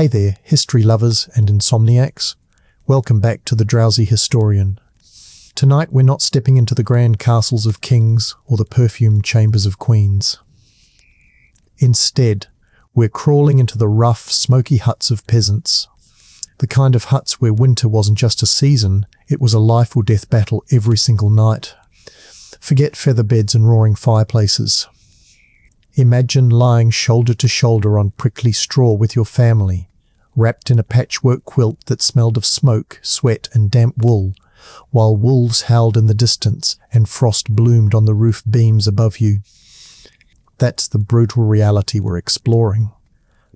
Hey there, history lovers and insomniacs. Welcome back to the Drowsy Historian. Tonight we're not stepping into the grand castles of kings or the perfumed chambers of queens. Instead, we're crawling into the rough, smoky huts of peasants. The kind of huts where winter wasn't just a season, it was a life or death battle every single night. Forget feather beds and roaring fireplaces. Imagine lying shoulder to shoulder on prickly straw with your family, wrapped in a patchwork quilt that smelled of smoke, sweat and damp wool, while wolves howled in the distance and frost bloomed on the roof beams above you. That's the brutal reality we're exploring.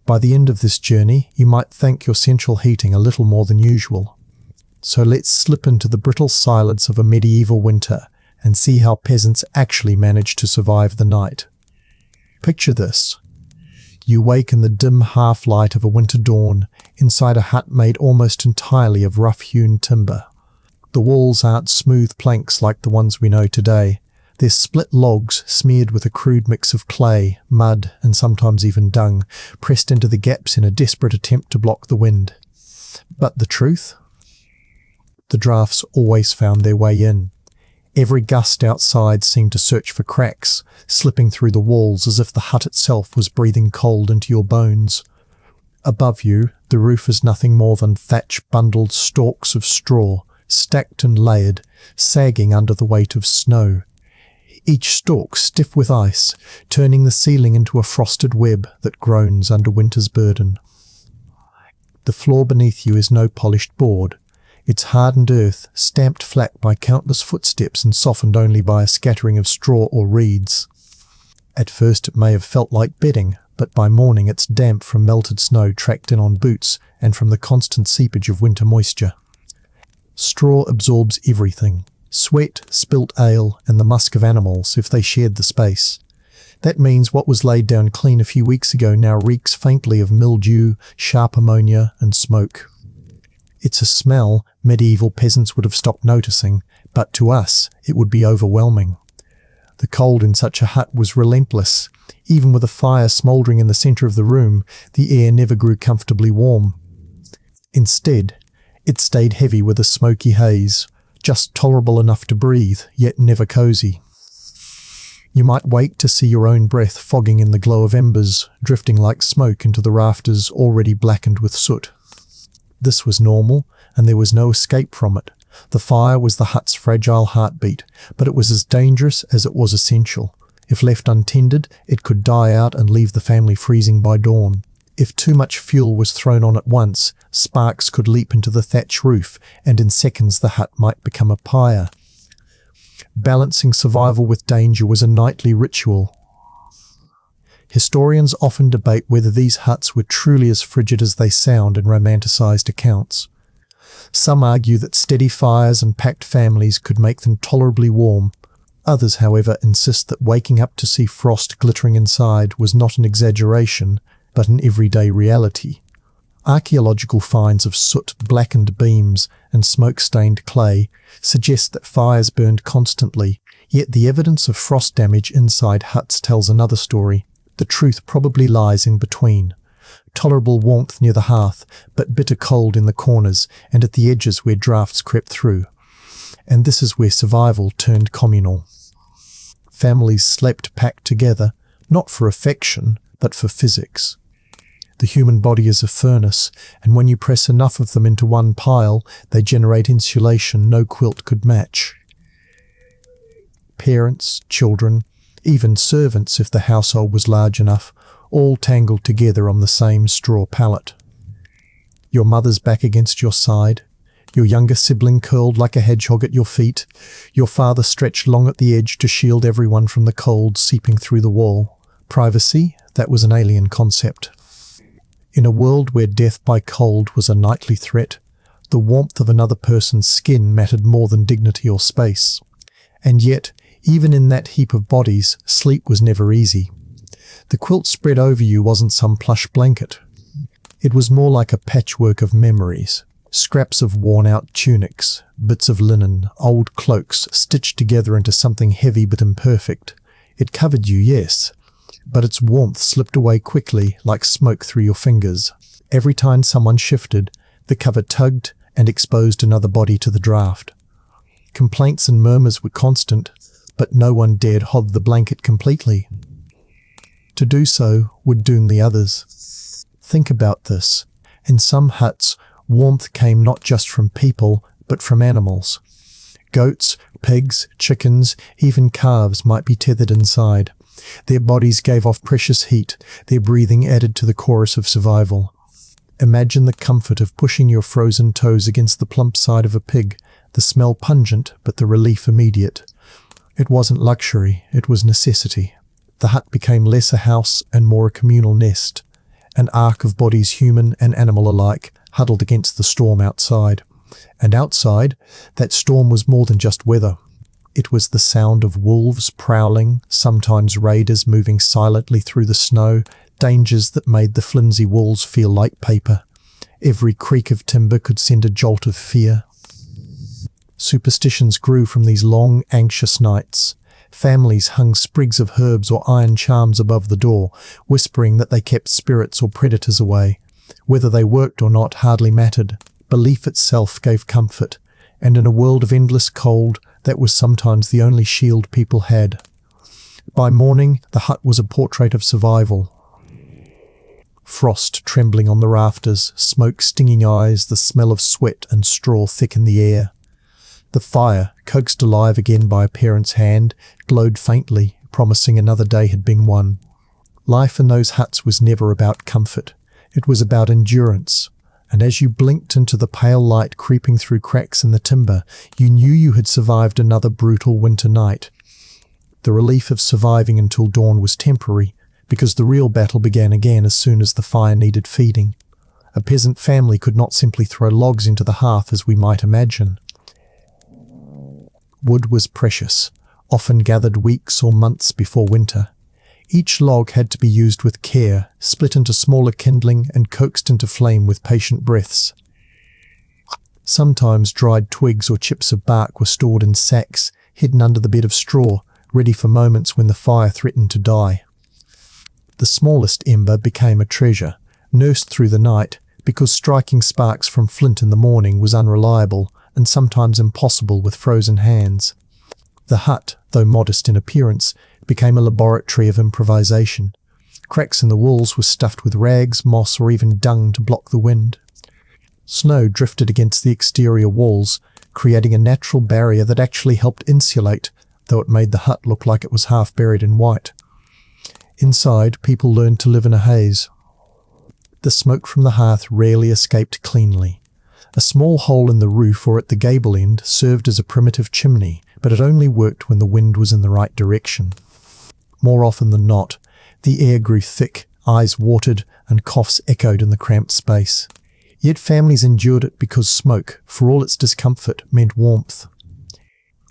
By the end of this journey, you might thank your central heating a little more than usual. So let's slip into the brittle silence of a medieval winter and see how peasants actually managed to survive the night. Picture this. You wake in the dim half-light of a winter dawn inside a hut made almost entirely of rough-hewn timber. The walls aren't smooth planks like the ones we know today. They're split logs smeared with a crude mix of clay, mud, and sometimes even dung, pressed into the gaps in a desperate attempt to block the wind. But the truth? The drafts always found their way in. Every gust outside seemed to search for cracks, slipping through the walls as if the hut itself was breathing cold into your bones. Above you, the roof is nothing more than thatch-bundled stalks of straw, stacked and layered, sagging under the weight of snow. Each stalk stiff with ice, turning the ceiling into a frosted web that groans under winter's burden. The floor beneath you is no polished board. It's hardened earth, stamped flat by countless footsteps and softened only by a scattering of straw or reeds. At first it may have felt like bedding, but by morning it's damp from melted snow tracked in on boots and from the constant seepage of winter moisture. Straw absorbs everything: sweat, spilt ale, and the musk of animals if they shared the space. That means what was laid down clean a few weeks ago now reeks faintly of mildew, sharp ammonia, and smoke. It's a smell medieval peasants would have stopped noticing, but to us it would be overwhelming. The cold in such a hut was relentless. Even with a fire smouldering in the centre of the room, the air never grew comfortably warm. Instead, it stayed heavy with a smoky haze, just tolerable enough to breathe, yet never cosy. You might wake to see your own breath fogging in the glow of embers, drifting like smoke into the rafters already blackened with soot. This was normal, and there was no escape from it. The fire was the hut's fragile heartbeat, but it was as dangerous as it was essential. If left untended, it could die out and leave the family freezing by dawn. If too much fuel was thrown on at once, sparks could leap into the thatch roof, and in seconds the hut might become a pyre. Balancing survival with danger was a nightly ritual. Historians often debate whether these huts were truly as frigid as they sound in romanticised accounts. Some argue that steady fires and packed families could make them tolerably warm. Others, however, insist that waking up to see frost glittering inside was not an exaggeration, but an everyday reality. Archaeological finds of soot-blackened beams and smoke-stained clay suggest that fires burned constantly, yet the evidence of frost damage inside huts tells another story. The truth probably lies in between. Tolerable warmth near the hearth, but bitter cold in the corners and at the edges where drafts crept through. And this is where survival turned communal. Families slept packed together, not for affection, but for physics. The human body is a furnace, and when you press enough of them into one pile, they generate insulation no quilt could match. Parents, children, even servants if the household was large enough, all tangled together on the same straw pallet. Your mother's back against your side, your younger sibling curled like a hedgehog at your feet, your father stretched long at the edge to shield everyone from the cold seeping through the wall. Privacy, that was an alien concept. In a world where death by cold was a nightly threat, the warmth of another person's skin mattered more than dignity or space. And yet, even in that heap of bodies, sleep was never easy. The quilt spread over you wasn't some plush blanket. It was more like a patchwork of memories, scraps of worn-out tunics, bits of linen, old cloaks stitched together into something heavy but imperfect. It covered you, yes, but its warmth slipped away quickly like smoke through your fingers. Every time someone shifted, the cover tugged and exposed another body to the draft. Complaints and murmurs were constant, but no one dared hod the blanket completely. To do so would doom the others. Think about this. In some huts, warmth came not just from people, but from animals. Goats, pigs, chickens, even calves might be tethered inside. Their bodies gave off precious heat, their breathing added to the chorus of survival. Imagine the comfort of pushing your frozen toes against the plump side of a pig, the smell pungent, but the relief immediate. It wasn't luxury, it was necessity. The hut became less a house and more a communal nest, an ark of bodies human and animal alike, huddled against the storm outside. And outside, that storm was more than just weather. It was the sound of wolves prowling, sometimes raiders moving silently through the snow, dangers that made the flimsy walls feel like paper. Every creak of timber could send a jolt of fear. Superstitions grew from these long, anxious nights. Families hung sprigs of herbs or iron charms above the door, whispering that they kept spirits or predators away. Whether they worked or not hardly mattered. Belief itself gave comfort, and in a world of endless cold, that was sometimes the only shield people had. By morning, the hut was a portrait of survival. Frost trembling on the rafters, smoke stinging eyes, the smell of sweat and straw thick in the air. The fire, coaxed alive again by a parent's hand, glowed faintly, promising another day had been won. Life in those huts was never about comfort. It was about endurance. And as you blinked into the pale light creeping through cracks in the timber, you knew you had survived another brutal winter night. The relief of surviving until dawn was temporary, because the real battle began again as soon as the fire needed feeding. A peasant family could not simply throw logs into the hearth as we might imagine. Wood was precious, often gathered weeks or months before winter. Each log had to be used with care, split into smaller kindling and coaxed into flame with patient breaths. Sometimes dried twigs or chips of bark were stored in sacks, hidden under the bed of straw, ready for moments when the fire threatened to die. The smallest ember became a treasure, nursed through the night, because striking sparks from flint in the morning was unreliable and sometimes impossible with frozen hands. The hut, though modest in appearance, became a laboratory of improvisation. Cracks in the walls were stuffed with rags, moss, or even dung to block the wind. Snow drifted against the exterior walls, creating a natural barrier that actually helped insulate, though it made the hut look like it was half buried in white. Inside, people learned to live in a haze. The smoke from the hearth rarely escaped cleanly. A small hole in the roof or at the gable end served as a primitive chimney, but it only worked when the wind was in the right direction. More often than not, the air grew thick, eyes watered, and coughs echoed in the cramped space. Yet families endured it because smoke, for all its discomfort, meant warmth.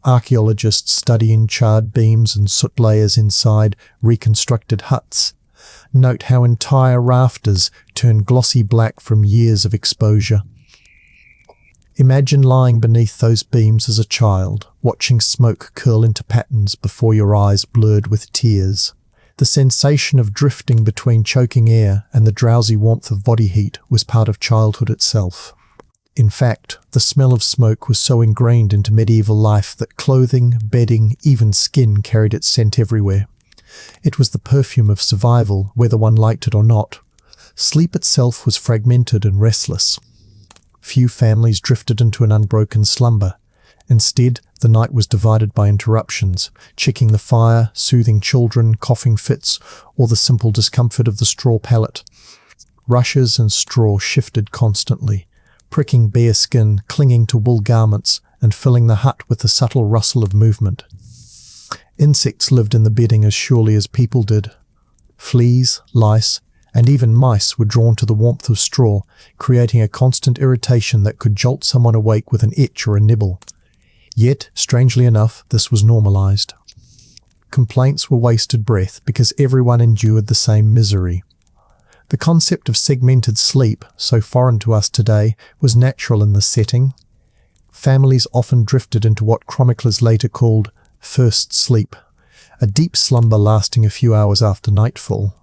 Archaeologists studying charred beams and soot layers inside reconstructed huts note how entire rafters turned glossy black from years of exposure. Imagine lying beneath those beams as a child, watching smoke curl into patterns before your eyes blurred with tears. The sensation of drifting between choking air and the drowsy warmth of body heat was part of childhood itself. In fact, the smell of smoke was so ingrained into medieval life that clothing, bedding, even skin carried its scent everywhere. It was the perfume of survival, whether one liked it or not. Sleep itself was fragmented and restless. Few families drifted into an unbroken slumber. Instead, the night was divided by interruptions, checking the fire, soothing children, coughing fits, or the simple discomfort of the straw pallet. Rushes and straw shifted constantly, pricking bare skin, clinging to wool garments, and filling the hut with the subtle rustle of movement. Insects lived in the bedding as surely as people did. Fleas, lice, and even mice were drawn to the warmth of straw, creating a constant irritation that could jolt someone awake with an itch or a nibble. Yet, strangely enough, this was normalized. Complaints were wasted breath because everyone endured the same misery. The concept of segmented sleep, so foreign to us today, was natural in this setting. Families often drifted into what chroniclers later called first sleep, a deep slumber lasting a few hours after nightfall.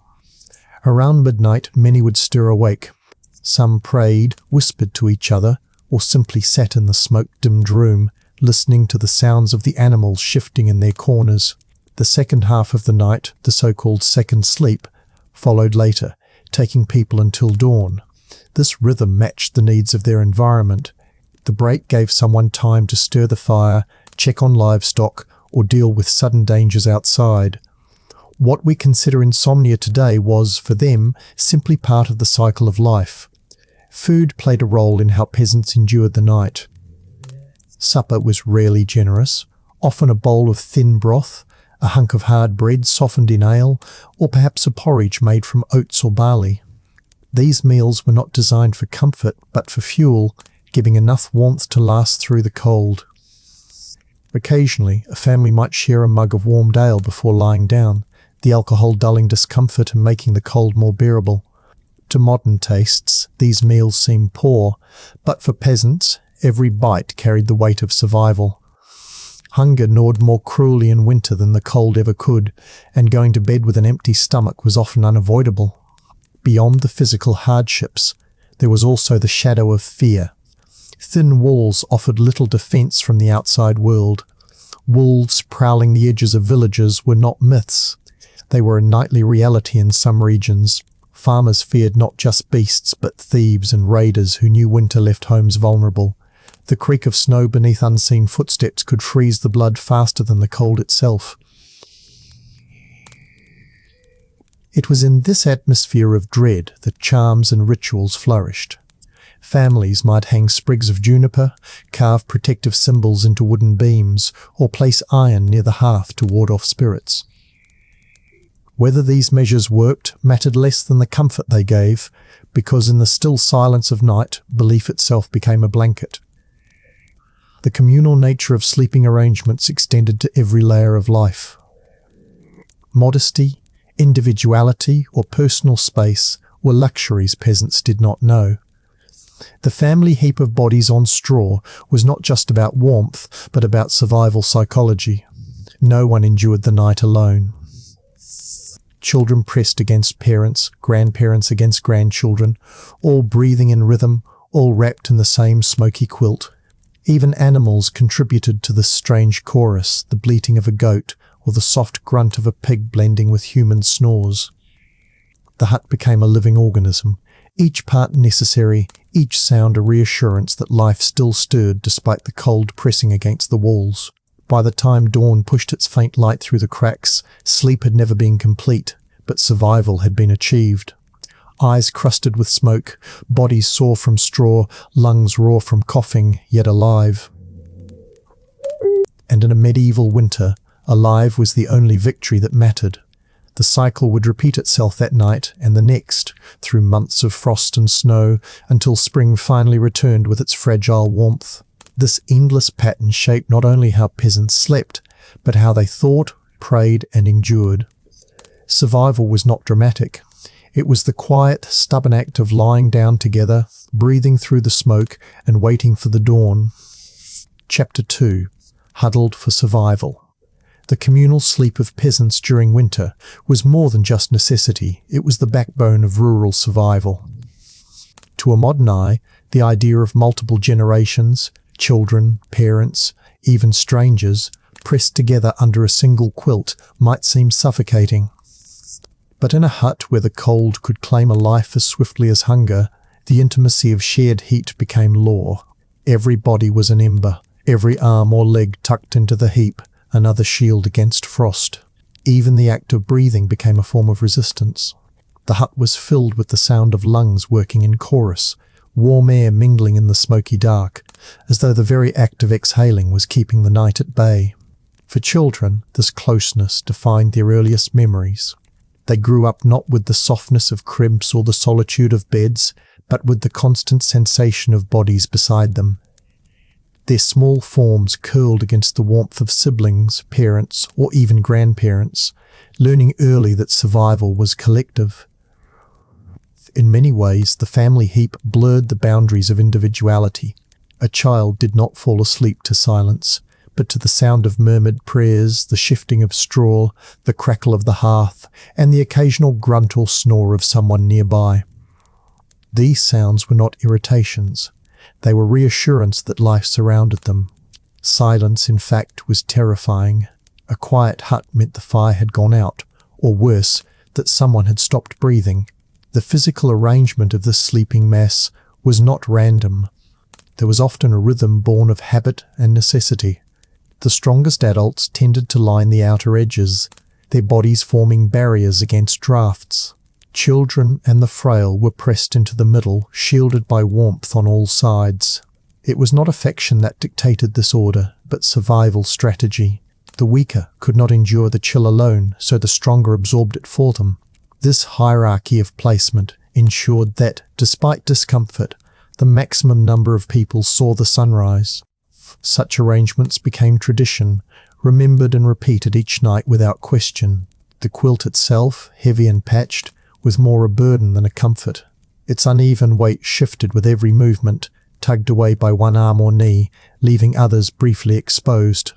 Around midnight, many would stir awake. Some prayed, whispered to each other, or simply sat in the smoke-dimmed room, listening to the sounds of the animals shifting in their corners. The second half of the night, the so-called second sleep, followed later, taking people until dawn. This rhythm matched the needs of their environment. The break gave someone time to stir the fire, check on livestock, or deal with sudden dangers outside. What we consider insomnia today was, for them, simply part of the cycle of life. Food played a role in how peasants endured the night. Supper was rarely generous, often a bowl of thin broth, a hunk of hard bread softened in ale, or perhaps a porridge made from oats or barley. These meals were not designed for comfort, but for fuel, giving enough warmth to last through the cold. Occasionally, a family might share a mug of warmed ale before lying down, the alcohol dulling discomfort and making the cold more bearable. To modern tastes, these meals seem poor, but for peasants, every bite carried the weight of survival. Hunger gnawed more cruelly in winter than the cold ever could, and going to bed with an empty stomach was often unavoidable. Beyond the physical hardships, there was also the shadow of fear. Thin walls offered little defense from the outside world. Wolves prowling the edges of villages were not myths. They were a nightly reality in some regions. Farmers feared not just beasts, but thieves and raiders who knew winter left homes vulnerable. The creak of snow beneath unseen footsteps could freeze the blood faster than the cold itself. It was in this atmosphere of dread that charms and rituals flourished. Families might hang sprigs of juniper, carve protective symbols into wooden beams, or place iron near the hearth to ward off spirits. Whether these measures worked mattered less than the comfort they gave, because in the still silence of night, belief itself became a blanket. The communal nature of sleeping arrangements extended to every layer of life. Modesty, individuality, or personal space were luxuries peasants did not know. The family heap of bodies on straw was not just about warmth, but about survival psychology. No one endured the night alone. Children pressed against parents, grandparents against grandchildren, all breathing in rhythm, all wrapped in the same smoky quilt. Even animals contributed to this strange chorus, the bleating of a goat or the soft grunt of a pig blending with human snores. The hut became a living organism, each part necessary, each sound a reassurance that life still stirred despite the cold pressing against the walls. By the time dawn pushed its faint light through the cracks, sleep had never been complete, but survival had been achieved. Eyes crusted with smoke, bodies sore from straw, lungs raw from coughing, yet alive. And in a medieval winter, alive was the only victory that mattered. The cycle would repeat itself that night and the next, through months of frost and snow, until spring finally returned with its fragile warmth. This endless pattern shaped not only how peasants slept, but how they thought, prayed, and endured. Survival was not dramatic. It was the quiet, stubborn act of lying down together, breathing through the smoke, and waiting for the dawn. Chapter 2. Huddled for Survival. The communal sleep of peasants during winter was more than just necessity, it was the backbone of rural survival. To a modern eye, the idea of multiple generations, children, parents, even strangers, pressed together under a single quilt might seem suffocating. But in a hut where the cold could claim a life as swiftly as hunger, the intimacy of shared heat became law. Every body was an ember, every arm or leg tucked into the heap, another shield against frost. Even the act of breathing became a form of resistance. The hut was filled with the sound of lungs working in chorus, warm air mingling in the smoky dark, as though the very act of exhaling was keeping the night at bay. For children, this closeness defined their earliest memories. They grew up not with the softness of cribs or the solitude of beds, but with the constant sensation of bodies beside them. Their small forms curled against the warmth of siblings, parents, or even grandparents, learning early that survival was collective. In many ways, the family heap blurred the boundaries of individuality. A child did not fall asleep to silence, but to the sound of murmured prayers, the shifting of straw, the crackle of the hearth, and the occasional grunt or snore of someone nearby. These sounds were not irritations. They were reassurance that life surrounded them. Silence, in fact, was terrifying. A quiet hut meant the fire had gone out, or worse, that someone had stopped breathing. The physical arrangement of this sleeping mass was not random. There was often a rhythm born of habit and necessity. The strongest adults tended to line the outer edges, their bodies forming barriers against drafts. Children and the frail were pressed into the middle, shielded by warmth on all sides. It was not affection that dictated this order, but survival strategy. The weaker could not endure the chill alone, so the stronger absorbed it for them. This hierarchy of placement ensured that, despite discomfort, the maximum number of people saw the sunrise. Such arrangements became tradition, remembered and repeated each night without question. The quilt itself, heavy and patched, was more a burden than a comfort. Its uneven weight shifted with every movement, tugged away by one arm or knee, leaving others briefly exposed.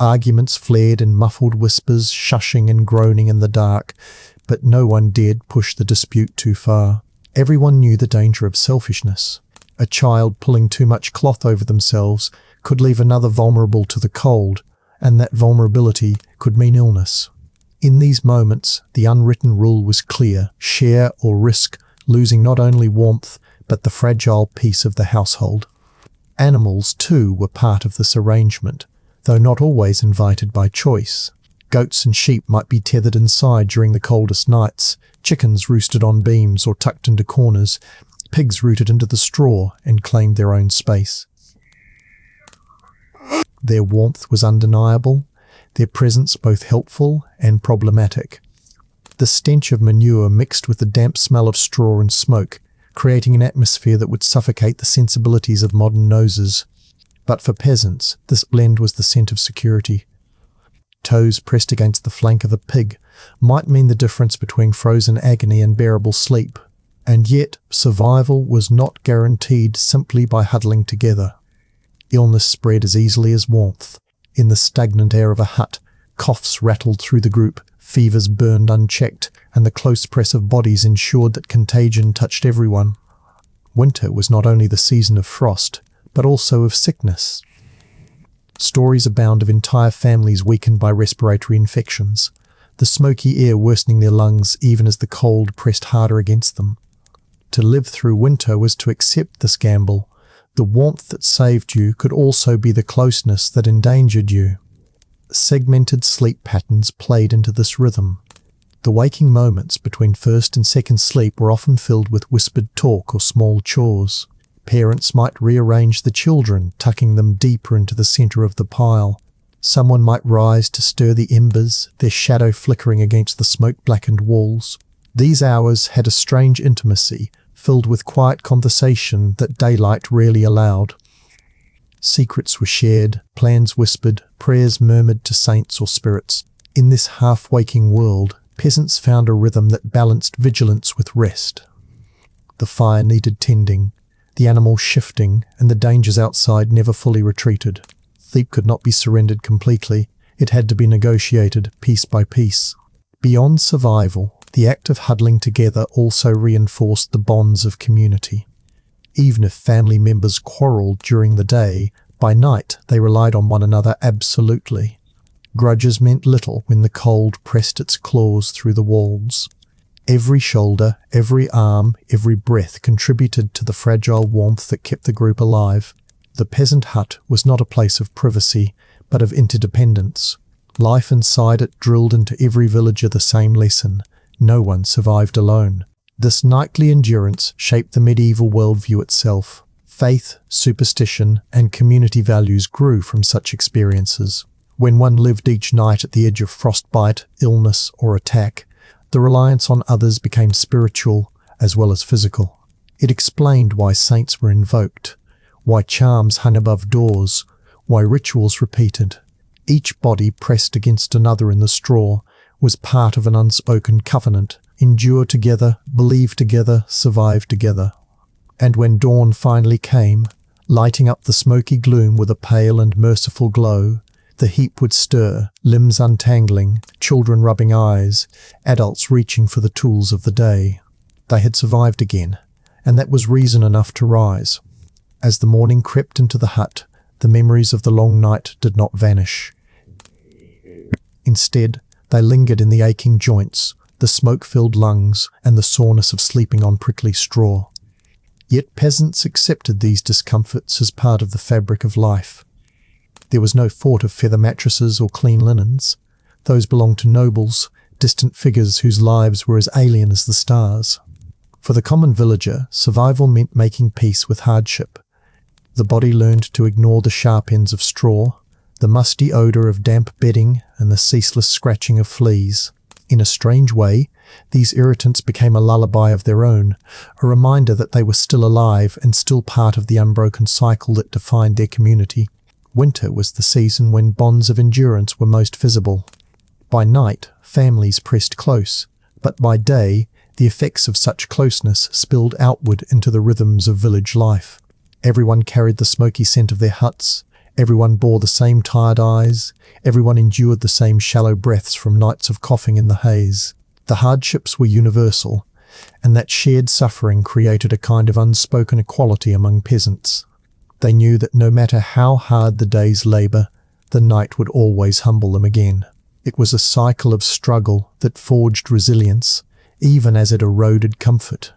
Arguments flared in muffled whispers, shushing and groaning in the dark, but no one dared push the dispute too far. Everyone knew the danger of selfishness. A child pulling too much cloth over themselves could leave another vulnerable to the cold, and that vulnerability could mean illness. In these moments, the unwritten rule was clear: share or risk losing not only warmth, but the fragile peace of the household. Animals, too, were part of this arrangement, though not always invited by choice. Goats and sheep might be tethered inside during the coldest nights, chickens roosted on beams or tucked into corners, pigs rooted into the straw and claimed their own space. Their warmth was undeniable, their presence both helpful and problematic. The stench of manure mixed with the damp smell of straw and smoke, creating an atmosphere that would suffocate the sensibilities of modern noses. But for peasants, this blend was the scent of security. Toes pressed against the flank of a pig might mean the difference between frozen agony and bearable sleep. And yet, survival was not guaranteed simply by huddling together. Illness spread as easily as warmth. In the stagnant air of a hut, coughs rattled through the group, fevers burned unchecked, and the close press of bodies ensured that contagion touched everyone. Winter was not only the season of frost, but also of sickness. Stories abound of entire families weakened by respiratory infections, the smoky air worsening their lungs even as the cold pressed harder against them. To live through winter was to accept this gamble. The warmth that saved you could also be the closeness that endangered you. Segmented sleep patterns played into this rhythm. The waking moments between first and second sleep were often filled with whispered talk or small chores. Parents might rearrange the children, tucking them deeper into the centre of the pile. Someone might rise to stir the embers, their shadow flickering against the smoke-blackened walls. These hours had a strange intimacy, filled with quiet conversation that daylight rarely allowed. Secrets were shared, plans whispered, prayers murmured to saints or spirits. In this half-waking world, peasants found a rhythm that balanced vigilance with rest. The fire needed tending, the animals shifting, and the dangers outside never fully retreated. Sleep could not be surrendered completely. It had to be negotiated, piece by piece. Beyond survival, the act of huddling together also reinforced the bonds of community. Even if family members quarrelled during the day, by night they relied on one another absolutely. Grudges meant little when the cold pressed its claws through the walls. Every shoulder, every arm, every breath contributed to the fragile warmth that kept the group alive. The peasant hut was not a place of privacy, but of interdependence. Life inside it drilled into every villager the same lesson: no one survived alone. This nightly endurance shaped the medieval worldview itself. Faith, superstition, and community values grew from such experiences. When one lived each night at the edge of frostbite, illness, or attack, the reliance on others became spiritual as well as physical. It explained why saints were invoked, why charms hung above doors, why rituals repeated. Each body pressed against another in the straw was part of an unspoken covenant: endure together, believe together, survive together. And when dawn finally came, lighting up the smoky gloom with a pale and merciful glow, the heap would stir, limbs untangling, children rubbing eyes, adults reaching for the tools of the day. They had survived again, and that was reason enough to rise. As the morning crept into the hut, the memories of the long night did not vanish. Instead, they lingered in the aching joints, the smoke-filled lungs, and the soreness of sleeping on prickly straw. Yet peasants accepted these discomforts as part of the fabric of life. There was no thought of feather mattresses or clean linens. Those belonged to nobles, distant figures whose lives were as alien as the stars. For the common villager, survival meant making peace with hardship. The body learned to ignore the sharp ends of straw, the musty odour of damp bedding, and the ceaseless scratching of fleas. In a strange way, these irritants became a lullaby of their own, a reminder that they were still alive and still part of the unbroken cycle that defined their community. Winter was the season when bonds of endurance were most visible. By night, families pressed close, but by day, the effects of such closeness spilled outward into the rhythms of village life. Everyone carried the smoky scent of their huts, everyone bore the same tired eyes, everyone endured the same shallow breaths from nights of coughing in the haze. The hardships were universal, and that shared suffering created a kind of unspoken equality among peasants. They knew that no matter how hard the day's labour, the night would always humble them again. It was a cycle of struggle that forged resilience, even as it eroded comfort.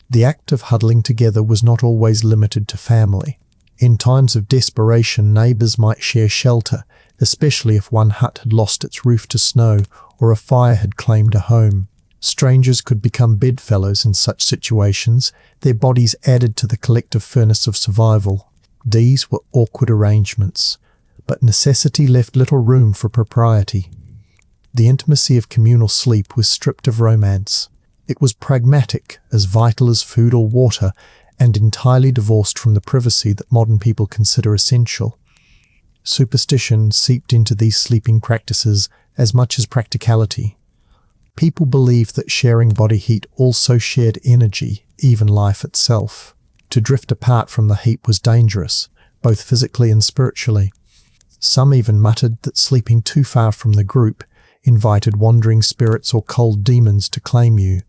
The act of huddling together was not always limited to family. In times of desperation, neighbours might share shelter, especially if one hut had lost its roof to snow or a fire had claimed a home. Strangers could become bedfellows in such situations, their bodies added to the collective furnace of survival. These were awkward arrangements, but necessity left little room for propriety. The intimacy of communal sleep was stripped of romance. It was pragmatic, as vital as food or water, and entirely divorced from the privacy that modern people consider essential. Superstition seeped into these sleeping practices as much as practicality. People believed that sharing body heat also shared energy, even life itself. To drift apart from the heat was dangerous, both physically and spiritually. Some even muttered that sleeping too far from the group invited wandering spirits or cold demons to claim you.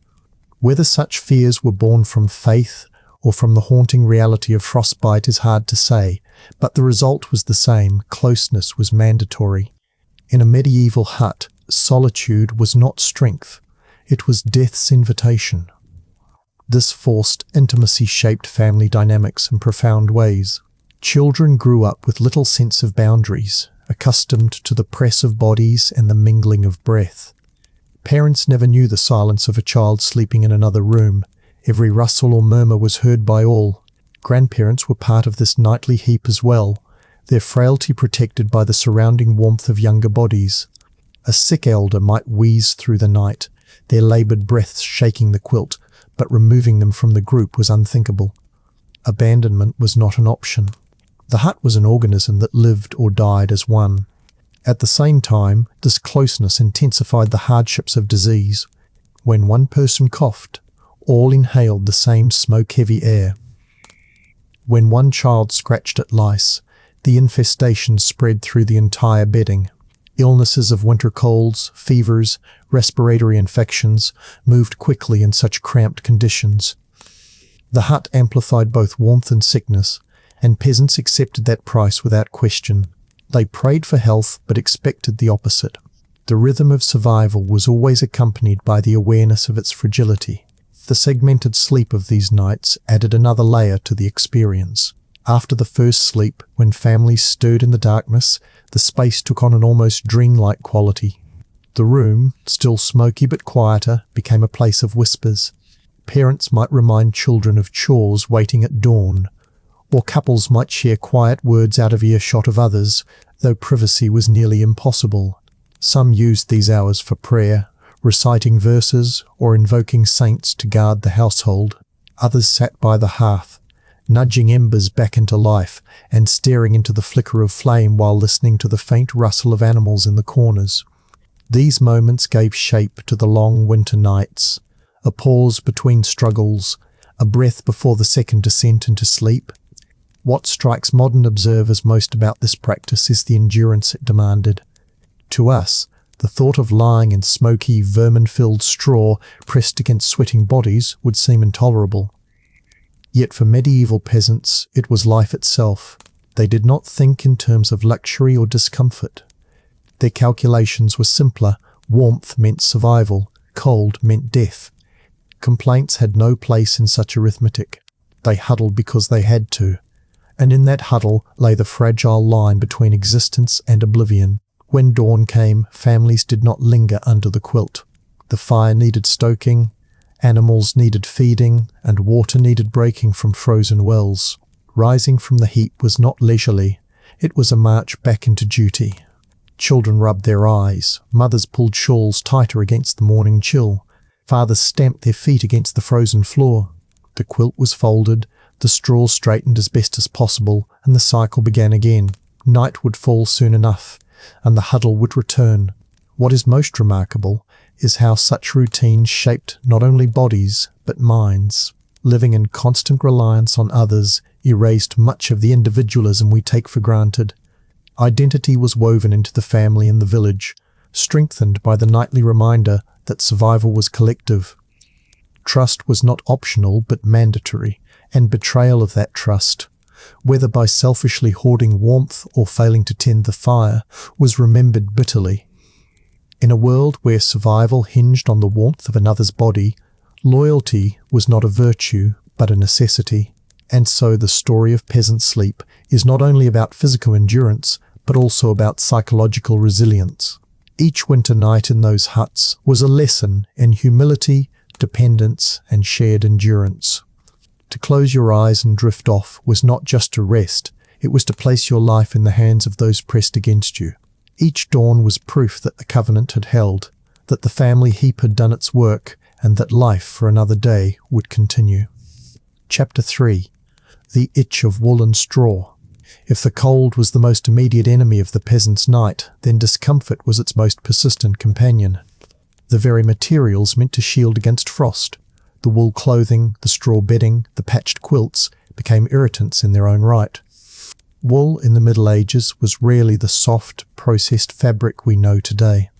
Whether such fears were born from faith or from the haunting reality of frostbite is hard to say, but the result was the same: closeness was mandatory. In a medieval hut, solitude was not strength, it was death's invitation. This forced intimacy shaped family dynamics in profound ways. Children grew up with little sense of boundaries, accustomed to the press of bodies and the mingling of breath. Parents never knew the silence of a child sleeping in another room. Every rustle or murmur was heard by all. Grandparents were part of this nightly heap as well, their frailty protected by the surrounding warmth of younger bodies. A sick elder might wheeze through the night, their laboured breaths shaking the quilt, but removing them from the group was unthinkable. Abandonment was not an option. The hut was an organism that lived or died as one. At the same time, this closeness intensified the hardships of disease. When one person coughed, all inhaled the same smoke-heavy air. When one child scratched at lice, the infestation spread through the entire bedding. Illnesses of winter colds, fevers, respiratory infections moved quickly in such cramped conditions. The hut amplified both warmth and sickness, and peasants accepted that price without question. They prayed for health but expected the opposite. The rhythm of survival was always accompanied by the awareness of its fragility. The segmented sleep of these nights added another layer to the experience. After the first sleep, when families stirred in the darkness, the space took on an almost dreamlike quality. The room, still smoky but quieter, became a place of whispers. Parents might remind children of chores waiting at dawn, or couples might share quiet words out of earshot of others, though privacy was nearly impossible. Some used these hours for prayer, reciting verses or invoking saints to guard the household. Others sat by the hearth, nudging embers back into life and staring into the flicker of flame while listening to the faint rustle of animals in the corners. These moments gave shape to the long winter nights, a pause between struggles, a breath before the second descent into sleep. What strikes modern observers most about this practice is the endurance it demanded. To us, the thought of lying in smoky, vermin-filled straw pressed against sweating bodies would seem intolerable. Yet for medieval peasants, it was life itself. They did not think in terms of luxury or discomfort. Their calculations were simpler. Warmth meant survival, cold meant death. Complaints had no place in such arithmetic. They huddled because they had to. And in that huddle lay the fragile line between existence and oblivion. When dawn came, families did not linger under the quilt. The fire needed stoking, animals needed feeding, and water needed breaking from frozen wells. Rising from the heap was not leisurely. It was a march back into duty. Children rubbed their eyes. Mothers pulled shawls tighter against the morning chill. Fathers stamped their feet against the frozen floor. The quilt was folded, the straw straightened as best as possible, and the cycle began again. Night would fall soon enough, and the huddle would return. What is most remarkable is how such routine shaped not only bodies, but minds. Living in constant reliance on others erased much of the individualism we take for granted. Identity was woven into the family and the village, strengthened by the nightly reminder that survival was collective. Trust was not optional but mandatory, and betrayal of that trust, whether by selfishly hoarding warmth or failing to tend the fire, was remembered bitterly. In a world where survival hinged on the warmth of another's body, loyalty was not a virtue but a necessity. And so the story of peasant sleep is not only about physical endurance, but also about psychological resilience. Each winter night in those huts was a lesson in humility, dependence, and shared endurance. To close your eyes and drift off was not just to rest, it was to place your life in the hands of those pressed against you. Each dawn was proof that the covenant had held, that the family heap had done its work, and that life for another day would continue. Chapter 3. The itch of wool and straw. If the cold was the most immediate enemy of the peasant's night, then discomfort was its most persistent companion. The very materials meant to shield against frost. The wool clothing, the straw bedding, the patched quilts became irritants in their own right. Wool in the Middle Ages was rarely the soft, processed fabric we know today.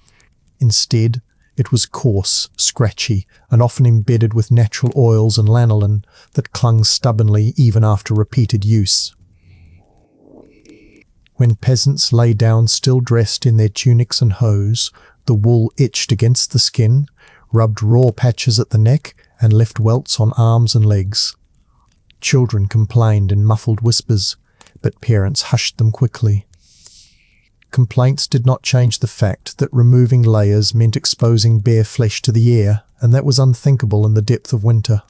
Instead, it was coarse, scratchy, and often embedded with natural oils and lanolin that clung stubbornly even after repeated use. When peasants lay down still dressed in their tunics and hose, the wool itched against the skin, rubbed raw patches at the neck, and left welts on arms and legs. Children complained in muffled whispers, but parents hushed them quickly. Complaints did not change the fact that removing layers meant exposing bare flesh to the air, and that was unthinkable in the depth of winter.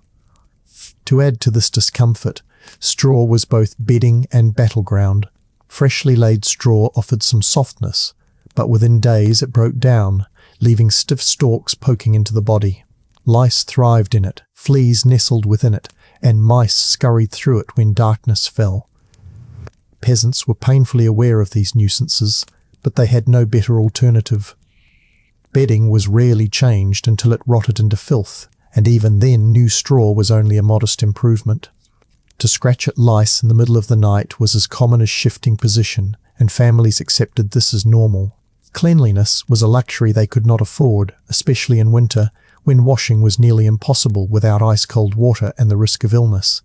To add to this discomfort, straw was both bedding and battleground. Freshly laid straw offered some softness, but within days it broke down, leaving stiff stalks poking into the body. Lice thrived in it, fleas nestled within it, and mice scurried through it when darkness fell. Peasants were painfully aware of these nuisances, but they had no better alternative. Bedding was rarely changed until it rotted into filth, and even then new straw was only a modest improvement. To scratch at lice in the middle of the night was as common as shifting position, and families accepted this as normal. Cleanliness was a luxury they could not afford, especially in winter, when washing was nearly impossible without ice-cold water and the risk of illness.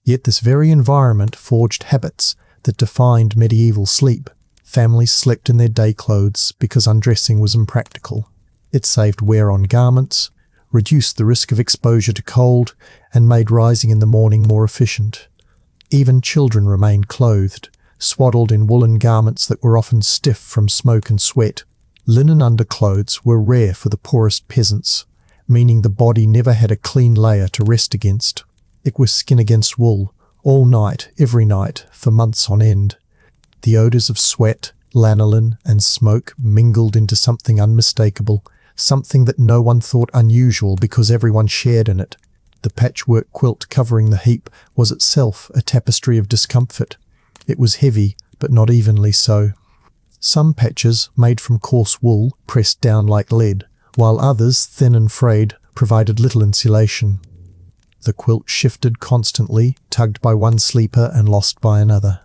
Yet this very environment forged habits that defined medieval sleep. Families slept in their day clothes because undressing was impractical. It saved wear on garments, reduced the risk of exposure to cold, and made rising in the morning more efficient. Even children remained clothed, swaddled in woolen garments that were often stiff from smoke and sweat. Linen underclothes were rare for the poorest peasants, meaning the body never had a clean layer to rest against. It was skin against wool, all night, every night, for months on end. The odours of sweat, lanolin, and smoke mingled into something unmistakable, something that no one thought unusual because everyone shared in it. The patchwork quilt covering the heap was itself a tapestry of discomfort. It was heavy, but not evenly so. Some patches, made from coarse wool, pressed down like lead, while others, thin and frayed, provided little insulation. The quilt shifted constantly, tugged by one sleeper and lost by another.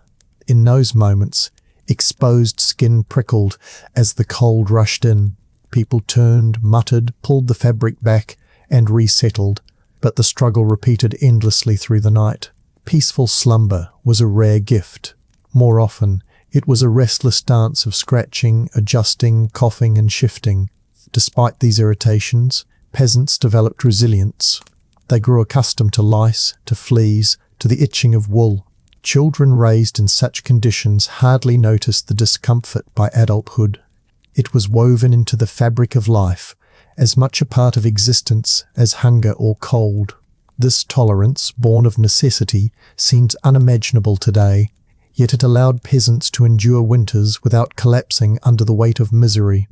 In those moments, exposed skin prickled as the cold rushed in. People turned, muttered, pulled the fabric back, and resettled, but the struggle repeated endlessly through the night. Peaceful slumber was a rare gift. More often, it was a restless dance of scratching, adjusting, coughing, and shifting. Despite these irritations, peasants developed resilience. They grew accustomed to lice, to fleas, to the itching of wool. Children raised in such conditions hardly noticed the discomfort by adulthood. It was woven into the fabric of life, as much a part of existence as hunger or cold. This tolerance, born of necessity, seems unimaginable today, yet it allowed peasants to endure winters without collapsing under the weight of misery.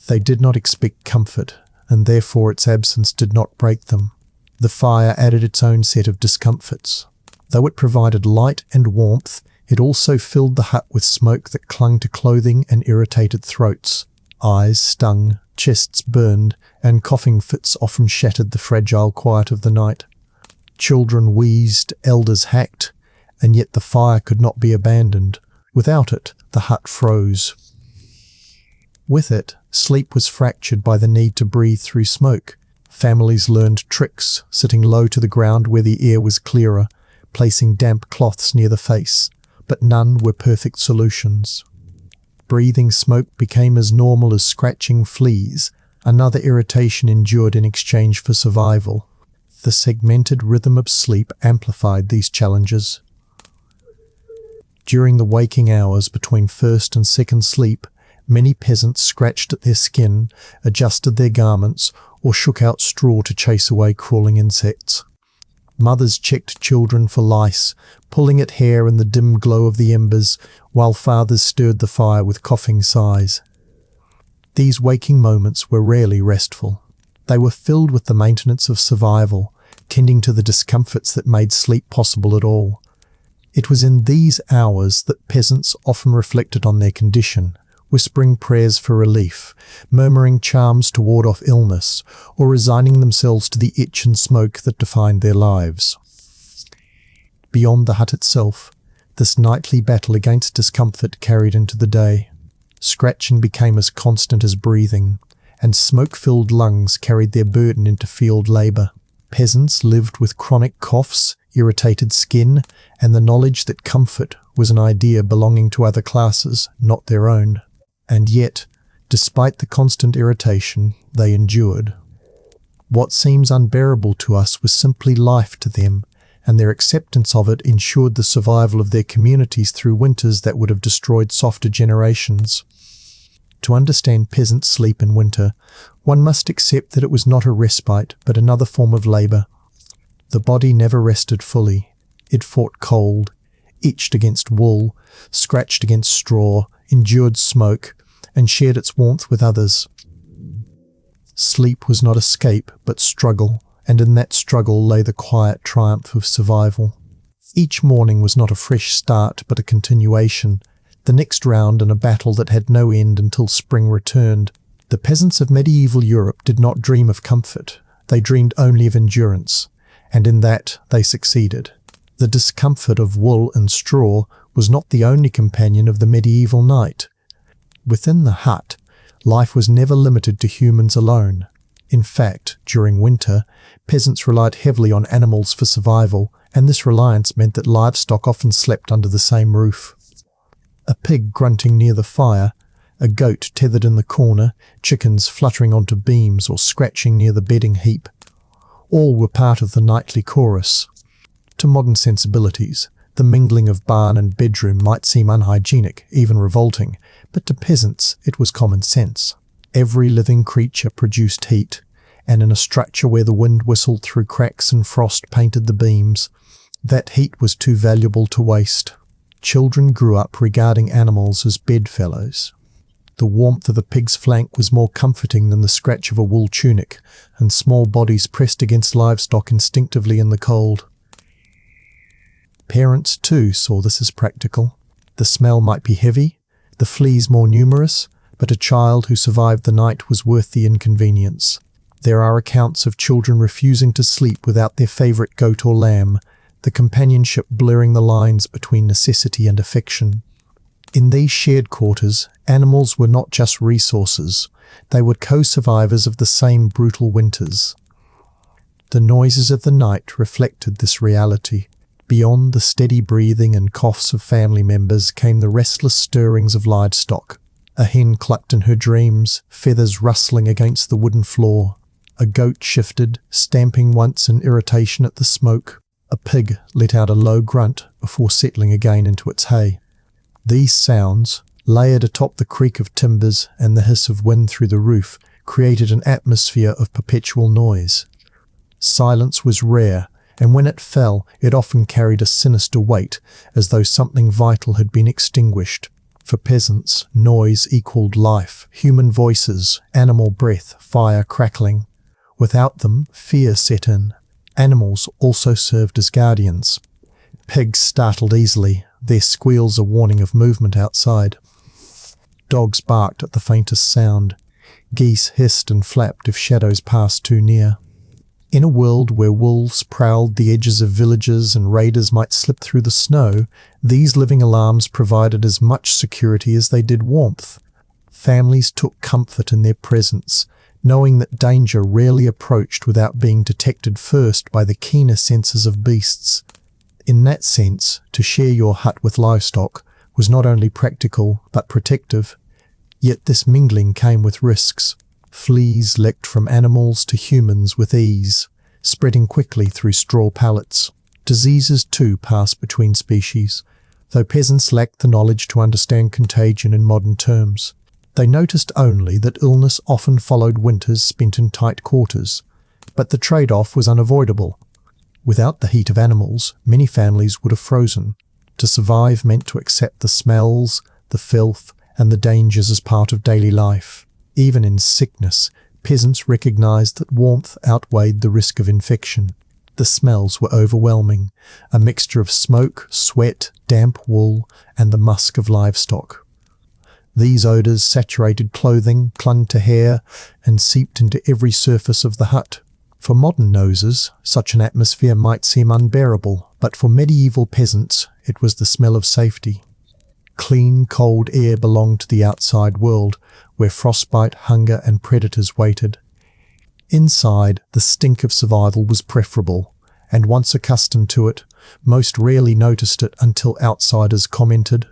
They did not expect comfort, and therefore its absence did not break them. The fire added its own set of discomforts. Though it provided light and warmth, it also filled the hut with smoke that clung to clothing and irritated throats. Eyes stung, chests burned, and coughing fits often shattered the fragile quiet of the night. Children wheezed, elders hacked, and yet the fire could not be abandoned. Without it, the hut froze. With it, sleep was fractured by the need to breathe through smoke. Families learned tricks, sitting low to the ground where the air was clearer, placing damp cloths near the face, but none were perfect solutions. Breathing smoke became as normal as scratching fleas, another irritation endured in exchange for survival. The segmented rhythm of sleep amplified these challenges. During the waking hours between first and second sleep, many peasants scratched at their skin, adjusted their garments, or shook out straw to chase away crawling insects. Mothers checked children for lice, pulling at hair in the dim glow of the embers, while fathers stirred the fire with coughing sighs. These waking moments were rarely restful. They were filled with the maintenance of survival, tending to the discomforts that made sleep possible at all. It was in these hours that peasants often reflected on their condition, whispering prayers for relief, murmuring charms to ward off illness, or resigning themselves to the itch and smoke that defined their lives. Beyond the hut itself, this nightly battle against discomfort carried into the day. Scratching became as constant as breathing, and smoke-filled lungs carried their burden into field labour. Peasants lived with chronic coughs, irritated skin, and the knowledge that comfort was an idea belonging to other classes, not their own. And yet, despite the constant irritation, they endured. What seems unbearable to us was simply life to them, and their acceptance of it ensured the survival of their communities through winters that would have destroyed softer generations. To understand peasant sleep in winter, one must accept that it was not a respite, but another form of labour. The body never rested fully. It fought cold, itched against wool, scratched against straw, endured smoke, and shared its warmth with others. Sleep was not escape, but struggle, and in that struggle lay the quiet triumph of survival. Each morning was not a fresh start, but a continuation, the next round in a battle that had no end until spring returned. The peasants of medieval Europe did not dream of comfort, they dreamed only of endurance, and in that they succeeded. The discomfort of wool and straw was not the only companion of the medieval night. Within the hut, life was never limited to humans alone. In fact, during winter, peasants relied heavily on animals for survival, and this reliance meant that livestock often slept under the same roof. A pig grunting near the fire, a goat tethered in the corner, chickens fluttering onto beams or scratching near the bedding heap. All were part of the nightly chorus. To modern sensibilities, the mingling of barn and bedroom might seem unhygienic, even revolting, but to peasants it was common sense. Every living creature produced heat, and in a structure where the wind whistled through cracks and frost painted the beams, that heat was too valuable to waste. Children grew up regarding animals as bedfellows. The warmth of a pig's flank was more comforting than the scratch of a wool tunic, and small bodies pressed against livestock instinctively in the cold. Parents, too, saw this as practical. The smell might be heavy, the fleas more numerous, but a child who survived the night was worth the inconvenience. There are accounts of children refusing to sleep without their favourite goat or lamb, the companionship blurring the lines between necessity and affection. In these shared quarters, animals were not just resources, they were co-survivors of the same brutal winters. The noises of the night reflected this reality. Beyond the steady breathing and coughs of family members came the restless stirrings of livestock. A hen clucked in her dreams, feathers rustling against the wooden floor. A goat shifted, stamping once in irritation at the smoke. A pig let out a low grunt before settling again into its hay. These sounds, layered atop the creak of timbers and the hiss of wind through the roof, created an atmosphere of perpetual noise. Silence was rare, and when it fell, it often carried a sinister weight, as though something vital had been extinguished. For peasants, noise equaled life, human voices, animal breath, fire crackling. Without them, fear set in. Animals also served as guardians. Pigs startled easily, their squeals a warning of movement outside. Dogs barked at the faintest sound. Geese hissed and flapped if shadows passed too near. In a world where wolves prowled the edges of villages and raiders might slip through the snow, these living alarms provided as much security as they did warmth. Families took comfort in their presence, knowing that danger rarely approached without being detected first by the keener senses of beasts. In that sense, to share your hut with livestock was not only practical but protective. Yet this mingling came with risks. Fleas leaked from animals to humans with ease, spreading quickly through straw pallets. Diseases too passed between species, though peasants lacked the knowledge to understand contagion in modern terms. They noticed only that illness often followed winters spent in tight quarters, but the trade-off was unavoidable. Without the heat of animals, many families would have frozen. To survive meant to accept the smells, the filth, and the dangers as part of daily life. Even in sickness, peasants recognized that warmth outweighed the risk of infection. The smells were overwhelming, a mixture of smoke, sweat, damp wool, and the musk of livestock. These odors saturated clothing, clung to hair, and seeped into every surface of the hut. For modern noses, such an atmosphere might seem unbearable, but for medieval peasants, it was the smell of safety. Clean, cold air belonged to the outside world, where frostbite, hunger, and predators waited. Inside, the stink of survival was preferable, and once accustomed to it, most rarely noticed it until outsiders commented.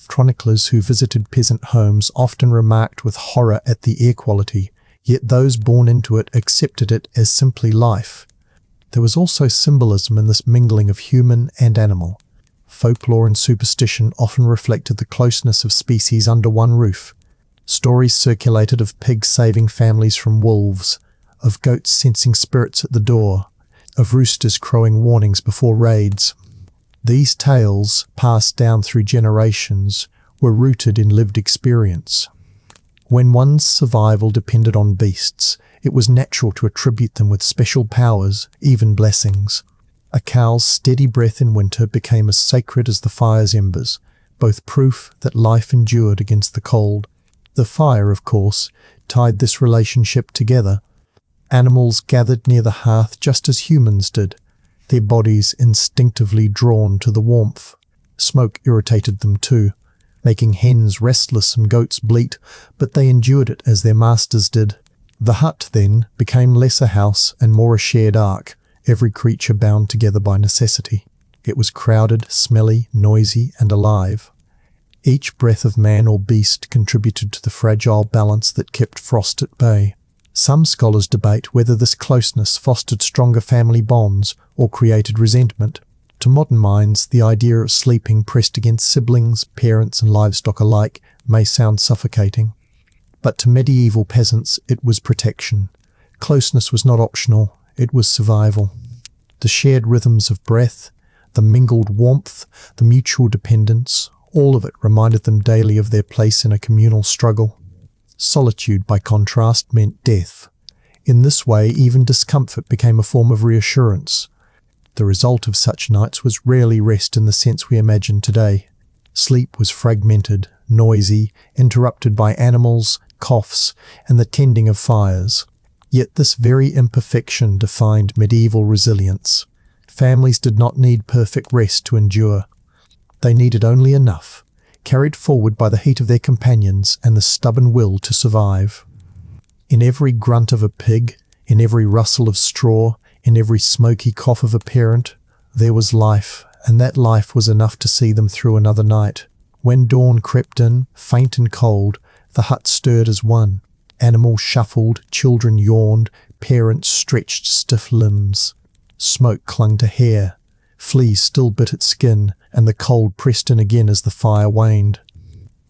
Chroniclers who visited peasant homes often remarked with horror at the air quality, yet those born into it accepted it as simply life. There was also symbolism in this mingling of human and animal. Folklore and superstition often reflected the closeness of species under one roof. Stories circulated of pigs saving families from wolves, of goats sensing spirits at the door, of roosters crowing warnings before raids. These tales, passed down through generations, were rooted in lived experience. When one's survival depended on beasts, it was natural to attribute them with special powers, even blessings. A cow's steady breath in winter became as sacred as the fire's embers, both proof that life endured against the cold. The fire, of course, tied this relationship together. Animals gathered near the hearth just as humans did, their bodies instinctively drawn to the warmth. Smoke irritated them too, making hens restless and goats bleat, but they endured it as their masters did. The hut, then, became less a house and more a shared ark, every creature bound together by necessity. It was crowded, smelly, noisy, and alive. Each breath of man or beast contributed to the fragile balance that kept frost at bay. Some scholars debate whether this closeness fostered stronger family bonds or created resentment. To modern minds, the idea of sleeping pressed against siblings, parents, and livestock alike may sound suffocating. But to medieval peasants, it was protection. Closeness was not optional, it was survival. The shared rhythms of breath, the mingled warmth, the mutual dependence, all of it reminded them daily of their place in a communal struggle. Solitude, by contrast, meant death. In this way, even discomfort became a form of reassurance. The result of such nights was rarely rest in the sense we imagine today. Sleep was fragmented, noisy, interrupted by animals, coughs, and the tending of fires. Yet this very imperfection defined medieval resilience. Families did not need perfect rest to endure. They needed only enough, carried forward by the heat of their companions and the stubborn will to survive. In every grunt of a pig, in every rustle of straw, In every smoky cough of a parent, there was life, and that life was enough to see them through another night. When dawn crept in, faint and cold, the hut stirred as one. Animals shuffled, children yawned, parents stretched stiff limbs. Smoke clung to hair. Fleas still bit at skin, and the cold pressed in again as the fire waned.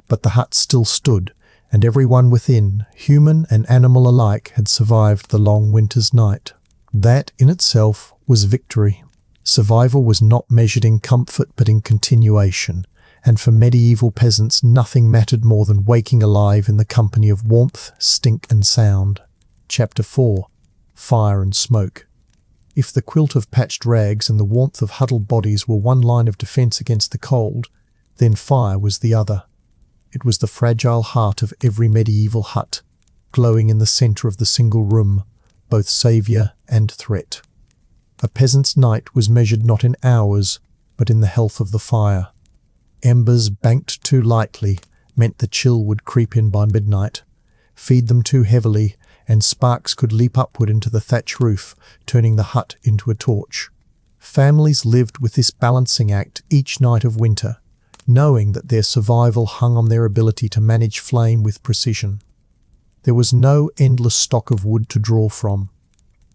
But the hut still stood, and everyone within, human and animal alike, had survived the long winter's night. That, in itself, was victory. Survival was not measured in comfort but in continuation, and for medieval peasants nothing mattered more than waking alive in the company of warmth, stink and sound. Chapter 4. Fire and Smoke. If the quilt of patched rags and the warmth of huddled bodies were one line of defence against the cold, then fire was the other. It was the fragile heart of every medieval hut, glowing in the centre of the single room, both saviour and threat. A peasant's night was measured not in hours, but in the health of the fire. Embers banked too lightly meant the chill would creep in by midnight, feed them too heavily, and sparks could leap upward into the thatch roof, turning the hut into a torch. Families lived with this balancing act each night of winter, knowing that their survival hung on their ability to manage flame with precision. There was no endless stock of wood to draw from.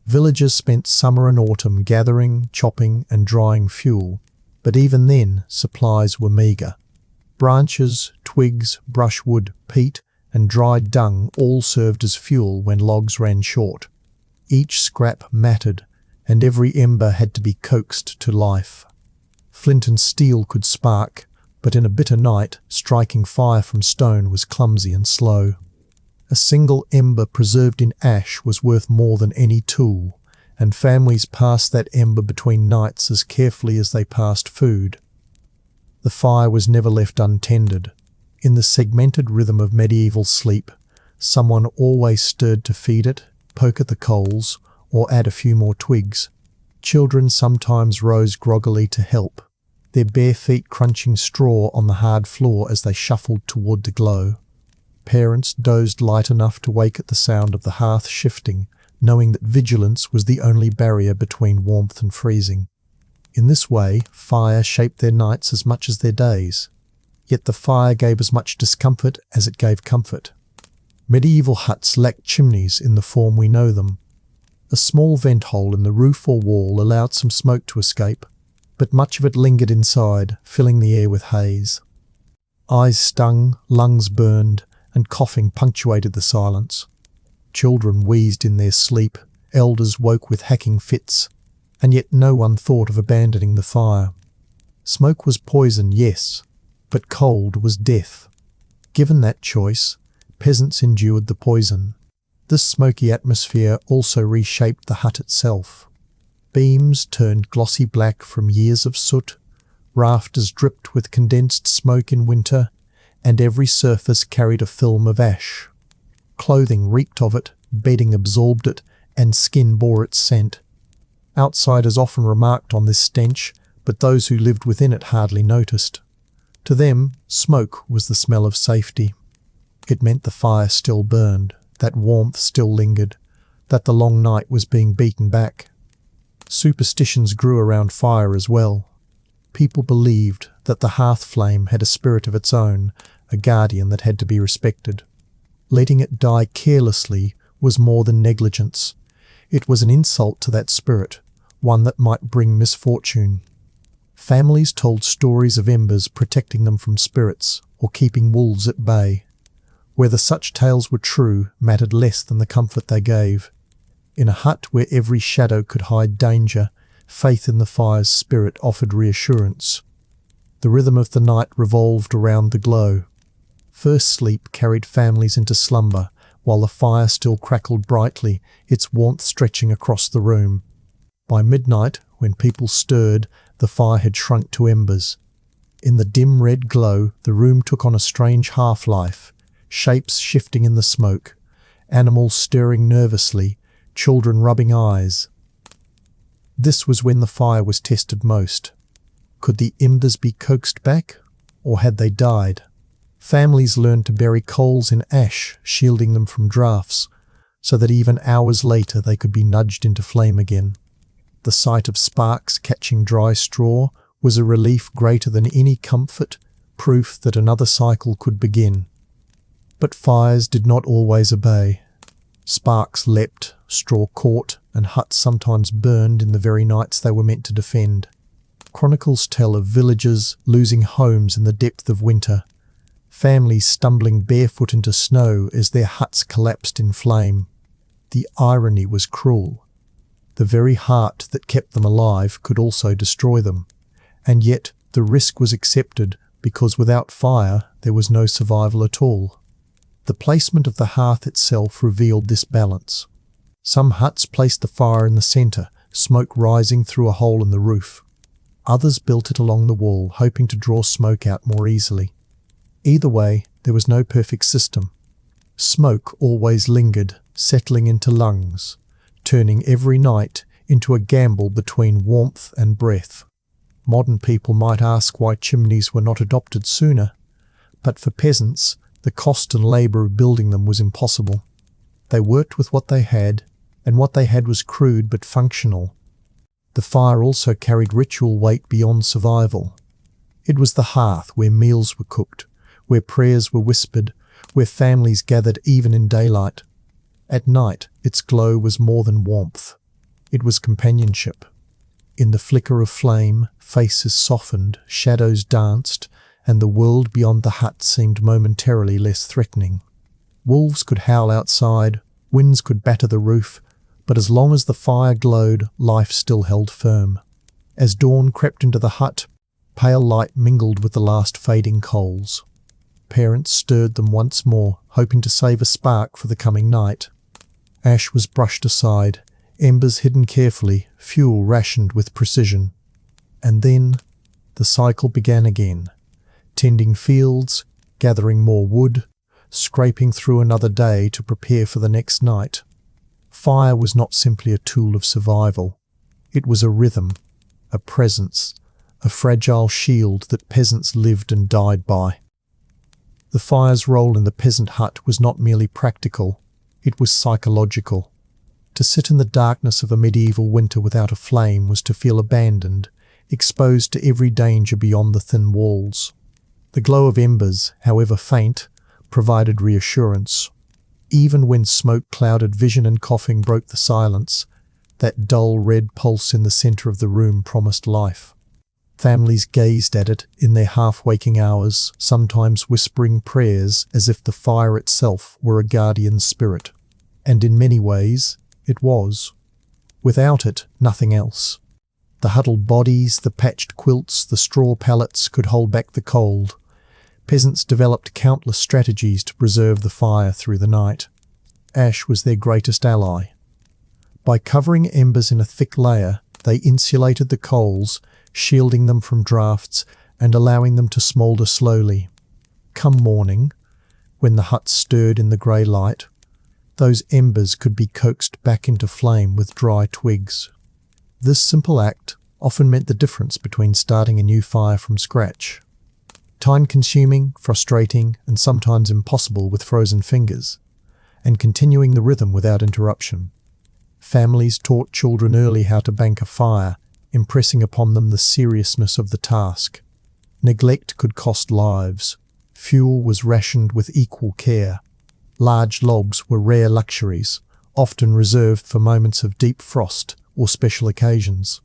Villagers spent summer and autumn gathering, chopping, and drying fuel, but even then supplies were meagre. Branches, twigs, brushwood, peat, and dried dung all served as fuel when logs ran short. Each scrap mattered, and every ember had to be coaxed to life. Flint and steel could spark, but in a bitter night, striking fire from stone was clumsy and slow. A single ember preserved in ash was worth more than any tool, and families passed that ember between nights as carefully as they passed food. The fire was never left untended. In the segmented rhythm of medieval sleep, someone always stirred to feed it, poke at the coals, or add a few more twigs. Children sometimes rose groggily to help, their bare feet crunching straw on the hard floor as they shuffled toward the glow. Parents dozed light enough to wake at the sound of the hearth shifting, knowing that vigilance was the only barrier between warmth and freezing. In this way, fire shaped their nights as much as their days. Yet the fire gave as much discomfort as it gave comfort. Medieval huts lacked chimneys in the form we know them. A small vent hole in the roof or wall allowed some smoke to escape, but much of it lingered inside, filling the air with haze. Eyes stung, lungs burned, and coughing punctuated the silence. Children wheezed in their sleep, elders woke with hacking fits, and yet no one thought of abandoning the fire. Smoke was poison, yes, but cold was death. Given that choice, peasants endured the poison. This smoky atmosphere also reshaped the hut itself. Beams turned glossy black from years of soot, rafters dripped with condensed smoke in winter, and every surface carried a film of ash. Clothing reeked of it, bedding absorbed it, and skin bore its scent. Outsiders often remarked on this stench, but those who lived within it hardly noticed. To them, smoke was the smell of safety. It meant the fire still burned, that warmth still lingered, that the long night was being beaten back. Superstitions grew around fire as well. People believed that the hearth flame had a spirit of its own, a guardian that had to be respected. Letting it die carelessly was more than negligence. It was an insult to that spirit, one that might bring misfortune. Families told stories of embers protecting them from spirits or keeping wolves at bay. Whether such tales were true mattered less than the comfort they gave. In a hut where every shadow could hide danger, faith in the fire's spirit offered reassurance. The rhythm of the night revolved around the glow. First sleep carried families into slumber, while the fire still crackled brightly, its warmth stretching across the room. By midnight, when people stirred, the fire had shrunk to embers. In the dim red glow, the room took on a strange half-life, shapes shifting in the smoke, animals stirring nervously, children rubbing eyes. This was when the fire was tested most. Could the embers be coaxed back, or had they died? Families learned to bury coals in ash, shielding them from drafts, so that even hours later they could be nudged into flame again. The sight of sparks catching dry straw was a relief greater than any comfort, proof that another cycle could begin. But fires did not always obey. Sparks leapt, straw caught, and huts sometimes burned in the very nights they were meant to defend. Chronicles tell of villagers losing homes in the depth of winter, families stumbling barefoot into snow as their huts collapsed in flame. The irony was cruel. The very heart that kept them alive could also destroy them, and yet the risk was accepted because without fire there was no survival at all. The placement of the hearth itself revealed this balance. Some huts placed the fire in the centre, smoke rising through a hole in the roof. Others built it along the wall, hoping to draw smoke out more easily. Either way, there was no perfect system. Smoke always lingered, settling into lungs, turning every night into a gamble between warmth and breath. Modern people might ask why chimneys were not adopted sooner, but for peasants, the cost and labour of building them was impossible. They worked with what they had, and what they had was crude but functional. The fire also carried ritual weight beyond survival. It was the hearth where meals were cooked, where prayers were whispered, where families gathered even in daylight. At night, its glow was more than warmth. It was companionship. In the flicker of flame, faces softened, shadows danced, and the world beyond the hut seemed momentarily less threatening. Wolves could howl outside, winds could batter the roof, but as long as the fire glowed, life still held firm. As dawn crept into the hut, pale light mingled with the last fading coals. Parents stirred them once more, hoping to save a spark for the coming night. Ash was brushed aside, embers hidden carefully, fuel rationed with precision. And then the cycle began again, tending fields, gathering more wood, scraping through another day to prepare for the next night. Fire was not simply a tool of survival. It was a rhythm, a presence, a fragile shield that peasants lived and died by. The fire's role in the peasant hut was not merely practical, it was psychological. To sit in the darkness of a medieval winter without a flame was to feel abandoned, exposed to every danger beyond the thin walls. The glow of embers, however faint, provided reassurance. Even when smoke-clouded vision and coughing broke the silence, that dull red pulse in the centre of the room promised life. Families gazed at it in their half-waking hours, sometimes whispering prayers as if the fire itself were a guardian spirit. And in many ways, it was. Without it, nothing else. The huddled bodies, the patched quilts, the straw pallets could hold back the cold. Peasants developed countless strategies to preserve the fire through the night. Ash was their greatest ally. By covering embers in a thick layer, they insulated the coals, shielding them from drafts and allowing them to smoulder slowly. Come morning, when the hut stirred in the grey light, those embers could be coaxed back into flame with dry twigs. This simple act often meant the difference between starting a new fire from scratch. Time-consuming, frustrating, and sometimes impossible with frozen fingers, and continuing the rhythm without interruption. Families taught children early how to bank a fire, impressing upon them the seriousness of the task. Neglect could cost lives. Fuel was rationed with equal care. Large logs were rare luxuries, often reserved for moments of deep frost or special occasions.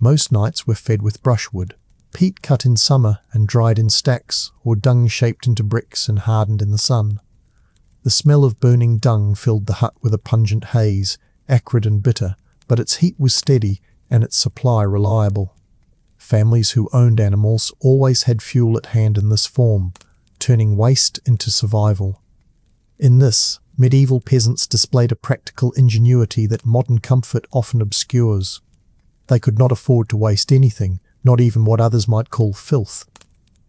Most nights were fed with brushwood, peat cut in summer and dried in stacks, or dung shaped into bricks and hardened in the sun. The smell of burning dung filled the hut with a pungent haze, acrid and bitter, but its heat was steady and its supply reliable. Families who owned animals always had fuel at hand in this form, turning waste into survival. In this, medieval peasants displayed a practical ingenuity that modern comfort often obscures. They could not afford to waste anything, not even what others might call filth.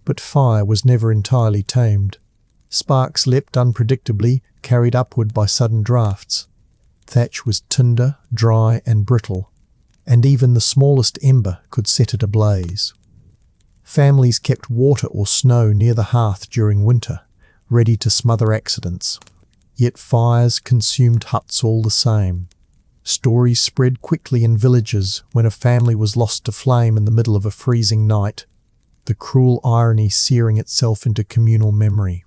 But fire was never entirely tamed. Sparks leapt unpredictably, carried upward by sudden drafts. Thatch was tinder, dry and brittle, and even the smallest ember could set it ablaze. Families kept water or snow near the hearth during winter, ready to smother accidents. Yet fires consumed huts all the same. Stories spread quickly in villages when a family was lost to flame in the middle of a freezing night, the cruel irony searing itself into communal memory.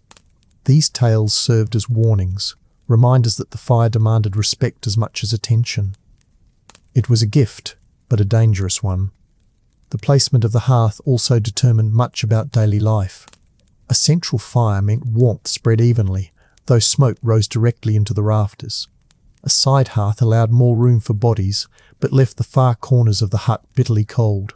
These tales served as warnings, reminders that the fire demanded respect as much as attention. It was a gift, but a dangerous one. The placement of the hearth also determined much about daily life. A central fire meant warmth spread evenly, though smoke rose directly into the rafters. A side hearth allowed more room for bodies, but left the far corners of the hut bitterly cold.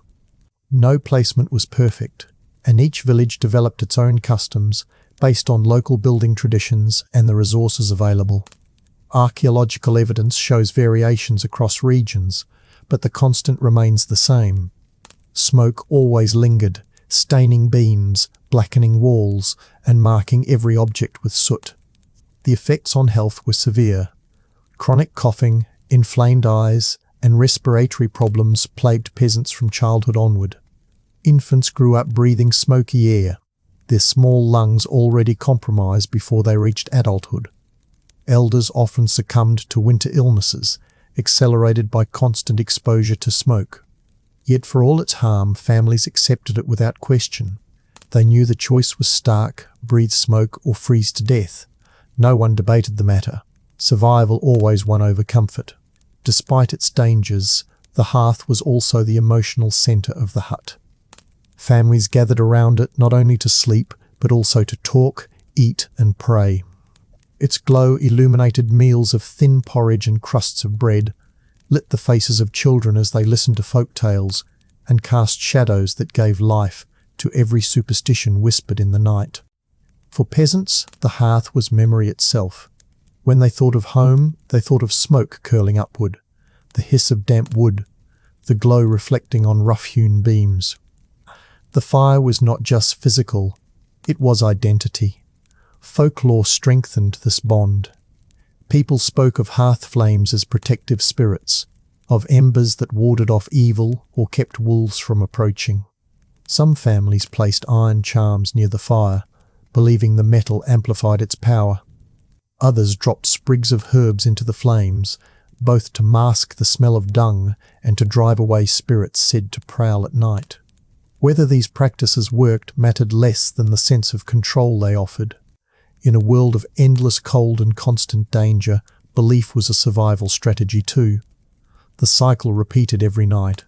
No placement was perfect, and each village developed its own customs based on local building traditions and the resources available. Archaeological evidence shows variations across regions, but the constant remains the same. Smoke always lingered, staining beams, blackening walls, and marking every object with soot. The effects on health were severe. Chronic coughing, inflamed eyes, and respiratory problems plagued peasants from childhood onward. Infants grew up breathing smoky air, their small lungs already compromised before they reached adulthood. Elders often succumbed to winter illnesses, accelerated by constant exposure to smoke. Yet for all its harm, families accepted it without question. They knew the choice was stark, breathe smoke or freeze to death. No one debated the matter. Survival always won over comfort. Despite its dangers, the hearth was also the emotional centre of the hut. Families gathered around it not only to sleep, but also to talk, eat and pray. Its glow illuminated meals of thin porridge and crusts of bread, lit the faces of children as they listened to folk tales, and cast shadows that gave life to every superstition whispered in the night. For peasants, the hearth was memory itself. When they thought of home, they thought of smoke curling upward, the hiss of damp wood, the glow reflecting on rough-hewn beams. The fire was not just physical, it was identity. Folklore strengthened this bond. People spoke of hearth flames as protective spirits, of embers that warded off evil or kept wolves from approaching. Some families placed iron charms near the fire, believing the metal amplified its power. Others dropped sprigs of herbs into the flames, both to mask the smell of dung and to drive away spirits said to prowl at night. Whether these practices worked mattered less than the sense of control they offered. In a world of endless cold and constant danger, belief was a survival strategy too. The cycle repeated every night.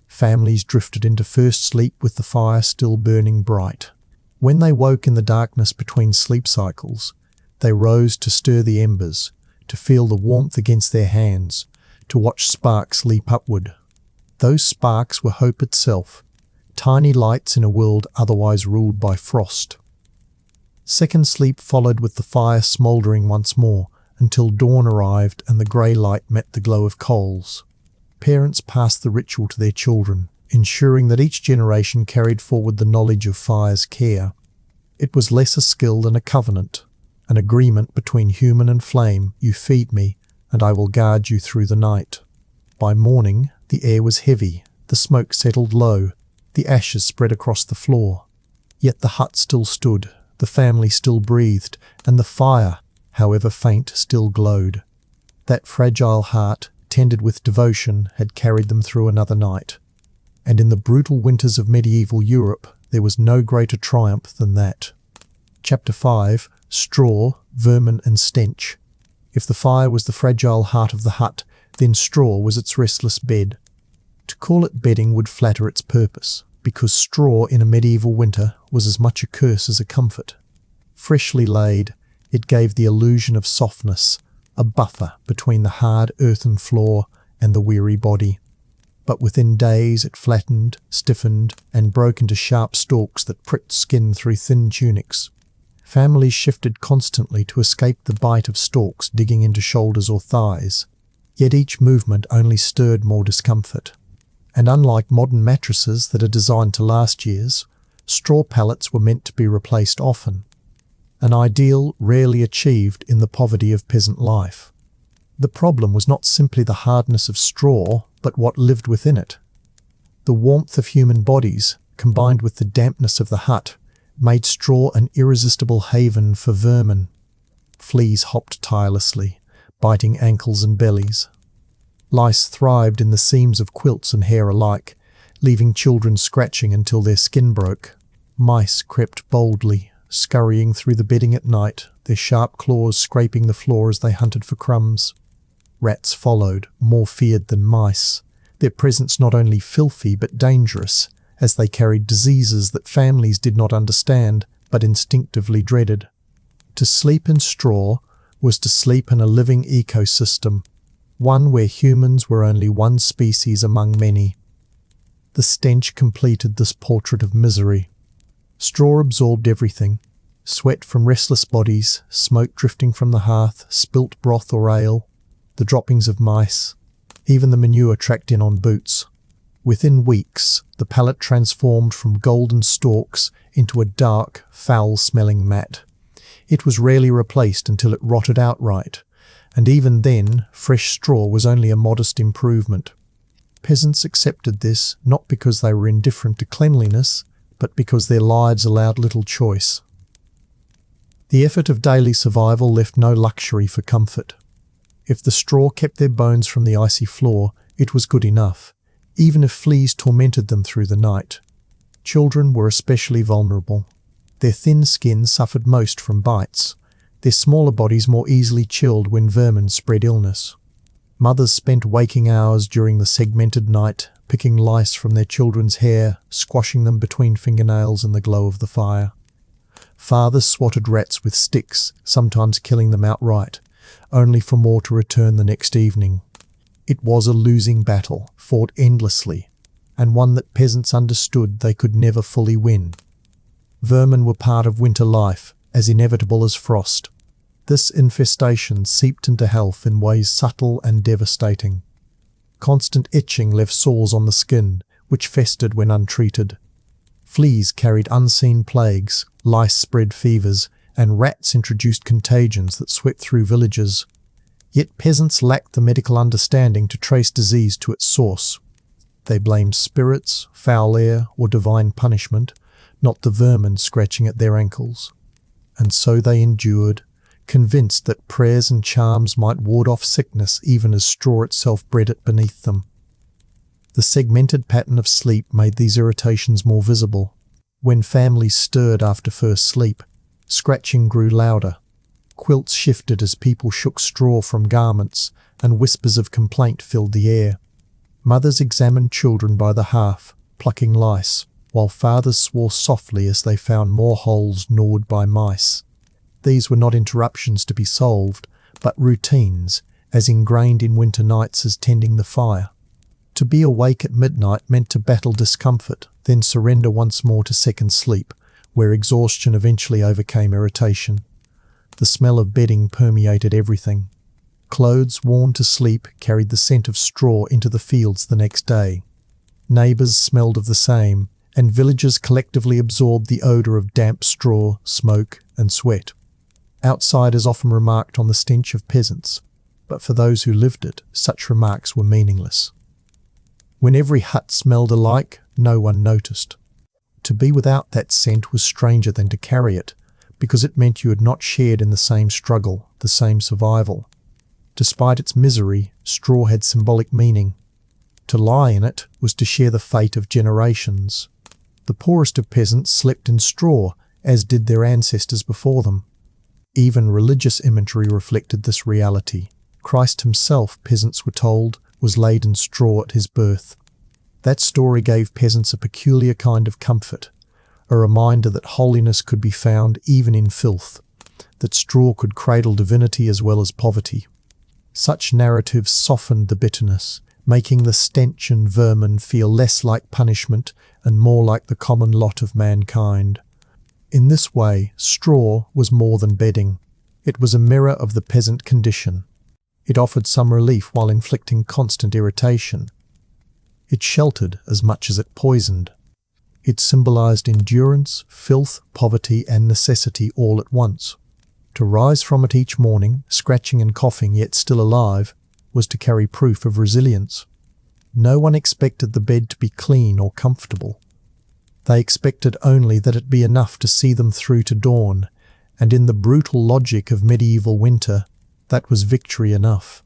Families drifted into first sleep with the fire still burning bright. When they woke in the darkness between sleep cycles, they rose to stir the embers, to feel the warmth against their hands, to watch sparks leap upward. Those sparks were hope itself, tiny lights in a world otherwise ruled by frost. Second sleep followed with the fire smouldering once more, until dawn arrived and the grey light met the glow of coals. Parents passed the ritual to their children, ensuring that each generation carried forward the knowledge of fire's care. It was less a skill than a covenant, an agreement between human and flame. You feed me, and I will guard you through the night. By morning, the air was heavy, the smoke settled low, the ashes spread across the floor. Yet the hut still stood, the family still breathed, and the fire, however faint, still glowed. That fragile heart, tended with devotion, had carried them through another night. And in the brutal winters of medieval Europe, there was no greater triumph than that. Chapter 5. Straw, Vermin and Stench. If the fire was the fragile heart of the hut, then straw was its restless bed. To call it bedding would flatter its purpose, because straw in a medieval winter was as much a curse as a comfort. Freshly laid, it gave the illusion of softness, a buffer between the hard earthen floor and the weary body. But within days it flattened, stiffened, and broke into sharp stalks that pricked skin through thin tunics. Families shifted constantly to escape the bite of stalks digging into shoulders or thighs, yet each movement only stirred more discomfort. And unlike modern mattresses that are designed to last years, straw pallets were meant to be replaced often, an ideal rarely achieved in the poverty of peasant life. The problem was not simply the hardness of straw, but what lived within it. The warmth of human bodies, combined with the dampness of the hut, made straw an irresistible haven for vermin. Fleas hopped tirelessly, biting ankles and bellies. Lice thrived in the seams of quilts and hair alike, leaving children scratching until their skin broke. Mice crept boldly, scurrying through the bedding at night, their sharp claws scraping the floor as they hunted for crumbs. Rats followed, more feared than mice, their presence not only filthy but dangerous, as they carried diseases that families did not understand but instinctively dreaded. To sleep in straw was to sleep in a living ecosystem, one where humans were only one species among many. The stench completed this portrait of misery. Straw absorbed everything: sweat from restless bodies, smoke drifting from the hearth, spilt broth or ale, the droppings of mice, even the manure tracked in on boots. Within weeks, the pallet transformed from golden stalks into a dark, foul-smelling mat. It was rarely replaced until it rotted outright, and even then, fresh straw was only a modest improvement. Peasants accepted this not because they were indifferent to cleanliness, but because their lives allowed little choice. The effort of daily survival left no luxury for comfort. If the straw kept their bones from the icy floor, it was good enough, even if fleas tormented them through the night. Children were especially vulnerable. Their thin skin suffered most from bites, their smaller bodies more easily chilled when vermin spread illness. Mothers spent waking hours during the segmented night, picking lice from their children's hair, squashing them between fingernails in the glow of the fire. Fathers swatted rats with sticks, sometimes killing them outright, only for more to return the next evening. It was a losing battle, fought endlessly, and one that peasants understood they could never fully win. Vermin were part of winter life, as inevitable as frost. This infestation seeped into health in ways subtle and devastating. Constant itching left sores on the skin, which festered when untreated. Fleas carried unseen plagues, lice spread fevers, and rats introduced contagions that swept through villages. Yet peasants lacked the medical understanding to trace disease to its source. They blamed spirits, foul air, or divine punishment, not the vermin scratching at their ankles. And so they endured, convinced that prayers and charms might ward off sickness even as straw itself bred it beneath them. The segmented pattern of sleep made these irritations more visible. When families stirred after first sleep, scratching grew louder. Quilts shifted as people shook straw from garments, and whispers of complaint filled the air. Mothers examined children by the hearth, plucking lice, while fathers swore softly as they found more holes gnawed by mice. These were not interruptions to be solved, but routines, as ingrained in winter nights as tending the fire. To be awake at midnight meant to battle discomfort, then surrender once more to second sleep, where exhaustion eventually overcame irritation. The smell of bedding permeated everything. Clothes worn to sleep carried the scent of straw into the fields the next day. Neighbours smelled of the same, and villagers collectively absorbed the odour of damp straw, smoke, and sweat. Outsiders often remarked on the stench of peasants, but for those who lived it, such remarks were meaningless. When every hut smelled alike, no one noticed. To be without that scent was stranger than to carry it, because it meant you had not shared in the same struggle, the same survival. Despite its misery, straw had symbolic meaning. To lie in it was to share the fate of generations. The poorest of peasants slept in straw, as did their ancestors before them. Even religious imagery reflected this reality. Christ himself, peasants were told, was laid in straw at his birth. That story gave peasants a peculiar kind of comfort, a reminder that holiness could be found even in filth, that straw could cradle divinity as well as poverty. Such narratives softened the bitterness, making the stench and vermin feel less like punishment and more like the common lot of mankind. In this way, straw was more than bedding. It was a mirror of the peasant condition. It offered some relief while inflicting constant irritation. It sheltered as much as it poisoned. It symbolized endurance, filth, poverty, and necessity all at once. To rise from it each morning, scratching and coughing yet still alive, was to carry proof of resilience. No one expected the bed to be clean or comfortable. They expected only that it be enough to see them through to dawn, and in the brutal logic of medieval winter, that was victory enough.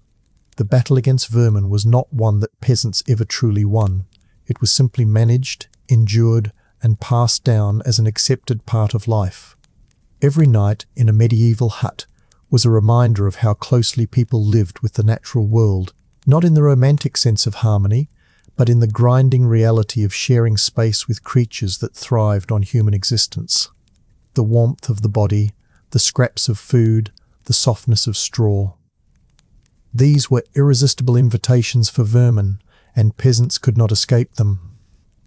The battle against vermin was not one that peasants ever truly won. It was simply managed, endured, and passed down as an accepted part of life. Every night in a medieval hut was a reminder of how closely people lived with the natural world, not in the romantic sense of harmony, but in the grinding reality of sharing space with creatures that thrived on human existence. The warmth of the body, the scraps of food, the softness of straw. These were irresistible invitations for vermin, and peasants could not escape them.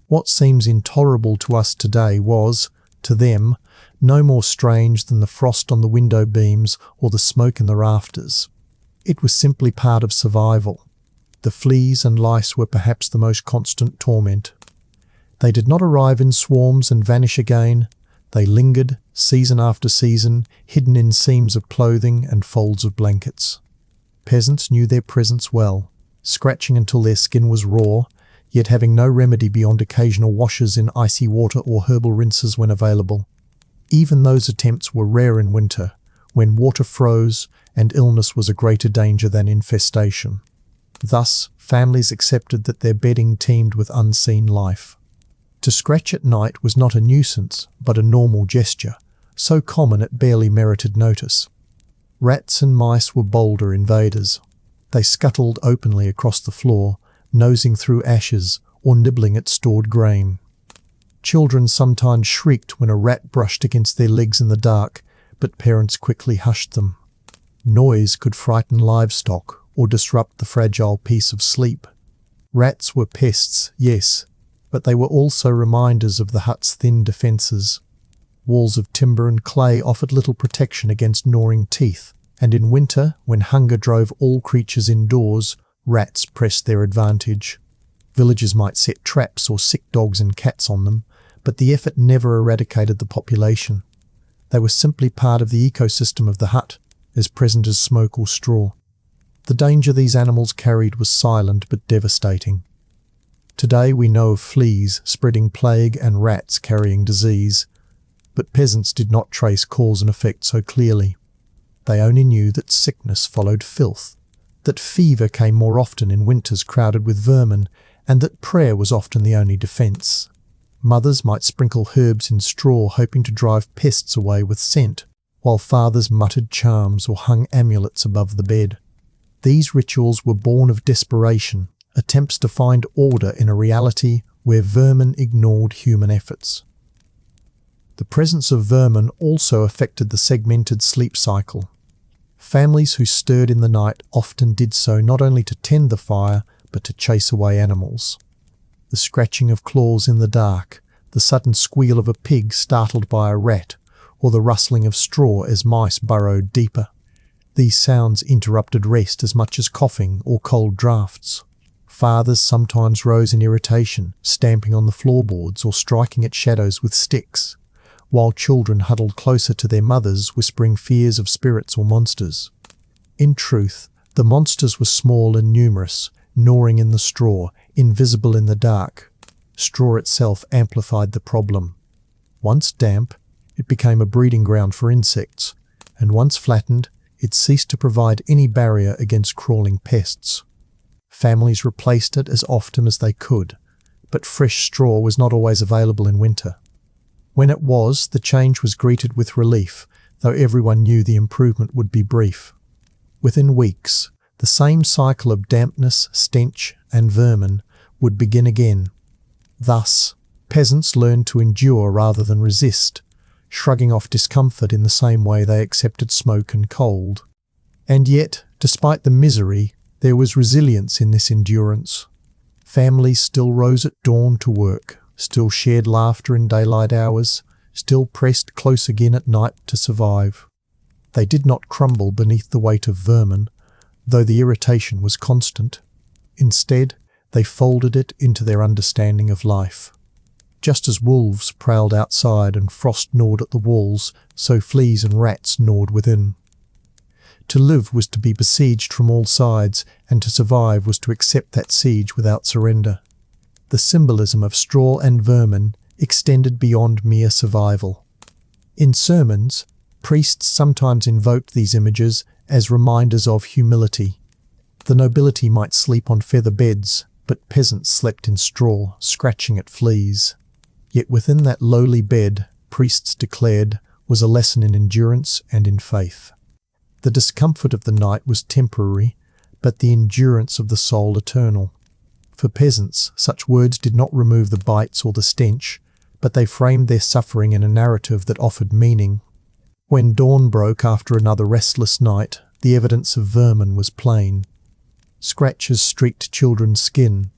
What seems intolerable to us today was, to them, no more strange than the frost on the window beams or the smoke in the rafters. It was simply part of survival. The fleas and lice were perhaps the most constant torment. They did not arrive in swarms and vanish again. They lingered, season after season, hidden in seams of clothing and folds of blankets. Peasants knew their presence well, scratching until their skin was raw, yet having no remedy beyond occasional washes in icy water or herbal rinses when available. Even those attempts were rare in winter, when water froze and illness was a greater danger than infestation. Thus, families accepted that their bedding teemed with unseen life. To scratch at night was not a nuisance, but a normal gesture, so common it barely merited notice. Rats and mice were bolder invaders. They scuttled openly across the floor, nosing through ashes or nibbling at stored grain. Children sometimes shrieked when a rat brushed against their legs in the dark, but parents quickly hushed them. Noise could frighten livestock or disrupt the fragile peace of sleep. Rats were pests, yes, but they were also reminders of the hut's thin defences. Walls of timber and clay offered little protection against gnawing teeth, and in winter, when hunger drove all creatures indoors, rats pressed their advantage. Villagers might set traps or sick dogs and cats on them, but the effort never eradicated the population. They were simply part of the ecosystem of the hut, as present as smoke or straw. The danger these animals carried was silent but devastating. Today we know of fleas spreading plague and rats carrying disease, but peasants did not trace cause and effect so clearly. They only knew that sickness followed filth, that fever came more often in winters crowded with vermin, and that prayer was often the only defence. Mothers might sprinkle herbs in straw hoping to drive pests away with scent, while fathers muttered charms or hung amulets above the bed. These rituals were born of desperation, attempts to find order in a reality where vermin ignored human efforts. The presence of vermin also affected the segmented sleep cycle. Families who stirred in the night often did so not only to tend the fire, but to chase away animals. The scratching of claws in the dark, the sudden squeal of a pig startled by a rat, or the rustling of straw as mice burrowed deeper. These sounds interrupted rest as much as coughing or cold draughts. Fathers sometimes rose in irritation, stamping on the floorboards or striking at shadows with sticks, while children huddled closer to their mothers, whispering fears of spirits or monsters. In truth, the monsters were small and numerous, gnawing in the straw, invisible in the dark. Straw itself amplified the problem. Once damp, it became a breeding ground for insects, and once flattened, it ceased to provide any barrier against crawling pests. Families replaced it as often as they could, but fresh straw was not always available in winter. When it was, the change was greeted with relief, though everyone knew the improvement would be brief. Within weeks, the same cycle of dampness, stench, and vermin would begin again. Thus, peasants learned to endure rather than resist, shrugging off discomfort in the same way they accepted smoke and cold. And yet, despite the misery, there was resilience in this endurance. Families still rose at dawn to work, still shared laughter in daylight hours, still pressed close again at night to survive. They did not crumble beneath the weight of vermin, though the irritation was constant. Instead, they folded it into their understanding of life. Just as wolves prowled outside and frost gnawed at the walls, so fleas and rats gnawed within. To live was to be besieged from all sides, and to survive was to accept that siege without surrender. The symbolism of straw and vermin extended beyond mere survival. In sermons, priests sometimes invoked these images as reminders of humility. The nobility might sleep on feather beds, but peasants slept in straw, scratching at fleas. Yet within that lowly bed, priests declared, was a lesson in endurance and in faith. The discomfort of the night was temporary, but the endurance of the soul eternal. For peasants, such words did not remove the bites or the stench, but they framed their suffering in a narrative that offered meaning. When dawn broke after another restless night, the evidence of vermin was plain. Scratches streaked children's skin,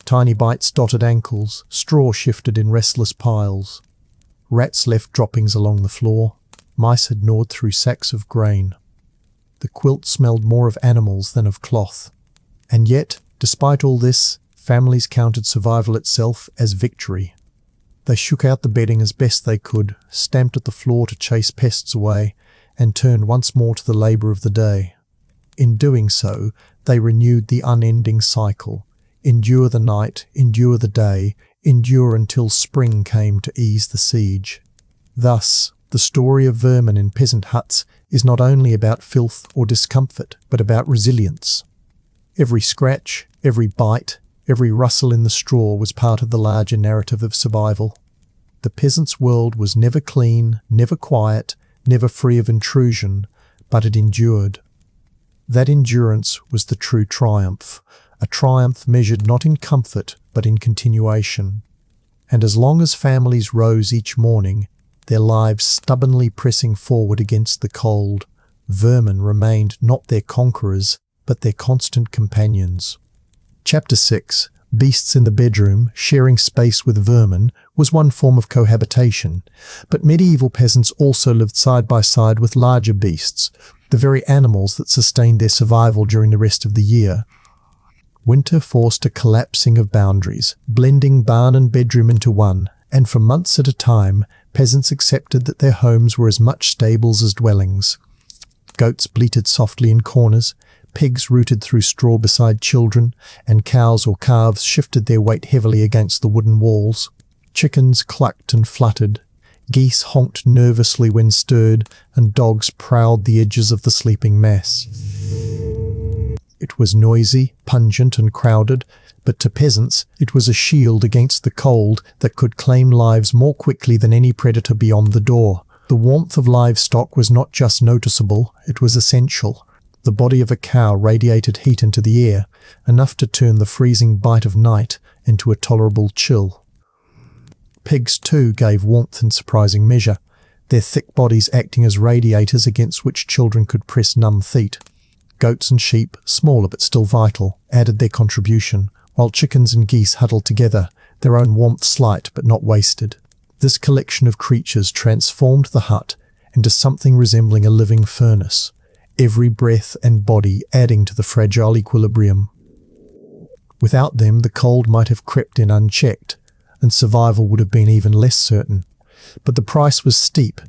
tiny bites dotted ankles, straw shifted in restless piles. Rats left droppings along the floor, mice had gnawed through sacks of grain. The quilt smelled more of animals than of cloth. And yet, despite all this, families counted survival itself as victory. They shook out the bedding as best they could, stamped at the floor to chase pests away, and turned once more to the labour of the day. In doing so, they renewed the unending cycle. Endure the night, endure the day, endure until spring came to ease the siege. Thus, the story of vermin in peasant huts is not only about filth or discomfort, but about resilience. Every scratch, every bite, every rustle in the straw was part of the larger narrative of survival. The peasant's world was never clean, never quiet, never free of intrusion, but it endured. That endurance was the true triumph, a triumph measured not in comfort, but in continuation. And as long as families rose each morning, their lives stubbornly pressing forward against the cold, vermin remained not their conquerors, but their constant companions. Chapter 6, Beasts in the Bedroom, Sharing Space with Vermin, was one form of cohabitation, but medieval peasants also lived side by side with larger beasts, the very animals that sustained their survival during the rest of the year. Winter forced a collapsing of boundaries, blending barn and bedroom into one, and for months at a time, peasants accepted that their homes were as much stables as dwellings. Goats bleated softly in corners, pigs rooted through straw beside children, and cows or calves shifted their weight heavily against the wooden walls. Chickens clucked and fluttered, geese honked nervously when stirred, and dogs prowled the edges of the sleeping mass. It was noisy, pungent, and crowded, but to peasants it was a shield against the cold that could claim lives more quickly than any predator beyond the door. The warmth of livestock was not just noticeable, it was essential. The body of a cow radiated heat into the air, enough to turn the freezing bite of night into a tolerable chill. Pigs, too, gave warmth in surprising measure, their thick bodies acting as radiators against which children could press numb feet. Goats and sheep, smaller but still vital, added their contribution, while chickens and geese huddled together, their own warmth slight but not wasted. This collection of creatures transformed the hut into something resembling a living furnace, every breath and body adding to the fragile equilibrium. Without them, the cold might have crept in unchecked, and survival would have been even less certain. But the price was steep.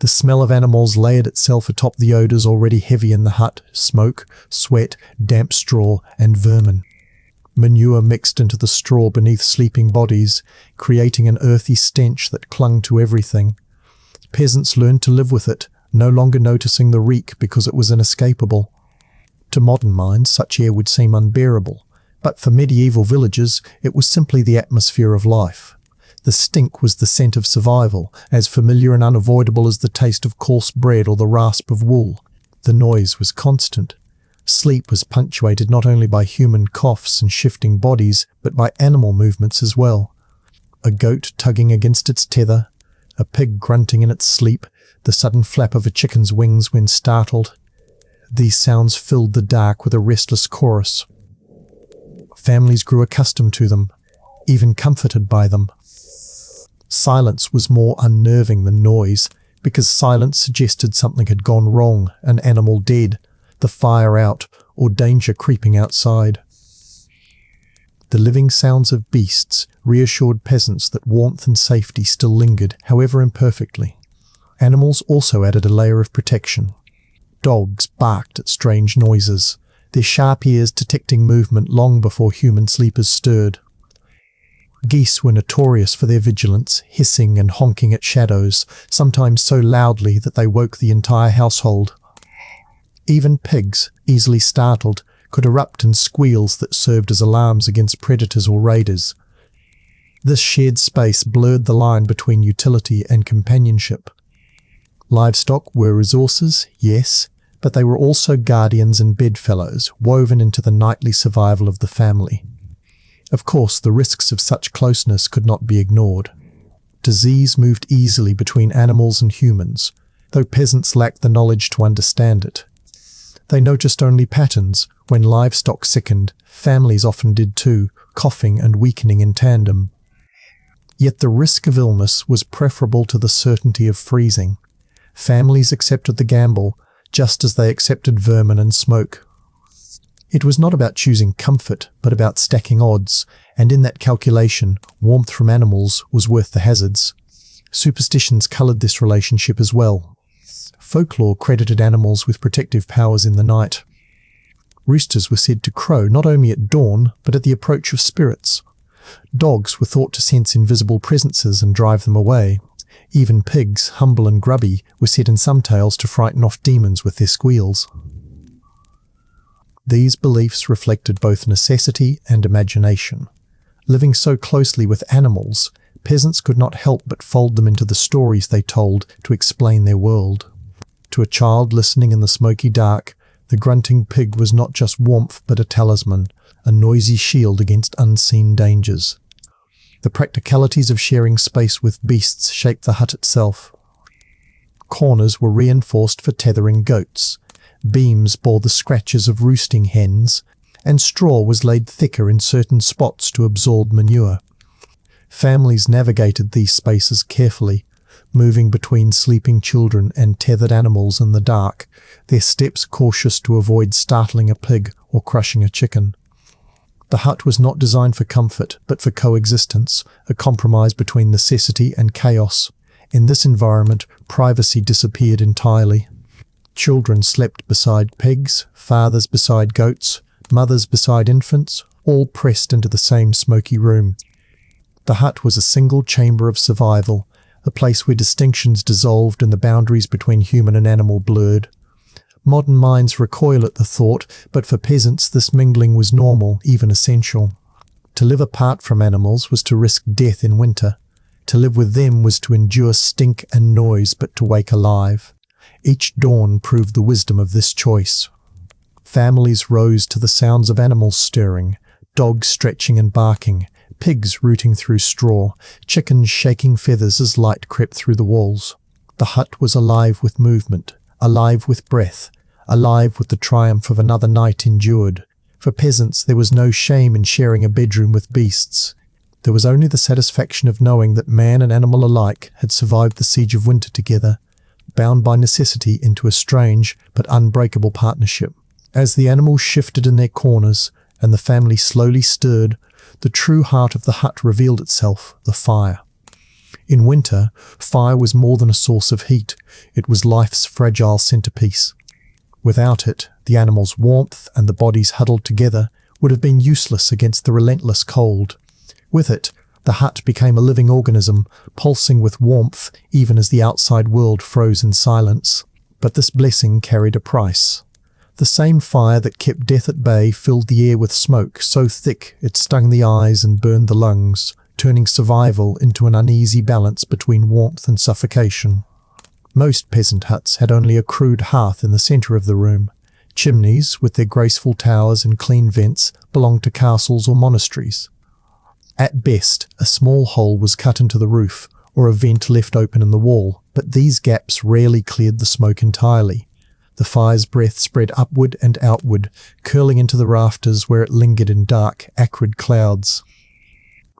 The smell of animals layered itself atop the odours already heavy in the hut: smoke, sweat, damp straw, and vermin. Manure mixed into the straw beneath sleeping bodies, creating an earthy stench that clung to everything. Peasants learned to live with it, no longer noticing the reek because it was inescapable. To modern minds, such air would seem unbearable, but for medieval villagers, it was simply the atmosphere of life. The stink was the scent of survival, as familiar and unavoidable as the taste of coarse bread or the rasp of wool. The noise was constant. Sleep was punctuated not only by human coughs and shifting bodies, but by animal movements as well. A goat tugging against its tether, a pig grunting in its sleep, the sudden flap of a chicken's wings when startled. These sounds filled the dark with a restless chorus. Families grew accustomed to them, even comforted by them. Silence was more unnerving than noise, because silence suggested something had gone wrong, an animal dead, the fire out, or danger creeping outside. The living sounds of beasts reassured peasants that warmth and safety still lingered, however imperfectly. Animals also added a layer of protection. Dogs barked at strange noises, their sharp ears detecting movement long before human sleepers stirred. Geese were notorious for their vigilance, hissing and honking at shadows, sometimes so loudly that they woke the entire household. Even pigs, easily startled, could erupt in squeals that served as alarms against predators or raiders. This shared space blurred the line between utility and companionship. Livestock were resources, yes, but they were also guardians and bedfellows woven into the nightly survival of the family. Of course, the risks of such closeness could not be ignored. Disease moved easily between animals and humans, though peasants lacked the knowledge to understand it. They noticed only patterns. When livestock sickened, families often did too, coughing and weakening in tandem. Yet the risk of illness was preferable to the certainty of freezing. Families accepted the gamble, just as they accepted vermin and smoke. It was not about choosing comfort, but about stacking odds, and in that calculation, warmth from animals was worth the hazards. Superstitions coloured this relationship as well. Folklore credited animals with protective powers in the night. Roosters were said to crow not only at dawn, but at the approach of spirits. Dogs were thought to sense invisible presences and drive them away. Even pigs, humble and grubby, were said in some tales to frighten off demons with their squeals. These beliefs reflected both necessity and imagination. Living so closely with animals, peasants could not help but fold them into the stories they told to explain their world. To a child listening in the smoky dark, the grunting pig was not just warmth but a talisman, a noisy shield against unseen dangers. The practicalities of sharing space with beasts shaped the hut itself. Corners were reinforced for tethering goats. Beams bore the scratches of roosting hens, and straw was laid thicker in certain spots to absorb manure. Families navigated these spaces carefully, moving between sleeping children and tethered animals in the dark, their steps cautious to avoid startling a pig or crushing a chicken. The hut was not designed for comfort, but for coexistence, a compromise between necessity and chaos. In this environment, privacy disappeared entirely. Children slept beside pigs, fathers beside goats, mothers beside infants, all pressed into the same smoky room. The hut was a single chamber of survival, a place where distinctions dissolved and the boundaries between human and animal blurred. Modern minds recoil at the thought, but for peasants this mingling was normal, even essential. To live apart from animals was to risk death in winter. To live with them was to endure stink and noise, but to wake alive. Each dawn proved the wisdom of this choice. Families rose to the sounds of animals stirring, dogs stretching and barking, pigs rooting through straw, chickens shaking feathers as light crept through the walls. The hut was alive with movement, alive with breath, alive with the triumph of another night endured. For peasants there was no shame in sharing a bedroom with beasts. There was only the satisfaction of knowing that man and animal alike had survived the siege of winter together, bound by necessity into a strange but unbreakable partnership. As the animals shifted in their corners and the family slowly stirred, the true heart of the hut revealed itself, the fire. In winter, fire was more than a source of heat. It was life's fragile centerpiece. Without it, the animals' warmth and the bodies huddled together would have been useless against the relentless cold. With it, the hut became a living organism, pulsing with warmth even as the outside world froze in silence. But this blessing carried a price. The same fire that kept death at bay filled the air with smoke so thick it stung the eyes and burned the lungs, turning survival into an uneasy balance between warmth and suffocation. Most peasant huts had only a crude hearth in the centre of the room. Chimneys, with their graceful towers and clean vents, belonged to castles or monasteries. At best, a small hole was cut into the roof, or a vent left open in the wall, but these gaps rarely cleared the smoke entirely. The fire's breath spread upward and outward, curling into the rafters where it lingered in dark, acrid clouds.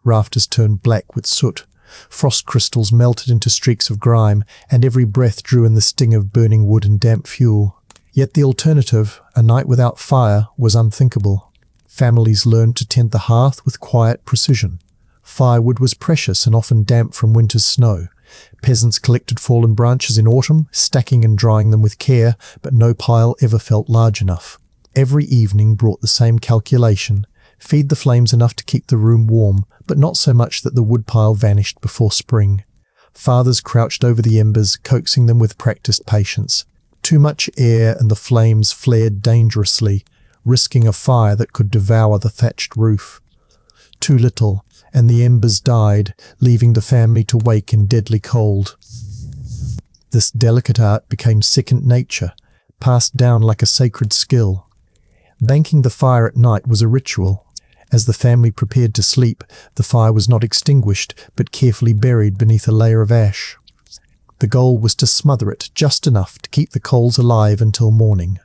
Rafters turned black with soot. Frost crystals melted into streaks of grime, and every breath drew in the sting of burning wood and damp fuel. Yet the alternative, a night without fire, was unthinkable. Families learned to tend the hearth with quiet precision. Firewood was precious and often damp from winter's snow. Peasants collected fallen branches in autumn, stacking and drying them with care, but no pile ever felt large enough. Every evening brought the same calculation: feed the flames enough to keep the room warm, but not so much that the woodpile vanished before spring. Fathers crouched over the embers, coaxing them with practiced patience. Too much air and the flames flared dangerously. risking a fire that could devour the thatched roof. Too little, and the embers died, leaving the family to wake in deadly cold. This delicate art became second nature, passed down like a sacred skill. Banking the fire at night was a ritual. As the family prepared to sleep, the fire was not extinguished, but carefully buried beneath a layer of ash. The goal was to smother it just enough to keep the coals alive until morning.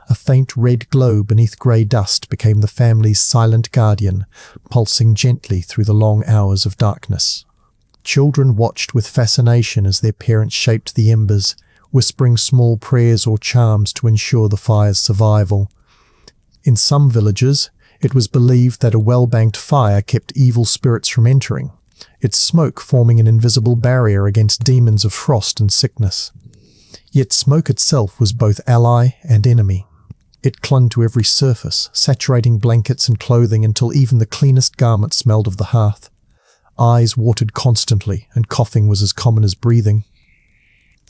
A faint red glow beneath grey dust became the family's silent guardian, pulsing gently through the long hours of darkness. Children watched with fascination as their parents shaped the embers, whispering small prayers or charms to ensure the fire's survival. In some villages, it was believed that a well-banked fire kept evil spirits from entering, its smoke forming an invisible barrier against demons of frost and sickness. Yet smoke itself was both ally and enemy. It clung to every surface, saturating blankets and clothing until even the cleanest garment smelled of the hearth. Eyes watered constantly, and coughing was as common as breathing.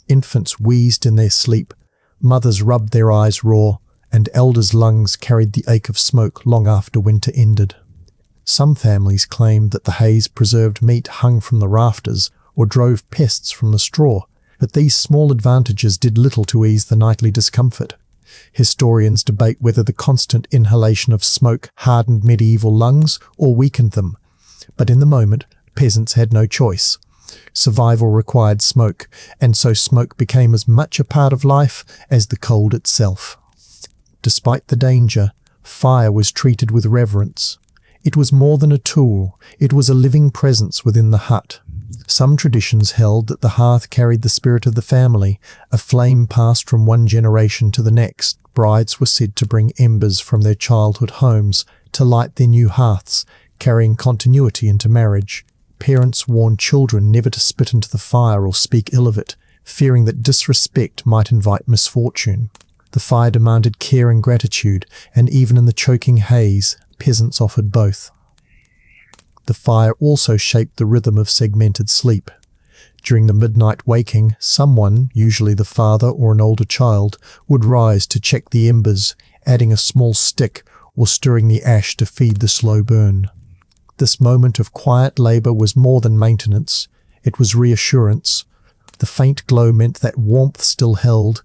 Infants wheezed in their sleep, mothers rubbed their eyes raw, and elders' lungs carried the ache of smoke long after winter ended. Some families claimed that the haze preserved meat hung from the rafters or drove pests from the straw, but these small advantages did little to ease the nightly discomfort. Historians debate whether the constant inhalation of smoke hardened medieval lungs or weakened them, but in the moment, peasants had no choice. Survival required smoke, and so smoke became as much a part of life as the cold itself. Despite the danger, fire was treated with reverence. It was more than a tool, it was a living presence within the hut. Some traditions held that the hearth carried the spirit of the family, a flame passed from one generation to the next. Brides were said to bring embers from their childhood homes to light their new hearths, carrying continuity into marriage. Parents warned children never to spit into the fire or speak ill of it, fearing that disrespect might invite misfortune. The fire demanded care and gratitude, and even in the choking haze, peasants offered both. The fire also shaped the rhythm of segmented sleep. During the midnight waking, someone, usually the father or an older child, would rise to check the embers, adding a small stick or stirring the ash to feed the slow burn. This moment of quiet labour was more than maintenance, it was reassurance. The faint glow meant that warmth still held,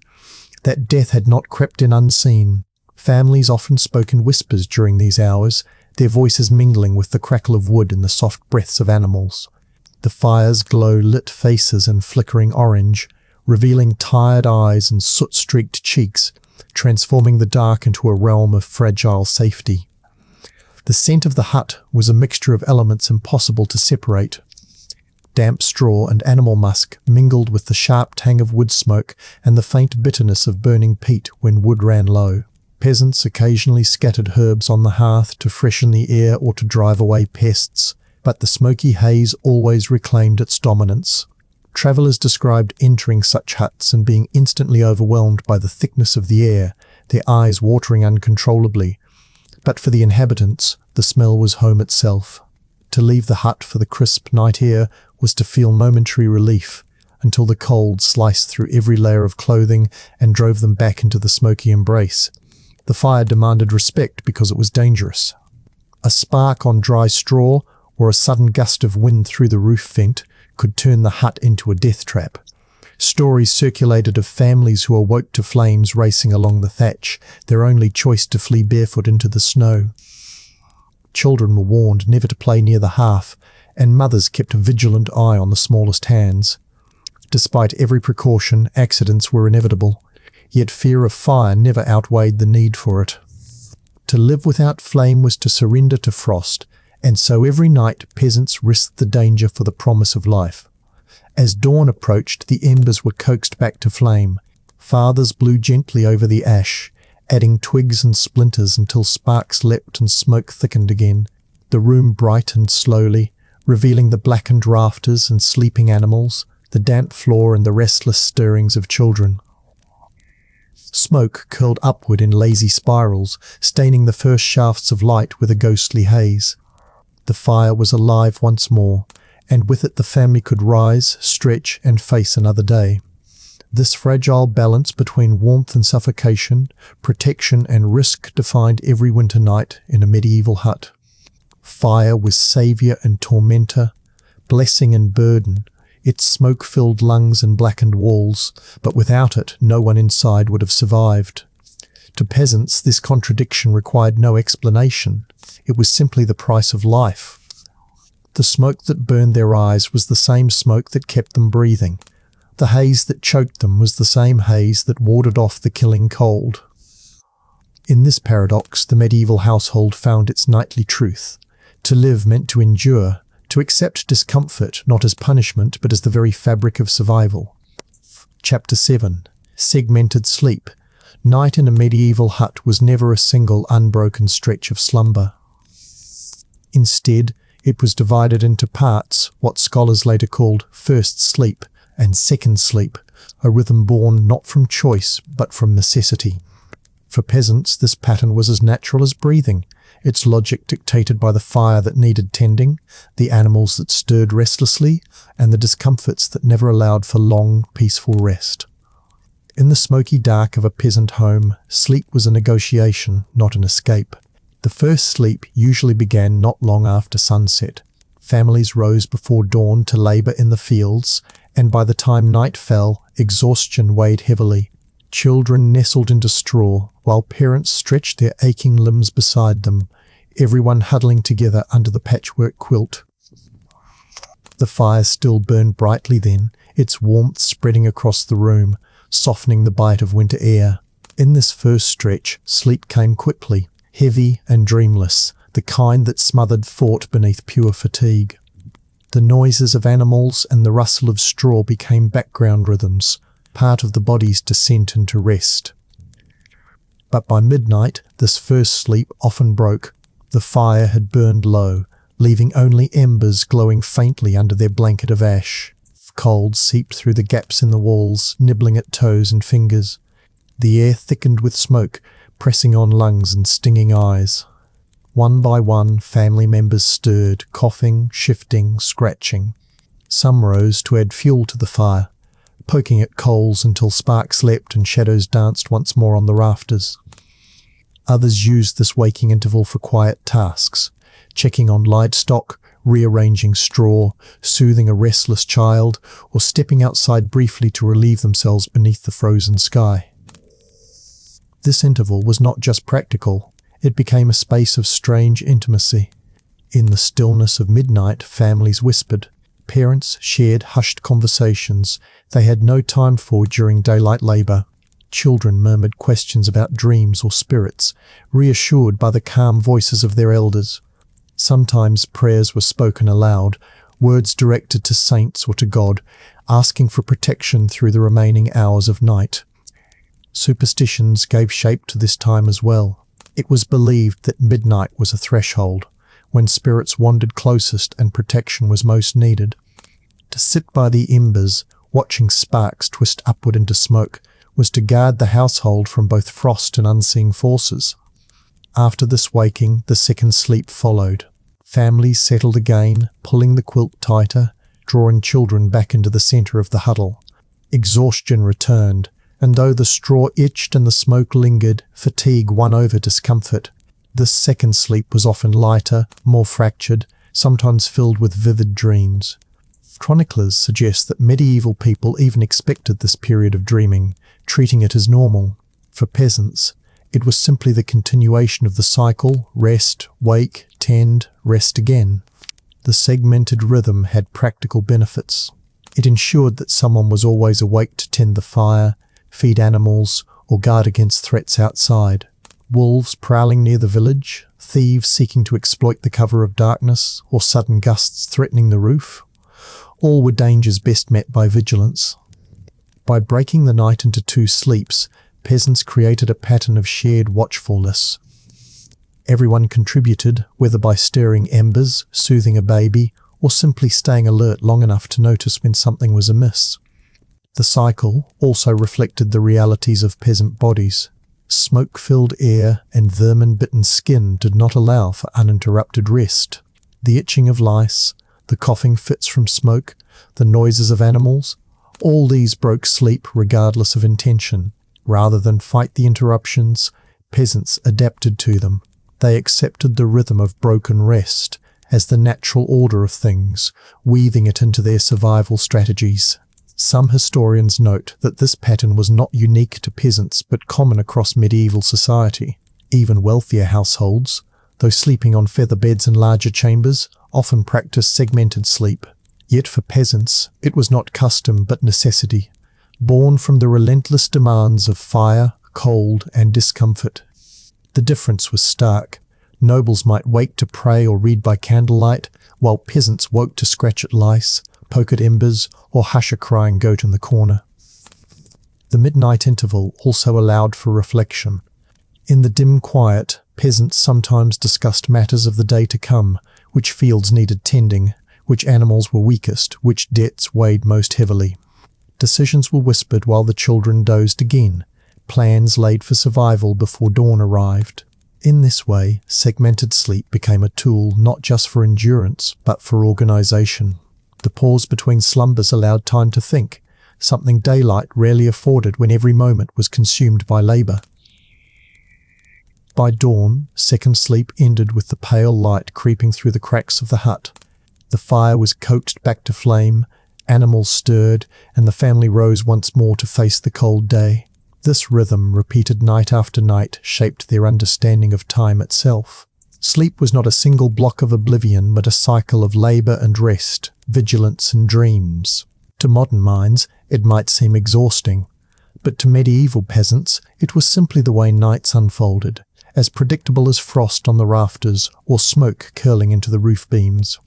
that death had not crept in unseen. Families often spoke in whispers during these hours, their voices mingling with the crackle of wood and the soft breaths of animals. The fire's glow lit faces in flickering orange, revealing tired eyes and soot-streaked cheeks, transforming the dark into a realm of fragile safety. The scent of the hut was a mixture of elements impossible to separate. Damp straw and animal musk mingled with the sharp tang of wood smoke and the faint bitterness of burning peat when wood ran low. Peasants occasionally scattered herbs on the hearth to freshen the air or to drive away pests, but the smoky haze always reclaimed its dominance. Travellers described entering such huts and being instantly overwhelmed by the thickness of the air, their eyes watering uncontrollably. But for the inhabitants, the smell was home itself. To leave the hut for the crisp night air was to feel momentary relief, until the cold sliced through every layer of clothing and drove them back into the smoky embrace. The fire demanded respect because it was dangerous. A spark on dry straw or a sudden gust of wind through the roof vent could turn the hut into a death trap. Stories circulated of families who awoke to flames racing along the thatch, their only choice to flee barefoot into the snow. Children were warned never to play near the hearth, and mothers kept a vigilant eye on the smallest hands. Despite every precaution, accidents were inevitable, yet fear of fire never outweighed the need for it. To live without flame was to surrender to frost, and so every night peasants risked the danger for the promise of life. As dawn approached, the embers were coaxed back to flame. Fathers blew gently over the ash, adding twigs and splinters until sparks leapt and smoke thickened again. The room brightened slowly, revealing the blackened rafters and sleeping animals, the damp floor and the restless stirrings of children. Smoke curled upward in lazy spirals, staining the first shafts of light with a ghostly haze. The fire was alive once more, and with it the family could rise, stretch, and face another day. This fragile balance between warmth and suffocation, protection and risk defined every winter night in a medieval hut. Fire was saviour and tormentor, blessing and burden, its smoke-filled lungs and blackened walls, but without it no one inside would have survived. To peasants, this contradiction required no explanation. It was simply the price of life. The smoke that burned their eyes was the same smoke that kept them breathing. The haze that choked them was the same haze that warded off the killing cold. In this paradox, the medieval household found its nightly truth. To live meant to endure, to accept discomfort not as punishment but as the very fabric of survival. Chapter 7. Segmented sleep. Night in a medieval hut was never a single unbroken stretch of slumber. Instead, it was divided into parts, what scholars later called first sleep and second sleep, a rhythm born not from choice but from necessity. For peasants, this pattern was as natural as breathing, its logic dictated by the fire that needed tending, the animals that stirred restlessly, and the discomforts that never allowed for long, peaceful rest. In the smoky dark of a peasant home, sleep was a negotiation, not an escape. The first sleep usually began not long after sunset. Families rose before dawn to labour in the fields, and by the time night fell, exhaustion weighed heavily. Children nestled into straw, while parents stretched their aching limbs beside them, everyone huddling together under the patchwork quilt. The fire still burned brightly then, its warmth spreading across the room, softening the bite of winter air. In this first stretch, sleep came quickly, heavy and dreamless, the kind that smothered thought beneath pure fatigue. The noises of animals and the rustle of straw became background rhythms, part of the body's descent into rest. But by midnight, this first sleep often broke. The fire had burned low, leaving only embers glowing faintly under their blanket of ash. Cold seeped through the gaps in the walls, nibbling at toes and fingers. The air thickened with smoke, pressing on lungs and stinging eyes. One by one, family members stirred, coughing, shifting, scratching. Some rose to add fuel to the fire, poking at coals until sparks leapt and shadows danced once more on the rafters. Others used this waking interval for quiet tasks, checking on livestock, rearranging straw, soothing a restless child, or stepping outside briefly to relieve themselves beneath the frozen sky. This interval was not just practical, it became a space of strange intimacy. In the stillness of midnight, families whispered. Parents shared hushed conversations they had no time for during daylight labour. Children murmured questions about dreams or spirits, reassured by the calm voices of their elders. Sometimes prayers were spoken aloud, words directed to saints or to God, asking for protection through the remaining hours of night. Superstitions gave shape to this time as well. It was believed that midnight was a threshold, when spirits wandered closest and protection was most needed. To sit by the embers, watching sparks twist upward into smoke, was to guard the household from both frost and unseen forces. After this waking, the second sleep followed. Families settled again, pulling the quilt tighter, drawing children back into the centre of the huddle. Exhaustion returned, and though the straw itched and the smoke lingered, fatigue won over discomfort. This second sleep was often lighter, more fractured, sometimes filled with vivid dreams. Chroniclers suggest that medieval people even expected this period of dreaming, treating it as normal. For peasants, it was simply the continuation of the cycle: rest, wake, tend, rest again. The segmented rhythm had practical benefits. It ensured that someone was always awake to tend the fire, feed animals, or guard against threats outside. Wolves prowling near the village, thieves seeking to exploit the cover of darkness, or sudden gusts threatening the roof. All were dangers best met by vigilance. By breaking the night into two sleeps, peasants created a pattern of shared watchfulness. Everyone contributed, whether by stirring embers, soothing a baby, or simply staying alert long enough to notice when something was amiss. The cycle also reflected the realities of peasant bodies. Smoke-filled air and vermin-bitten skin did not allow for uninterrupted rest. The itching of lice, the coughing fits from smoke, the noises of animals, All these broke sleep regardless of intention. Rather than fight the interruptions, peasants adapted to them. They accepted the rhythm of broken rest as the natural order of things, weaving it into their survival strategies. Some historians note that this pattern was not unique to peasants but common across medieval society. Even wealthier households, though sleeping on feather beds in larger chambers, often practiced segmented sleep. Yet for peasants, it was not custom but necessity, born from the relentless demands of fire, cold, and discomfort. The difference was stark. Nobles might wake to pray or read by candlelight, while peasants woke to scratch at lice, poke at embers, or hush a crying goat in the corner. The midnight interval also allowed for reflection. In the dim quiet, peasants sometimes discussed matters of the day to come, which fields needed tending, which animals were weakest, which debts weighed most heavily. Decisions were whispered while the children dozed again, plans laid for survival before dawn arrived. In this way, segmented sleep became a tool not just for endurance, but for organization. The pause between slumbers allowed time to think, something daylight rarely afforded when every moment was consumed by labor. By dawn, second sleep ended with the pale light creeping through the cracks of the hut. The fire was coaxed back to flame, animals stirred, and the family rose once more to face the cold day. This rhythm, repeated night after night, shaped their understanding of time itself. Sleep was not a single block of oblivion, but a cycle of labor and rest, vigilance and dreams. To modern minds, it might seem exhausting, but to medieval peasants, it was simply the way nights unfolded, as predictable as frost on the rafters or smoke curling into the roof beams.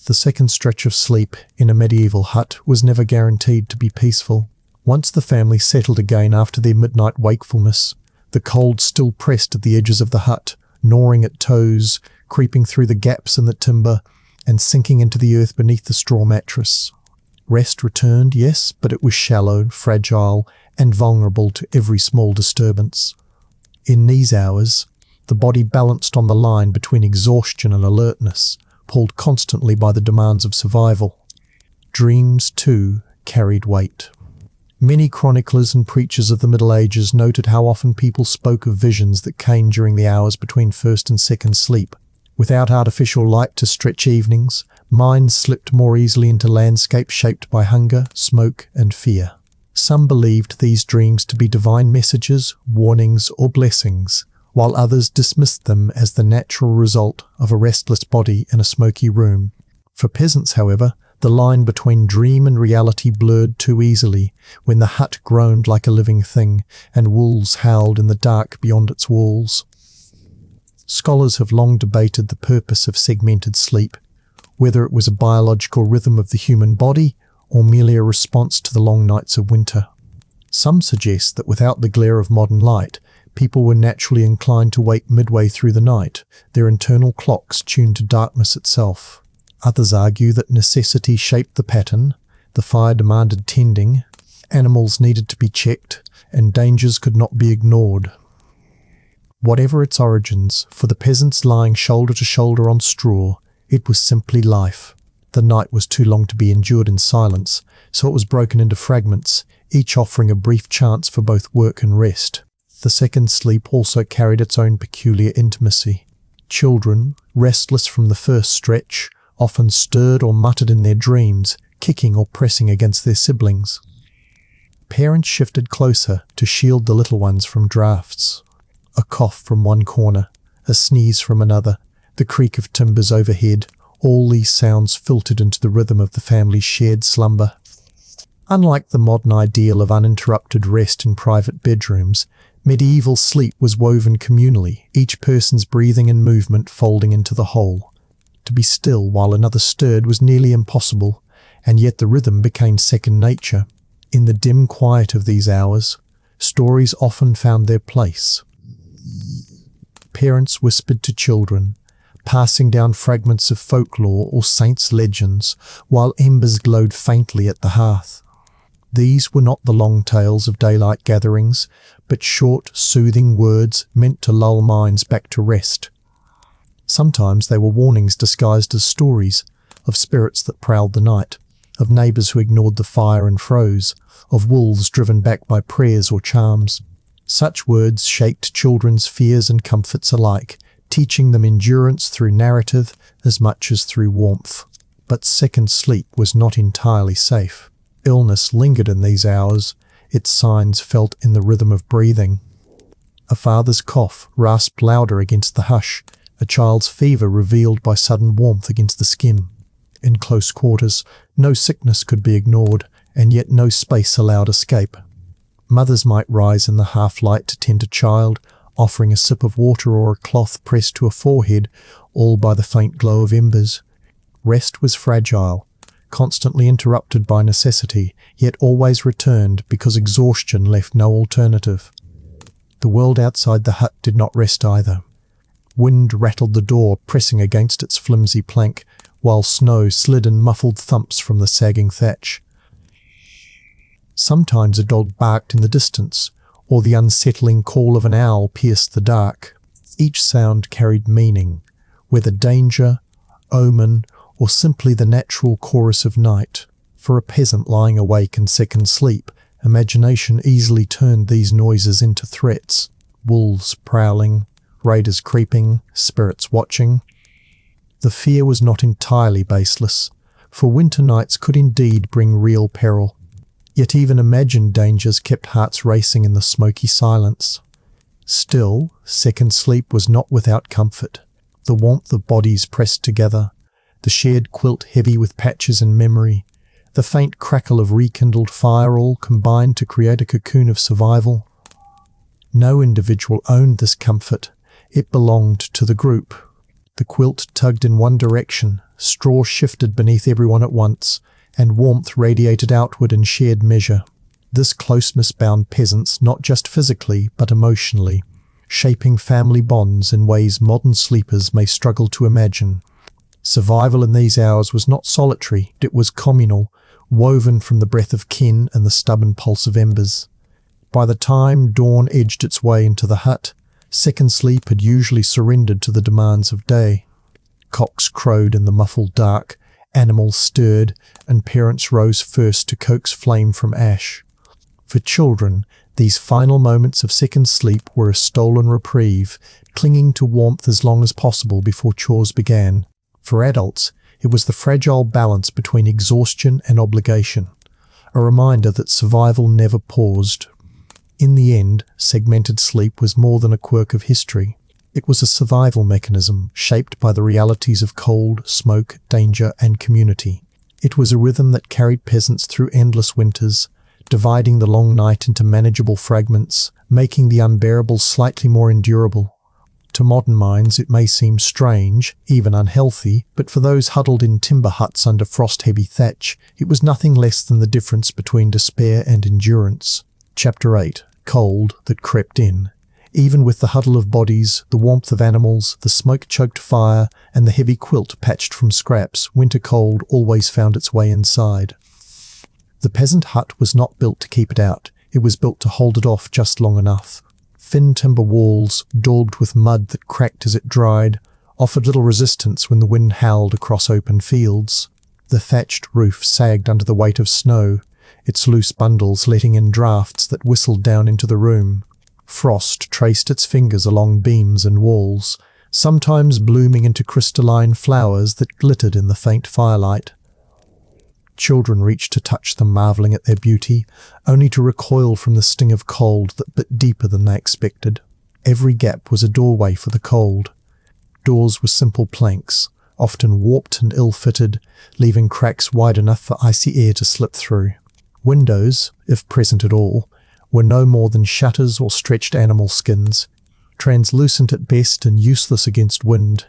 The second stretch of sleep in a medieval hut was never guaranteed to be peaceful. Once the family settled again after their midnight wakefulness, the cold still pressed at the edges of the hut, gnawing at toes, creeping through the gaps in the timber, and sinking into the earth beneath the straw mattress. Rest returned, yes, but it was shallow, fragile, and vulnerable to every small disturbance. In these hours, the body balanced on the line between exhaustion and alertness, pulled constantly by the demands of survival. Dreams, too, carried weight. Many chroniclers and preachers of the Middle Ages noted how often people spoke of visions that came during the hours between first and second sleep. Without artificial light to stretch evenings, minds slipped more easily into landscapes shaped by hunger, smoke, and fear. Some believed these dreams to be divine messages, warnings, or blessings, while others dismissed them as the natural result of a restless body in a smoky room. For peasants, however, the line between dream and reality blurred too easily when the hut groaned like a living thing and wolves howled in the dark beyond its walls. Scholars have long debated the purpose of segmented sleep, whether it was a biological rhythm of the human body or merely a response to the long nights of winter. Some suggest that without the glare of modern light, people were naturally inclined to wake midway through the night, their internal clocks tuned to darkness itself. Others argue that necessity shaped the pattern, the fire demanded tending, animals needed to be checked, and dangers could not be ignored. Whatever its origins, for the peasants lying shoulder to shoulder on straw, it was simply life. The night was too long to be endured in silence, so it was broken into fragments, each offering a brief chance for both work and rest. The second sleep also carried its own peculiar intimacy. Children, restless from the first stretch, often stirred or muttered in their dreams, kicking or pressing against their siblings. Parents shifted closer to shield the little ones from drafts. A cough from one corner, a sneeze from another, the creak of timbers overhead, all these sounds filtered into the rhythm of the family's shared slumber. Unlike the modern ideal of uninterrupted rest in private bedrooms, medieval sleep was woven communally, each person's breathing and movement folding into the whole. To be still while another stirred was nearly impossible, and yet the rhythm became second nature. In the dim quiet of these hours, stories often found their place. Parents whispered to children, passing down fragments of folklore or saints' legends, while embers glowed faintly at the hearth. These were not the long tales of daylight gatherings, but short, soothing words meant to lull minds back to rest. Sometimes they were warnings disguised as stories of spirits that prowled the night, of neighbours who ignored the fire and froze, of wolves driven back by prayers or charms. Such words shaped children's fears and comforts alike, teaching them endurance through narrative as much as through warmth. But second sleep was not entirely safe. Illness lingered in these hours, its signs felt in the rhythm of breathing. A father's cough rasped louder against the hush, a child's fever revealed by sudden warmth against the skin. In close quarters, no sickness could be ignored, and yet no space allowed escape. Mothers might rise in the half-light to tend a child, offering a sip of water or a cloth pressed to a forehead, all by the faint glow of embers. Rest was fragile, constantly interrupted by necessity, yet always returned because exhaustion left no alternative. The world outside the hut did not rest either. Wind rattled the door, pressing against its flimsy plank, while snow slid in muffled thumps from the sagging thatch. Sometimes a dog barked in the distance, or the unsettling call of an owl pierced the dark. Each sound carried meaning, whether danger, omen, or simply the natural chorus of night. For a peasant lying awake in second sleep, imagination easily turned these noises into threats. Wolves prowling, raiders creeping, spirits watching. The fear was not entirely baseless, for winter nights could indeed bring real peril. Yet even imagined dangers kept hearts racing in the smoky silence. Still, second sleep was not without comfort. The warmth of bodies pressed together, the shared quilt heavy with patches and memory, the faint crackle of rekindled fire all combined to create a cocoon of survival. No individual owned this comfort. It belonged to the group. The quilt tugged in one direction, straw shifted beneath everyone at once, and warmth radiated outward in shared measure. This closeness bound peasants not just physically but emotionally, shaping family bonds in ways modern sleepers may struggle to imagine. Survival in these hours was not solitary, it was communal, woven from the breath of kin and the stubborn pulse of embers. By the time dawn edged its way into the hut, second sleep had usually surrendered to the demands of day. Cocks crowed in the muffled dark, animals stirred, and parents rose first to coax flame from ash. For children, these final moments of second sleep were a stolen reprieve, clinging to warmth as long as possible before chores began. For adults, it was the fragile balance between exhaustion and obligation, a reminder that survival never paused. In the end, segmented sleep was more than a quirk of history. It was a survival mechanism shaped by the realities of cold, smoke, danger, and community. It was a rhythm that carried peasants through endless winters, dividing the long night into manageable fragments, making the unbearable slightly more endurable. To modern minds it may seem strange, even unhealthy, but for those huddled in timber huts under frost-heavy thatch, it was nothing less than the difference between despair and endurance. Chapter 8. Cold that crept in. Even with the huddle of bodies, the warmth of animals, the smoke-choked fire, and the heavy quilt patched from scraps, winter cold always found its way inside. The peasant hut was not built to keep it out, it was built to hold it off just long enough. Thin timber walls, daubed with mud that cracked as it dried, offered little resistance when the wind howled across open fields. The thatched roof sagged under the weight of snow, its loose bundles letting in draughts that whistled down into the room. Frost traced its fingers along beams and walls, sometimes blooming into crystalline flowers that glittered in the faint firelight. Children reached to touch them, marvelling at their beauty, only to recoil from the sting of cold that bit deeper than they expected. Every gap was a doorway for the cold. Doors were simple planks, often warped and ill-fitted, leaving cracks wide enough for icy air to slip through. Windows, if present at all, were no more than shutters or stretched animal skins, translucent at best and useless against wind.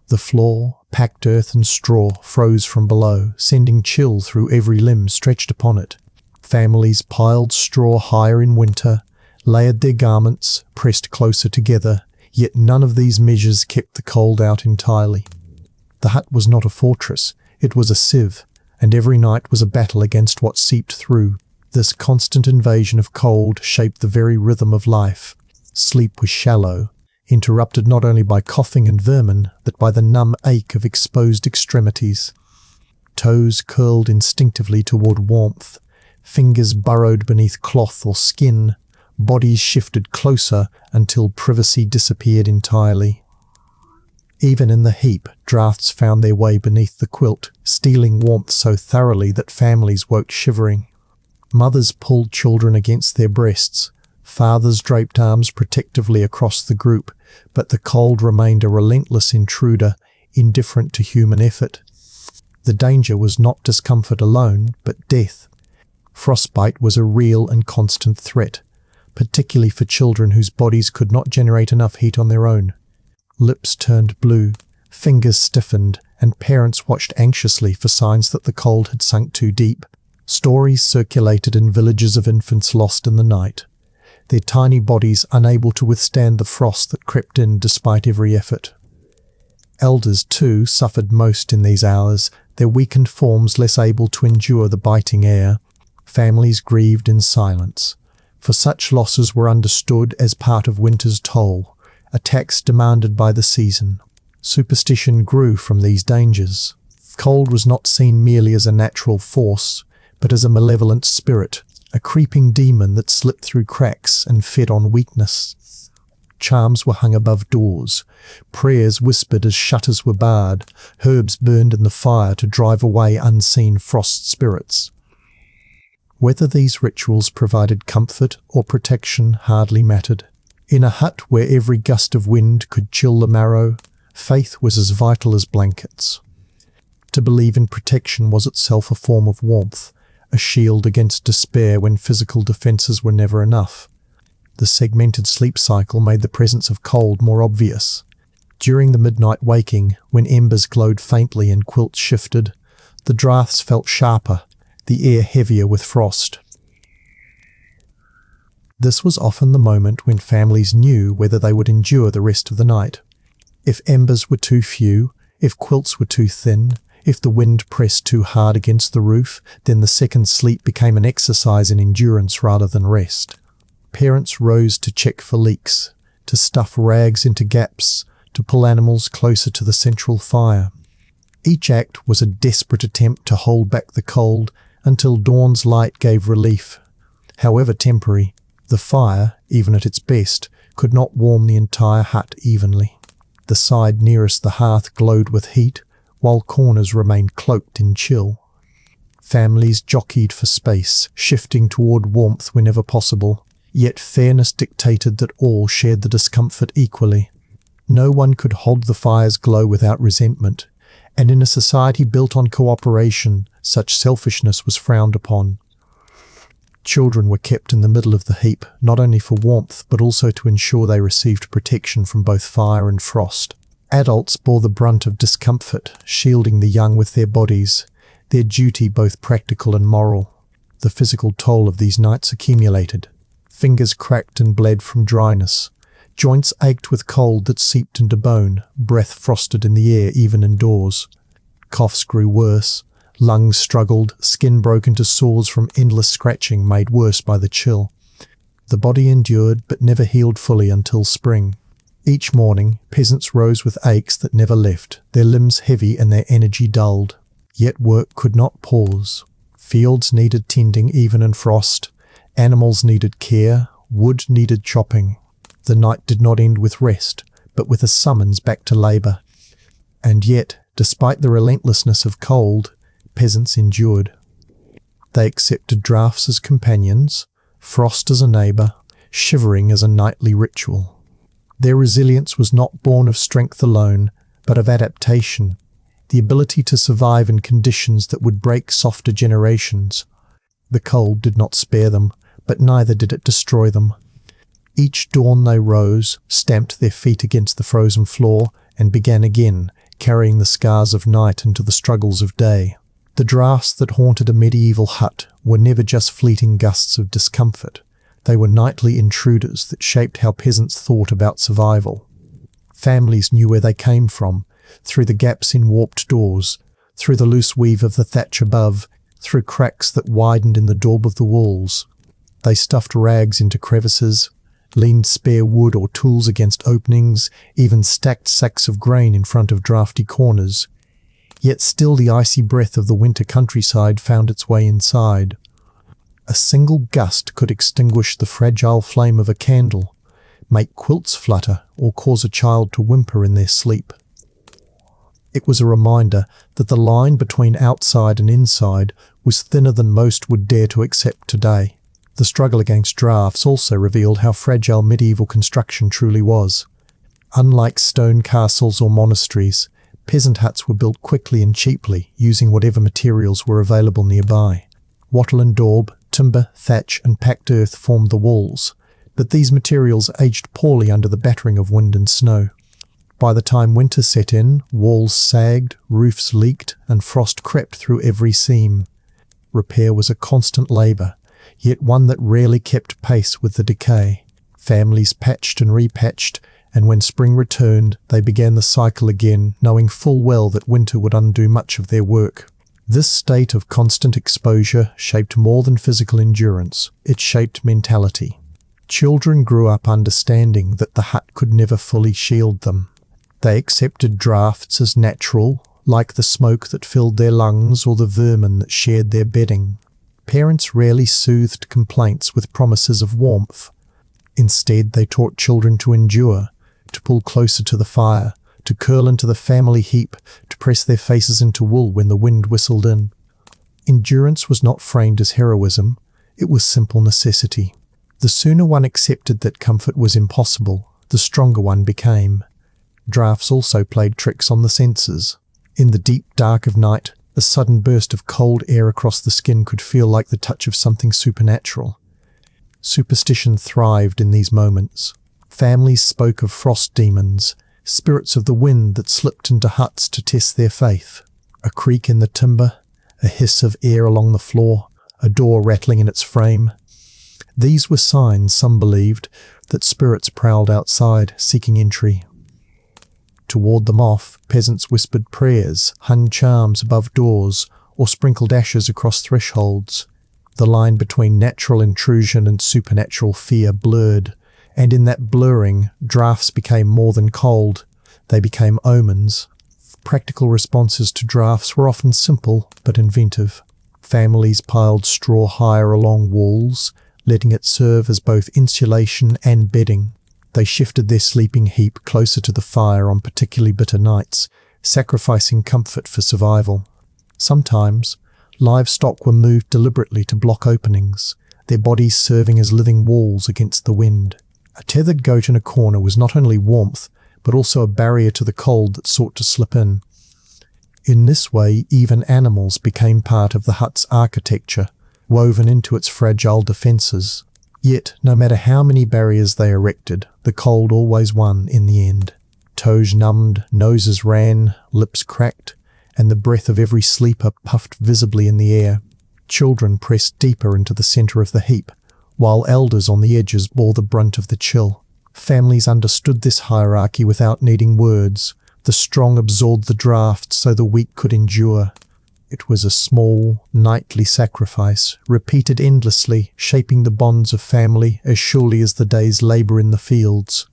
The floor, packed earth and straw, froze from below, sending chill through every limb stretched upon it. Families piled straw higher in winter, layered their garments, pressed closer together, yet none of these measures kept the cold out entirely. The hut was not a fortress, it was a sieve, and every night was a battle against what seeped through. This constant invasion of cold shaped the very rhythm of life. Sleep was shallow, interrupted not only by coughing and vermin, but by the numb ache of exposed extremities. Toes curled instinctively toward warmth, fingers burrowed beneath cloth or skin, bodies shifted closer until privacy disappeared entirely. Even in the heap, drafts found their way beneath the quilt, stealing warmth so thoroughly that families woke shivering. Mothers pulled children against their breasts, fathers draped arms protectively across the group, but the cold remained a relentless intruder, indifferent to human effort. The danger was not discomfort alone, but death. Frostbite was a real and constant threat, particularly for children whose bodies could not generate enough heat on their own. Lips turned blue, fingers stiffened, and parents watched anxiously for signs that the cold had sunk too deep. Stories circulated in villages of infants lost in the night, their tiny bodies unable to withstand the frost that crept in despite every effort. Elders, too, suffered most in these hours, their weakened forms less able to endure the biting air. Families grieved in silence, for such losses were understood as part of winter's toll, a tax demanded by the season. Superstition grew from these dangers. Cold was not seen merely as a natural force, but as a malevolent spirit, a creeping demon that slipped through cracks and fed on weakness. Charms were hung above doors, prayers whispered as shutters were barred, herbs burned in the fire to drive away unseen frost spirits. Whether these rituals provided comfort or protection hardly mattered. In a hut where every gust of wind could chill the marrow, faith was as vital as blankets. To believe in protection was itself a form of warmth, a shield against despair when physical defences were never enough. The segmented sleep cycle made the presence of cold more obvious. During the midnight waking, when embers glowed faintly and quilts shifted, the draughts felt sharper, the air heavier with frost. This was often the moment when families knew whether they would endure the rest of the night. If embers were too few, if quilts were too thin, if the wind pressed too hard against the roof, then the second sleep became an exercise in endurance rather than rest. Parents rose to check for leaks, to stuff rags into gaps, to pull animals closer to the central fire. Each act was a desperate attempt to hold back the cold until dawn's light gave relief. However temporary, the fire, even at its best, could not warm the entire hut evenly. The side nearest the hearth glowed with heat, while corners remained cloaked in chill. Families jockeyed for space, shifting toward warmth whenever possible, yet fairness dictated that all shared the discomfort equally. No one could hold the fire's glow without resentment, and in a society built on cooperation, such selfishness was frowned upon. Children were kept in the middle of the heap, not only for warmth, but also to ensure they received protection from both fire and frost. Adults bore the brunt of discomfort, shielding the young with their bodies, their duty both practical and moral. The physical toll of these nights accumulated. Fingers cracked and bled from dryness. Joints ached with cold that seeped into bone, breath frosted in the air even indoors. Coughs grew worse. Lungs struggled, skin broke into sores from endless scratching made worse by the chill. The body endured but never healed fully until spring. Each morning, peasants rose with aches that never left, their limbs heavy and their energy dulled. Yet work could not pause. Fields needed tending even in frost. Animals needed care. Wood needed chopping. The night did not end with rest, but with a summons back to labour. And yet, despite the relentlessness of cold, peasants endured. They accepted draughts as companions, frost as a neighbour, shivering as a nightly ritual. Their resilience was not born of strength alone, but of adaptation, the ability to survive in conditions that would break softer generations. The cold did not spare them, but neither did it destroy them. Each dawn they rose, stamped their feet against the frozen floor, and began again, carrying the scars of night into the struggles of day. The draughts that haunted a medieval hut were never just fleeting gusts of discomfort. They were nightly intruders that shaped how peasants thought about survival. Families knew where they came from, through the gaps in warped doors, through the loose weave of the thatch above, through cracks that widened in the daub of the walls. They stuffed rags into crevices, leaned spare wood or tools against openings, even stacked sacks of grain in front of draughty corners. yet still the icy breath of the winter countryside found its way inside. A single gust could extinguish the fragile flame of a candle, make quilts flutter, or cause a child to whimper in their sleep. It was a reminder that the line between outside and inside was thinner than most would dare to accept today. The struggle against drafts also revealed how fragile medieval construction truly was. Unlike stone castles or monasteries, peasant huts were built quickly and cheaply, using whatever materials were available nearby. Wattle and daub, timber, thatch, and packed earth formed the walls, but these materials aged poorly under the battering of wind and snow. By the time winter set in, walls sagged, roofs leaked, and frost crept through every seam. Repair was a constant labour, yet one that rarely kept pace with the decay. Families patched and repatched, and when spring returned, they began the cycle again, knowing full well that winter would undo much of their work. This state of constant exposure shaped more than physical endurance. It shaped mentality. Children grew up understanding that the hut could never fully shield them. They accepted drafts as natural, like the smoke that filled their lungs or the vermin that shared their bedding. Parents rarely soothed complaints with promises of warmth. Instead, they taught children to endure, to pull closer to the fire, to curl into the family heap, to press their faces into wool when the wind whistled in. Endurance was not framed as heroism, it was simple necessity. The sooner one accepted that comfort was impossible, the stronger one became. Drafts also played tricks on the senses. In the deep dark of night, a sudden burst of cold air across the skin could feel like the touch of something supernatural. Superstition thrived in these moments. Families spoke of frost demons, spirits of the wind that slipped into huts to test their faith. A creak in the timber, a hiss of air along the floor, a door rattling in its frame. These were signs, some believed, that spirits prowled outside, seeking entry. To ward them off, peasants whispered prayers, hung charms above doors, or sprinkled ashes across thresholds. The line between natural intrusion and supernatural fear blurred, and in that blurring, drafts became more than cold. They became omens. Practical responses to drafts were often simple but inventive. Families piled straw higher along walls, letting it serve as both insulation and bedding. They shifted their sleeping heap closer to the fire on particularly bitter nights, sacrificing comfort for survival. Sometimes, livestock were moved deliberately to block openings, their bodies serving as living walls against the wind. A tethered goat in a corner was not only warmth, but also a barrier to the cold that sought to slip in. In this way, even animals became part of the hut's architecture, woven into its fragile defences. Yet, no matter how many barriers they erected, the cold always won in the end. Toes numbed, noses ran, lips cracked, and the breath of every sleeper puffed visibly in the air. Children pressed deeper into the centre of the heap, while elders on the edges bore the brunt of the chill. Families understood this hierarchy without needing words. The strong absorbed the draft so the weak could endure. It was a small, nightly sacrifice, repeated endlessly, shaping the bonds of family as surely as the day's labour in the fields.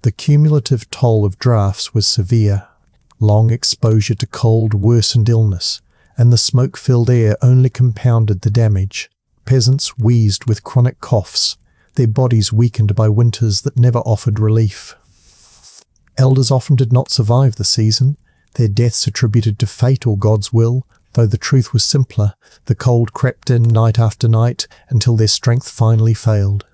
The cumulative toll of drafts was severe. Long exposure to cold worsened illness, and the smoke-filled air only compounded the damage. Peasants wheezed with chronic coughs, their bodies weakened by winters that never offered relief. Elders often did not survive the season, their deaths attributed to fate or God's will, though the truth was simpler. The cold crept in night after night until their strength finally failed.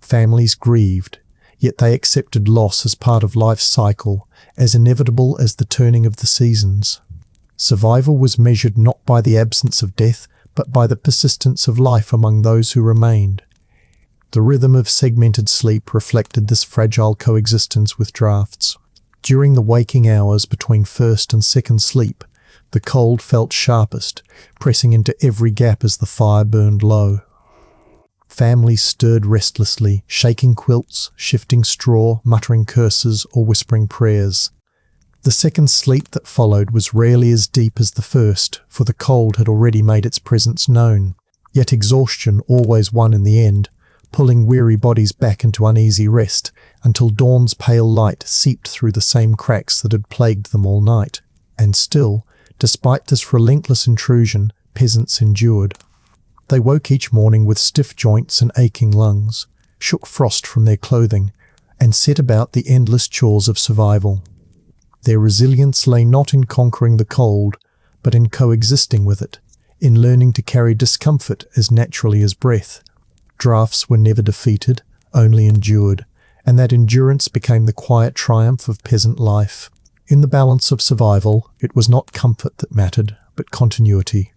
Families grieved, yet they accepted loss as part of life's cycle, as inevitable as the turning of the seasons. Survival was measured not by the absence of death, but by the persistence of life among those who remained. The rhythm of segmented sleep reflected this fragile coexistence with drafts. During the waking hours between first and second sleep, the cold felt sharpest, pressing into every gap as the fire burned low. Families stirred restlessly, shaking quilts, shifting straw, muttering curses, or whispering prayers. The second sleep that followed was rarely as deep as the first, for the cold had already made its presence known. Yet exhaustion always won in the end, pulling weary bodies back into uneasy rest, until dawn's pale light seeped through the same cracks that had plagued them all night. And still, Despite this relentless intrusion, peasants endured. They woke each morning with stiff joints and aching lungs, shook frost from their clothing, and set about the endless chores of survival. Their resilience lay not in conquering the cold, but in coexisting with it, in learning to carry discomfort as naturally as breath. Drafts were never defeated, only endured, and that endurance became the quiet triumph of peasant life. In the balance of survival, it was not comfort that mattered, but continuity.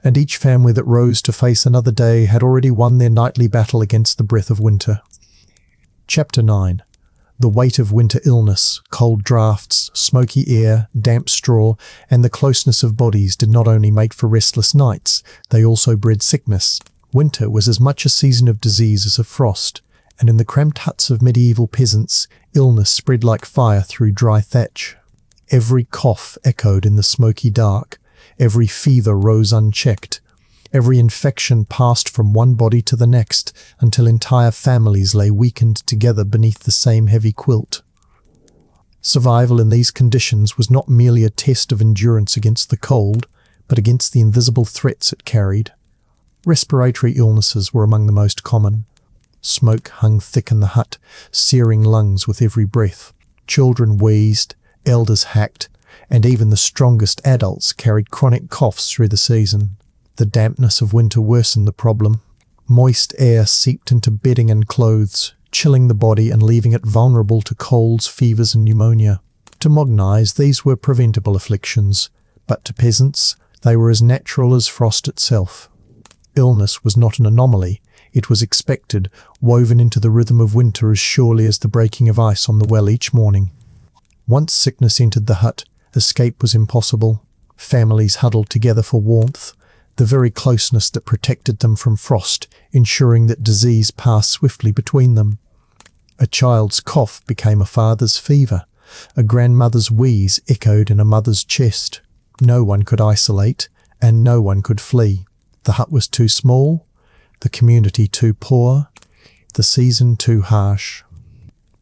And each family that rose to face another day had already won their nightly battle against the breath of winter. Chapter 9. The weight of winter illness, cold draughts, smoky air, damp straw, and the closeness of bodies did not only make for restless nights, they also bred sickness. Winter was as much a season of disease as of frost, and in the cramped huts of medieval peasants, illness spread like fire through dry thatch. Every cough echoed in the smoky dark, every fever rose unchecked, every infection passed from one body to the next until entire families lay weakened together beneath the same heavy quilt. Survival in these conditions was not merely a test of endurance against the cold, but against the invisible threats it carried. Respiratory illnesses were among the most common. Smoke hung thick in the hut, searing lungs with every breath. Children wheezed, elders hacked, and even the strongest adults carried chronic coughs through the season. The dampness of winter worsened the problem. Moist air seeped into bedding and clothes, chilling the body and leaving it vulnerable to colds, fevers, and pneumonia. To modern eyes, these were preventable afflictions, but to peasants, they were as natural as frost itself. Illness was not an anomaly. It was expected, woven into the rhythm of winter as surely as the breaking of ice on the well each morning. Once sickness entered the hut, escape was impossible. Families huddled together for warmth, the very closeness that protected them from frost, ensuring that disease passed swiftly between them. A child's cough became a father's fever. A grandmother's wheeze echoed in a mother's chest. No one could isolate, and no one could flee. The hut was too small, the community too poor, the season too harsh.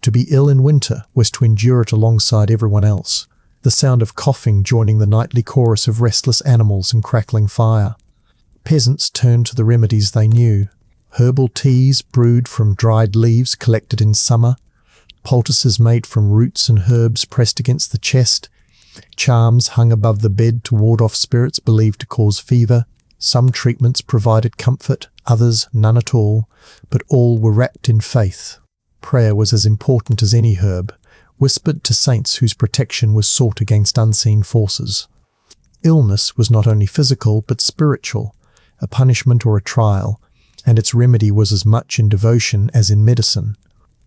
To be ill in winter was to endure it alongside everyone else, the sound of coughing joining the nightly chorus of restless animals and crackling fire. Peasants turned to the remedies they knew. Herbal teas brewed from dried leaves collected in summer, poultices made from roots and herbs pressed against the chest, charms hung above the bed to ward off spirits believed to cause fever. Some treatments provided comfort, others none at all, but all were wrapped in faith. Prayer was as important as any herb, whispered to saints whose protection was sought against unseen forces. Illness was not only physical but spiritual, a punishment or a trial, and its remedy was as much in devotion as in medicine.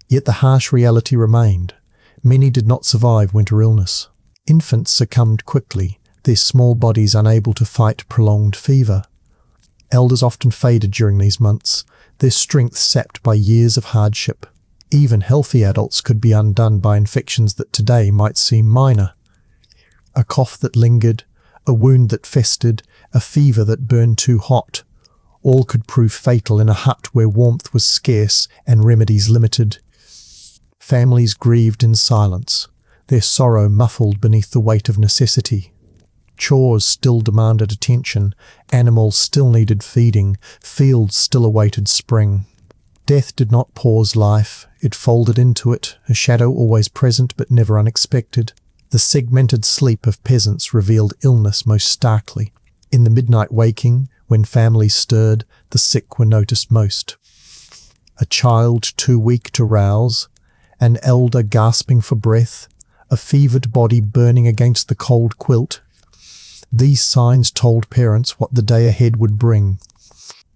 Yet the harsh reality remained. Many did not survive winter illness. Infants succumbed quickly, their small bodies unable to fight prolonged fever. Elders often faded during these months, their strength sapped by years of hardship. Even healthy adults could be undone by infections that today might seem minor. A cough that lingered, a wound that festered, a fever that burned too hot, all could prove fatal in a hut where warmth was scarce and remedies limited. Families grieved in silence, their sorrow muffled beneath the weight of necessity. Chores still demanded attention, animals still needed feeding, fields still awaited spring. Death did not pause life, it folded into it, a shadow always present but never unexpected. The segmented sleep of peasants revealed illness most starkly. In the midnight waking, when families stirred, the sick were noticed most. A child too weak to rouse, an elder gasping for breath, a fevered body burning against the cold quilt. These signs told parents what the day ahead would bring.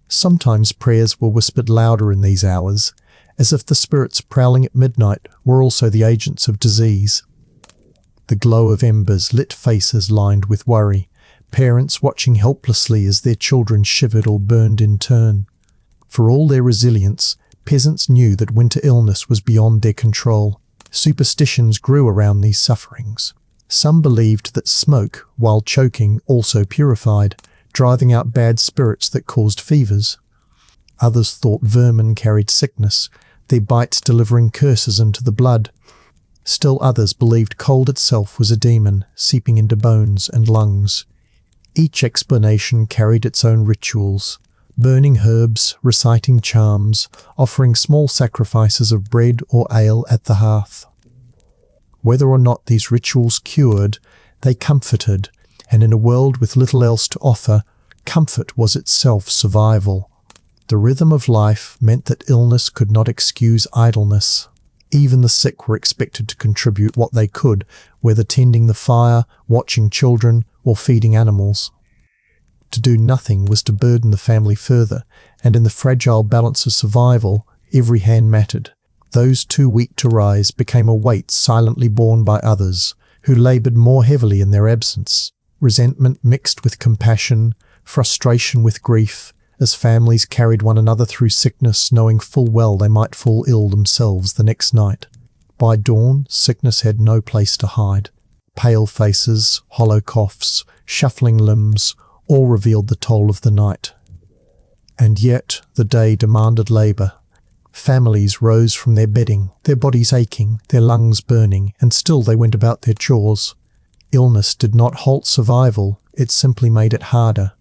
Sometimes prayers were whispered louder in these hours, as if the spirits prowling at midnight were also the agents of disease. The glow of embers lit faces lined with worry, parents watching helplessly as their children shivered or burned in turn. For all their resilience, peasants knew that winter illness was beyond their control. Superstitions grew around these sufferings. Some believed that smoke, while choking, also purified, driving out bad spirits that caused fevers. Others thought vermin carried sickness, their bites delivering curses into the blood. Still others believed cold itself was a demon, seeping into bones and lungs. Each explanation carried its own rituals: burning herbs, reciting charms, offering small sacrifices of bread or ale at the hearth. Whether or not these rituals cured, they comforted, and in a world with little else to offer, comfort was itself survival. The rhythm of life meant that illness could not excuse idleness. Even the sick were expected to contribute what they could, whether tending the fire, watching children, or feeding animals. To do nothing was to burden the family further, and in the fragile balance of survival, every hand mattered. Those too weak to rise became a weight silently borne by others, who laboured more heavily in their absence. Resentment mixed with compassion, frustration with grief, as families carried one another through sickness, knowing full well they might fall ill themselves the next night. By dawn, sickness had no place to hide. Pale faces, hollow coughs, shuffling limbs, all revealed the toll of the night. And yet the day demanded labour. Families rose from their bedding, their bodies aching, their lungs burning, and still they went about their chores. Illness did not halt survival, it simply made it harder.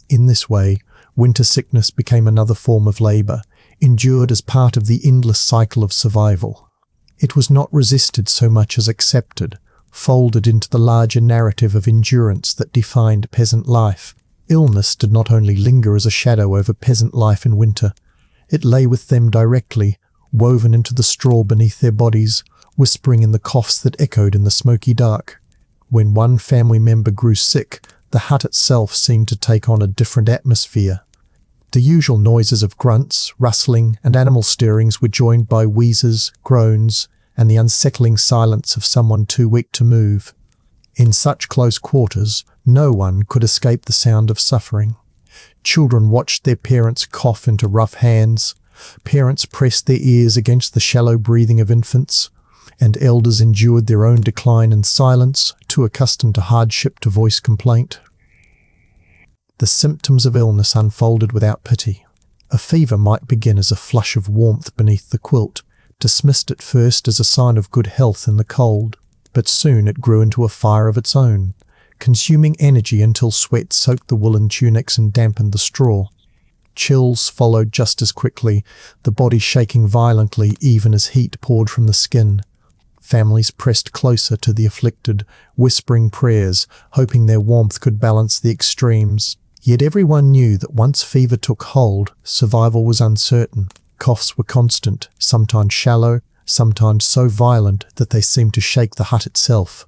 In this way, winter sickness became another form of labour, endured as part of the endless cycle of survival. It was not resisted so much as accepted, folded into the larger narrative of endurance that defined peasant life. Illness did not only linger as a shadow over peasant life in winter. It lay with them directly, woven into the straw beneath their bodies, whispering in the coughs that echoed in the smoky dark. When one family member grew sick, the hut itself seemed to take on a different atmosphere. The usual noises of grunts, rustling, and animal stirrings were joined by wheezes, groans, and the unsettling silence of someone too weak to move. In such close quarters, no one could escape the sound of suffering. Children watched their parents cough into rough hands, parents pressed their ears against the shallow breathing of infants, and elders endured their own decline in silence, too accustomed to hardship to voice complaint. The symptoms of illness unfolded without pity. A fever might begin as a flush of warmth beneath the quilt, dismissed at first as a sign of good health in the cold, but soon it grew into a fire of its own, consuming energy until sweat soaked the woolen tunics and dampened the straw. Chills followed just as quickly, the body shaking violently even as heat poured from the skin. Families pressed closer to the afflicted, whispering prayers, hoping their warmth could balance the extremes. Yet everyone knew that once fever took hold, survival was uncertain. Coughs were constant, sometimes shallow, sometimes so violent that they seemed to shake the hut itself.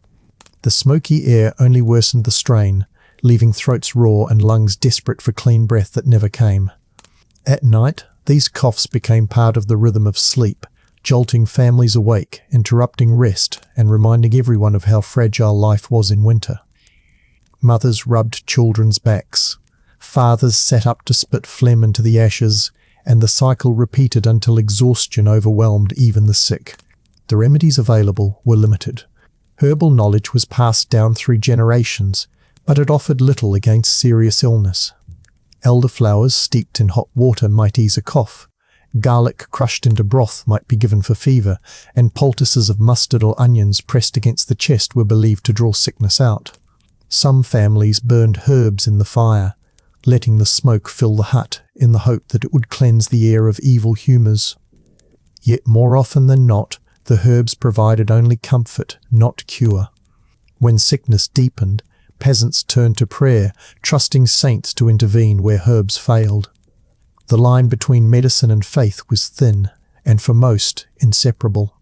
The smoky air only worsened the strain, leaving throats raw and lungs desperate for clean breath that never came. At night, these coughs became part of the rhythm of sleep, jolting families awake, interrupting rest, and reminding everyone of how fragile life was in winter. Mothers rubbed children's backs. Fathers sat up to spit phlegm into the ashes, and the cycle repeated until exhaustion overwhelmed even the sick. The remedies available were limited. Herbal knowledge was passed down through generations, but it offered little against serious illness. Elderflowers steeped in hot water might ease a cough. Garlic crushed into broth might be given for fever, and poultices of mustard or onions pressed against the chest were believed to draw sickness out. Some families burned herbs in the fire, letting the smoke fill the hut in the hope that it would cleanse the air of evil humours. Yet more often than not, the herbs provided only comfort, not cure. When sickness deepened, peasants turned to prayer, trusting saints to intervene where herbs failed. The line between medicine and faith was thin, and for most, inseparable.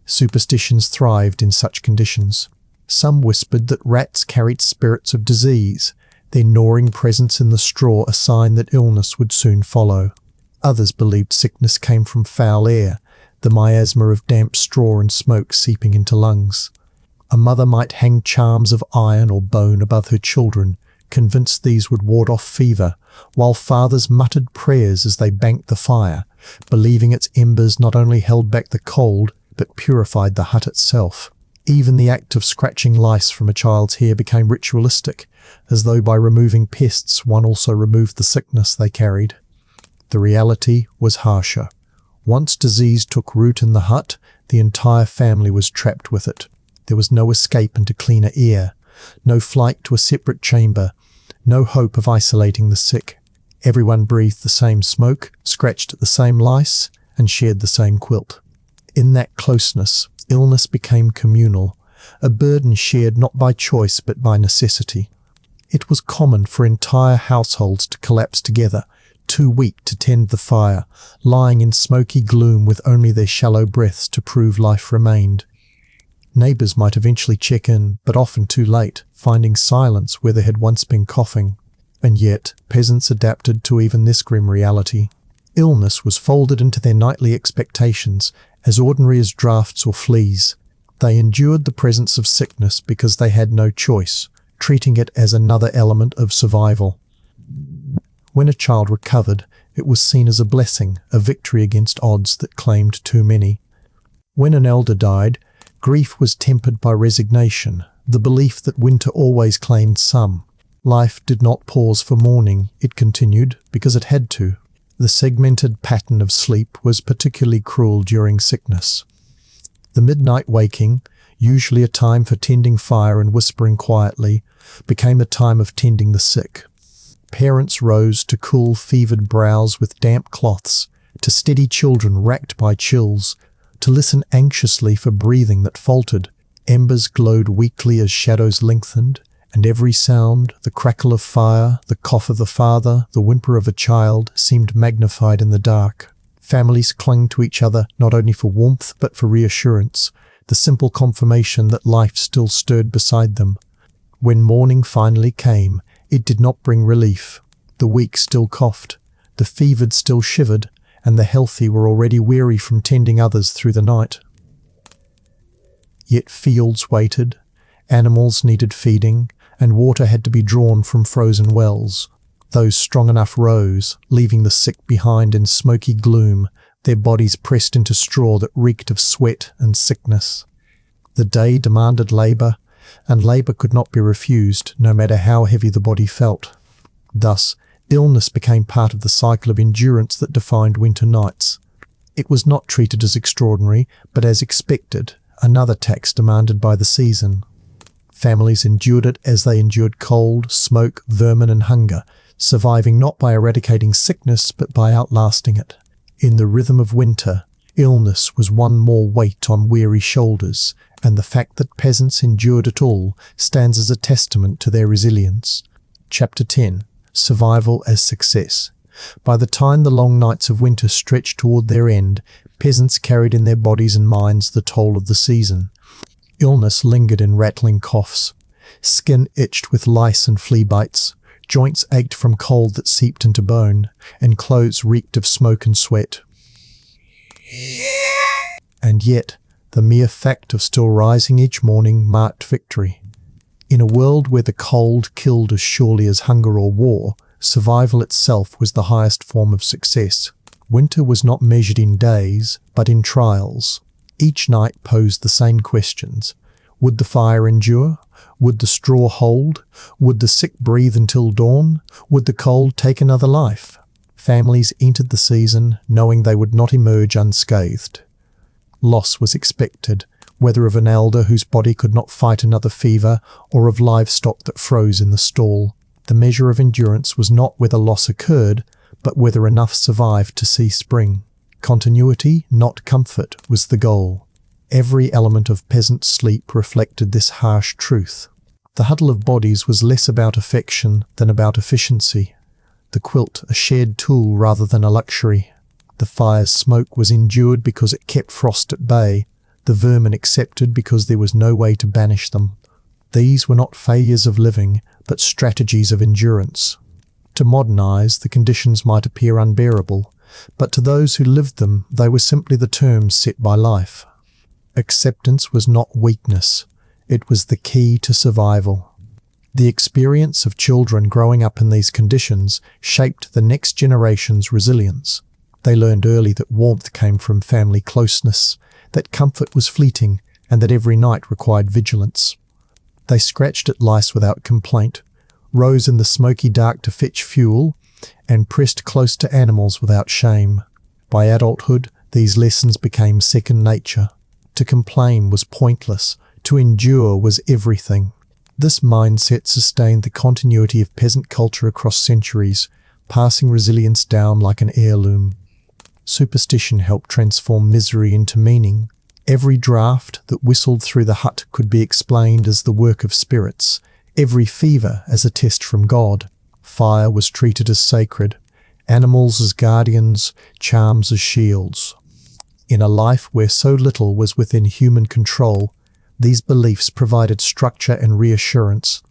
Superstitions thrived in such conditions. Some whispered that rats carried spirits of disease, their gnawing presence in the straw a sign that illness would soon follow. Others believed sickness came from foul air, the miasma of damp straw and smoke seeping into lungs. A mother might hang charms of iron or bone above her children, convinced these would ward off fever, while fathers muttered prayers as they banked the fire, believing its embers not only held back the cold, but purified the hut itself. Even the act of scratching lice from a child's hair became ritualistic, as though by removing pests one also removed the sickness they carried. The reality was harsher. Once disease took root in the hut, The entire family was trapped with it. There was no escape into cleaner air, no flight to a separate chamber, no hope of isolating the sick. Everyone breathed the same smoke, scratched at the same lice, and shared the same quilt. In that closeness, illness became communal, a burden shared not by choice but by necessity. It was common for entire households to collapse together, too weak to tend the fire, lying in smoky gloom with only their shallow breaths to prove life remained. Neighbours might eventually check in, but often too late, finding silence where there had once been coughing. And yet, peasants adapted to even this grim reality. Illness was folded into their nightly expectations, as ordinary as drafts or fleas. They endured the presence of sickness because they had no choice, treating it as another element of survival. When a child recovered, it was seen as a blessing, a victory against odds that claimed too many. When an elder died, grief was tempered by resignation, the belief that winter always claimed some. Life did not pause for mourning, it continued because it had to. The segmented pattern of sleep was particularly cruel during sickness. The midnight waking, usually a time for tending fire and whispering quietly, became a time of tending the sick. Parents rose to cool fevered brows with damp cloths, to steady children racked by chills, to listen anxiously for breathing that faltered. Embers glowed weakly as shadows lengthened, and every sound, the crackle of fire, the cough of the father, the whimper of a child, seemed magnified in the dark. Families clung to each other not only for warmth but for reassurance, the simple confirmation that life still stirred beside them. When morning finally came, it did not bring relief. The weak still coughed, the fevered still shivered, and the healthy were already weary from tending others through the night. Yet fields waited, animals needed feeding, and water had to be drawn from frozen wells. Those strong enough rose, leaving the sick behind in smoky gloom, their bodies pressed into straw that reeked of sweat and sickness. The day demanded labour, and labour could not be refused, no matter how heavy the body felt. Thus, illness became part of the cycle of endurance that defined winter nights. It was not treated as extraordinary, but as expected, another tax demanded by the season. Families endured it as they endured cold, smoke, vermin and hunger, surviving not by eradicating sickness but by outlasting it. In the rhythm of winter, illness was one more weight on weary shoulders, and the fact that peasants endured it all stands as a testament to their resilience. Chapter 10. Survival as Success. By the time the long nights of winter stretched toward their end, peasants carried in their bodies and minds the toll of the season. Illness lingered in rattling coughs. Skin itched with lice and flea bites. Joints ached from cold that seeped into bone, and clothes reeked of smoke and sweat. And yet, the mere fact of still rising each morning marked victory. In a world where the cold killed as surely as hunger or war, survival itself was the highest form of success. Winter was not measured in days, but in trials. Each night posed the same questions. Would the fire endure? Would the straw hold? Would the sick breathe until dawn? Would the cold take another life? Families entered the season knowing they would not emerge unscathed. Loss was expected, whether of an elder whose body could not fight another fever, or of livestock that froze in the stall. The measure of endurance was not whether loss occurred, but whether enough survived to see spring. Continuity, not comfort, was the goal. Every element of peasant sleep reflected this harsh truth. The huddle of bodies was less about affection than about efficiency. The quilt a shared tool rather than a luxury. The fire's smoke was endured because it kept frost at bay, the vermin accepted because there was no way to banish them. These were not failures of living, but strategies of endurance. To modernize, the conditions might appear unbearable, but to those who lived them, they were simply the terms set by life. Acceptance was not weakness, it was the key to survival. The experience of children growing up in these conditions shaped the next generation's resilience. They learned early that warmth came from family closeness, that comfort was fleeting, and that every night required vigilance. They scratched at lice without complaint, rose in the smoky dark to fetch fuel, and pressed close to animals without shame. By adulthood, these lessons became second nature. To complain was pointless. To endure was everything. This mindset sustained the continuity of peasant culture across centuries, passing resilience down like an heirloom. Superstition helped transform misery into meaning. Every draught that whistled through the hut could be explained as the work of spirits, every fever as a test from God. Fire was treated as sacred, animals as guardians, charms as shields. In a life where so little was within human control, these beliefs provided structure and reassurance.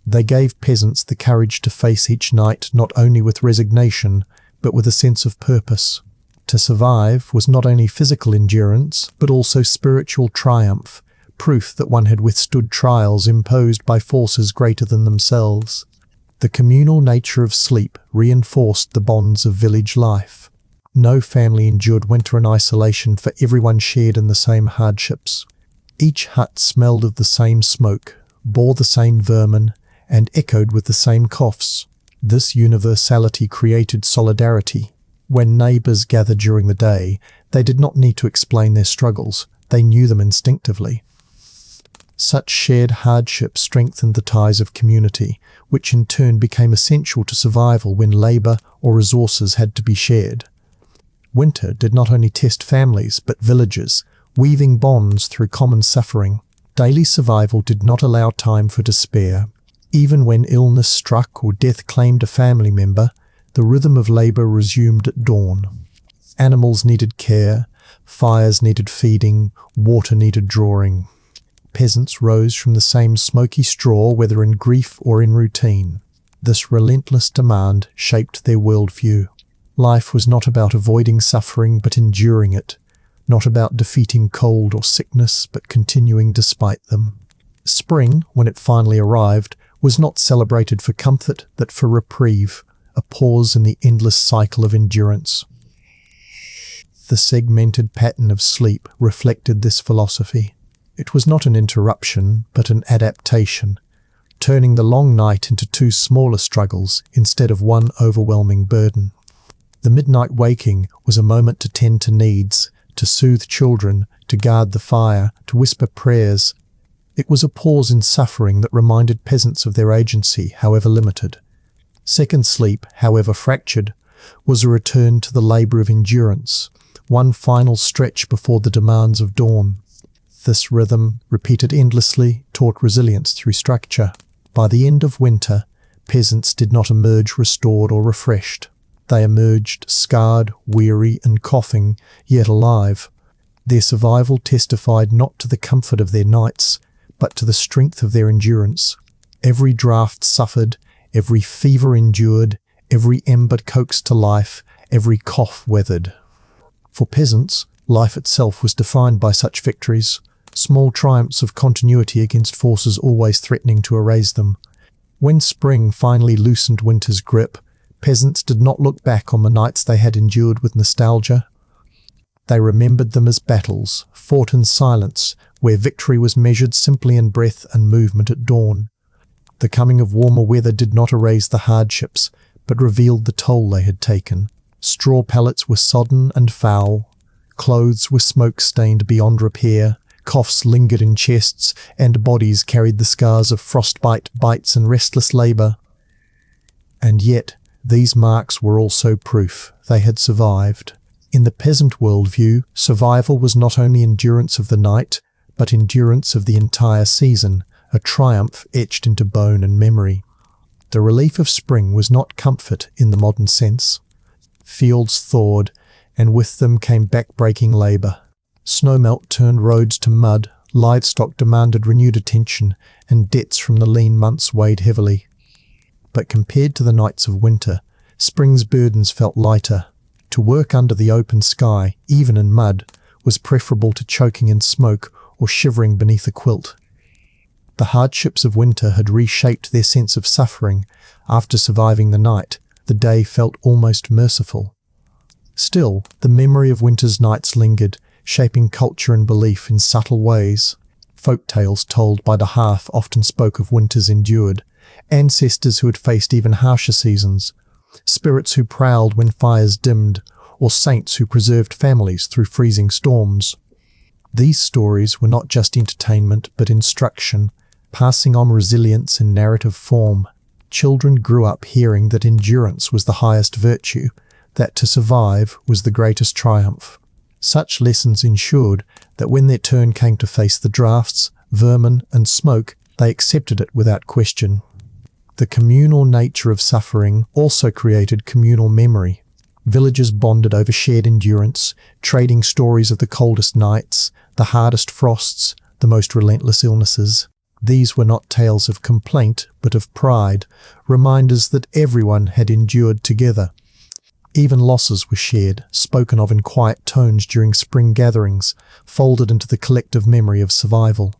They gave peasants the courage to face each night not only with resignation, but with a sense of purpose. To survive was not only physical endurance, but also spiritual triumph, proof that one had withstood trials imposed by forces greater than themselves. The communal nature of sleep reinforced the bonds of village life. No family endured winter in isolation, for everyone shared in the same hardships. Each hut smelled of the same smoke, bore the same vermin, and echoed with the same coughs. This universality created solidarity. When neighbours gathered during the day, they did not need to explain their struggles. They knew them instinctively. Such shared hardship strengthened the ties of community, which in turn became essential to survival when labour or resources had to be shared. Winter did not only test families, but villages, weaving bonds through common suffering. Daily survival did not allow time for despair. Even when illness struck or death claimed a family member, the rhythm of labour resumed at dawn. Animals needed care, fires needed feeding, water needed drawing. Peasants rose from the same smoky straw, whether in grief or in routine. This relentless demand shaped their worldview. Life was not about avoiding suffering, but enduring it. Not about defeating cold or sickness, but continuing despite them. Spring, when it finally arrived, was not celebrated for comfort, but for reprieve, a pause in the endless cycle of endurance. The segmented pattern of sleep reflected this philosophy. It was not an interruption, but an adaptation, turning the long night into two smaller struggles instead of one overwhelming burden. The midnight waking was a moment to tend to needs, to soothe children, to guard the fire, to whisper prayers. It was a pause in suffering that reminded peasants of their agency, however limited. Second sleep, however fractured, was a return to the labour of endurance, one final stretch before the demands of dawn. This rhythm, repeated endlessly, taught resilience through structure. By the end of winter, peasants did not emerge restored or refreshed. They emerged scarred, weary, and coughing, yet alive. Their survival testified not to the comfort of their nights, but to the strength of their endurance. Every draught suffered, every fever endured, every ember coaxed to life, every cough weathered. For peasants, life itself was defined by such victories, small triumphs of continuity against forces always threatening to erase them. When spring finally loosened winter's grip, peasants did not look back on the nights they had endured with nostalgia. They remembered them as battles, fought in silence, where victory was measured simply in breath and movement at dawn. The coming of warmer weather did not erase the hardships, but revealed the toll they had taken. Straw pallets were sodden and foul, clothes were smoke-stained beyond repair, coughs lingered in chests, and bodies carried the scars of frostbite, bites, and restless labour. And yet, these marks were also proof they had survived. In the peasant worldview, survival was not only endurance of the night, but endurance of the entire season, a triumph etched into bone and memory. The relief of spring was not comfort in the modern sense. Fields thawed, and with them came back-breaking labour. Snowmelt turned roads to mud, livestock demanded renewed attention, and debts from the lean months weighed heavily. But compared to the nights of winter, spring's burdens felt lighter. To work under the open sky, even in mud, was preferable to choking in smoke or shivering beneath a quilt. The hardships of winter had reshaped their sense of suffering. After surviving the night, the day felt almost merciful. Still, the memory of winter's nights lingered, shaping culture and belief in subtle ways. Folk tales told by the hearth often spoke of winters endured, ancestors who had faced even harsher seasons, spirits who prowled when fires dimmed, or saints who preserved families through freezing storms. These stories were not just entertainment but instruction, passing on resilience in narrative form. Children grew up hearing that endurance was the highest virtue, that to survive was the greatest triumph. Such lessons ensured that when their turn came to face the drafts, vermin, and smoke, they accepted it without question. The communal nature of suffering also created communal memory. Villagers bonded over shared endurance, trading stories of the coldest nights, the hardest frosts, the most relentless illnesses. These were not tales of complaint, but of pride, reminders that everyone had endured together. Even losses were shared, spoken of in quiet tones during spring gatherings, folded into the collective memory of survival.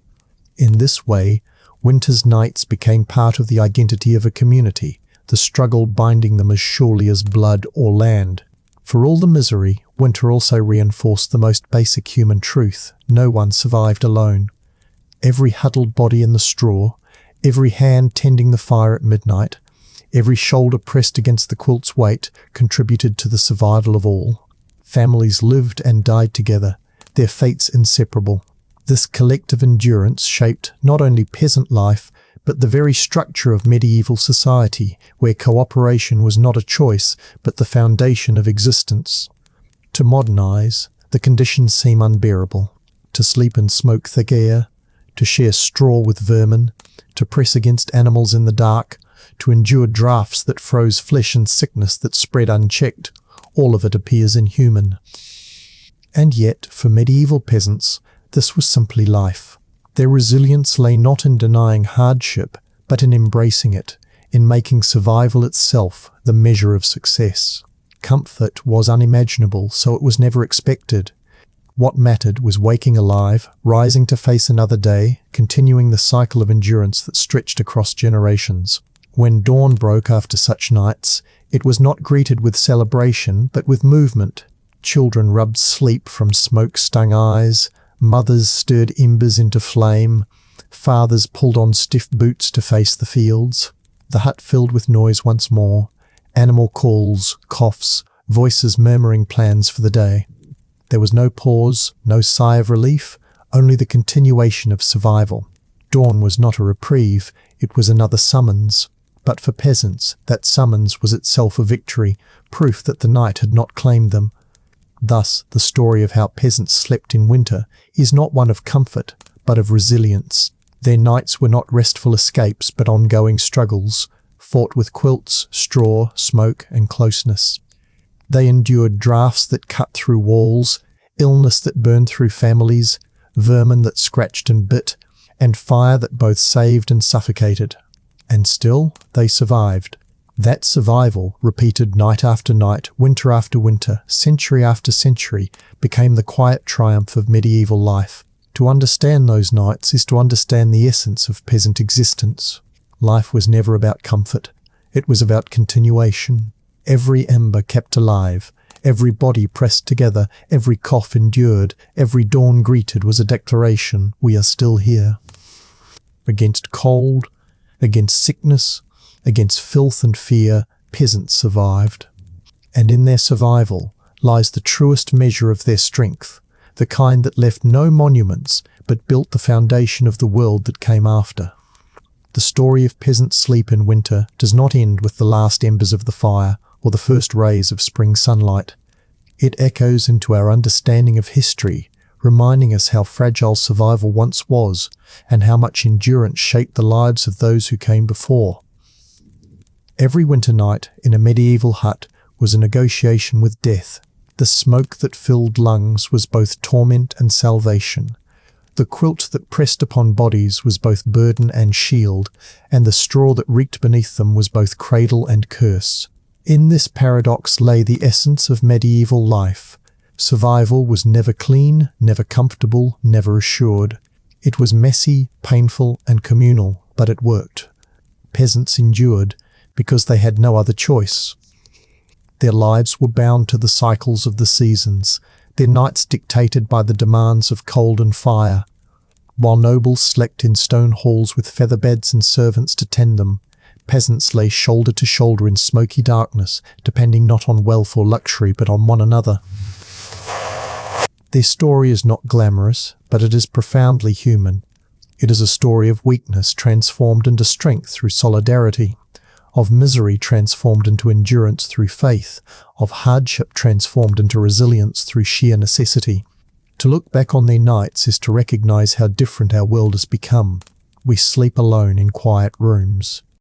In this way, winter's nights became part of the identity of a community, the struggle binding them as surely as blood or land. For all the misery, winter also reinforced the most basic human truth: no one survived alone. Every huddled body in the straw, every hand tending the fire at midnight, every shoulder pressed against the quilt's weight contributed to the survival of all. Families lived and died together, their fates inseparable. This collective endurance shaped not only peasant life, but the very structure of medieval society, where cooperation was not a choice, but the foundation of existence. To modern eyes, the conditions seem unbearable. To sleep in smoke-thick air, to share straw with vermin, to press against animals in the dark, to endure draughts that froze flesh and sickness that spread unchecked, all of it appears inhuman. And yet, for medieval peasants, this was simply life. Their resilience lay not in denying hardship, but in embracing it, in making survival itself the measure of success. Comfort was unimaginable, so it was never expected. What mattered was waking alive, rising to face another day, continuing the cycle of endurance that stretched across generations. When dawn broke after such nights, it was not greeted with celebration, but with movement. Children rubbed sleep from smoke-stung eyes, mothers stirred embers into flame, fathers pulled on stiff boots to face the fields. The hut filled with noise once more, animal calls, coughs, voices murmuring plans for the day. There was no pause, no sigh of relief, only the continuation of survival. Dawn was not a reprieve, it was another summons. But for peasants, that summons was itself a victory, proof that the night had not claimed them. Thus, the story of how peasants slept in winter is not one of comfort, but of resilience. Their nights were not restful escapes, but ongoing struggles, fought with quilts, straw, smoke, and closeness. They endured drafts that cut through walls, illness that burned through families, vermin that scratched and bit, and fire that both saved and suffocated. And still, they survived. That survival, repeated night after night, winter after winter, century after century, became the quiet triumph of medieval life. To understand those nights is to understand the essence of peasant existence. Life was never about comfort. It was about continuation. Every ember kept alive, every body pressed together, every cough endured, every dawn greeted was a declaration: we are still here. Against cold, against sickness, against filth and fear, peasants survived. And in their survival lies the truest measure of their strength, the kind that left no monuments but built the foundation of the world that came after. The story of peasant sleep in winter does not end with the last embers of the fire or the first rays of spring sunlight. It echoes into our understanding of history, reminding us how fragile survival once was and how much endurance shaped the lives of those who came before. Every winter night in a medieval hut was a negotiation with death. The smoke that filled lungs was both torment and salvation. The quilt that pressed upon bodies was both burden and shield, and the straw that reeked beneath them was both cradle and curse. In this paradox lay the essence of medieval life. Survival was never clean, never comfortable, never assured. It was messy, painful, and communal, but it worked. Peasants endured because they had no other choice. Their lives were bound to the cycles of the seasons, their nights dictated by the demands of cold and fire. While nobles slept in stone halls with feather beds and servants to tend them, peasants lay shoulder to shoulder in smoky darkness, depending not on wealth or luxury but on one another. Their story is not glamorous, but it is profoundly human. It is a story of weakness transformed into strength through solidarity, of misery transformed into endurance through faith, of hardship transformed into resilience through sheer necessity. To look back on their nights is to recognize how different our world has become. We sleep alone in quiet rooms.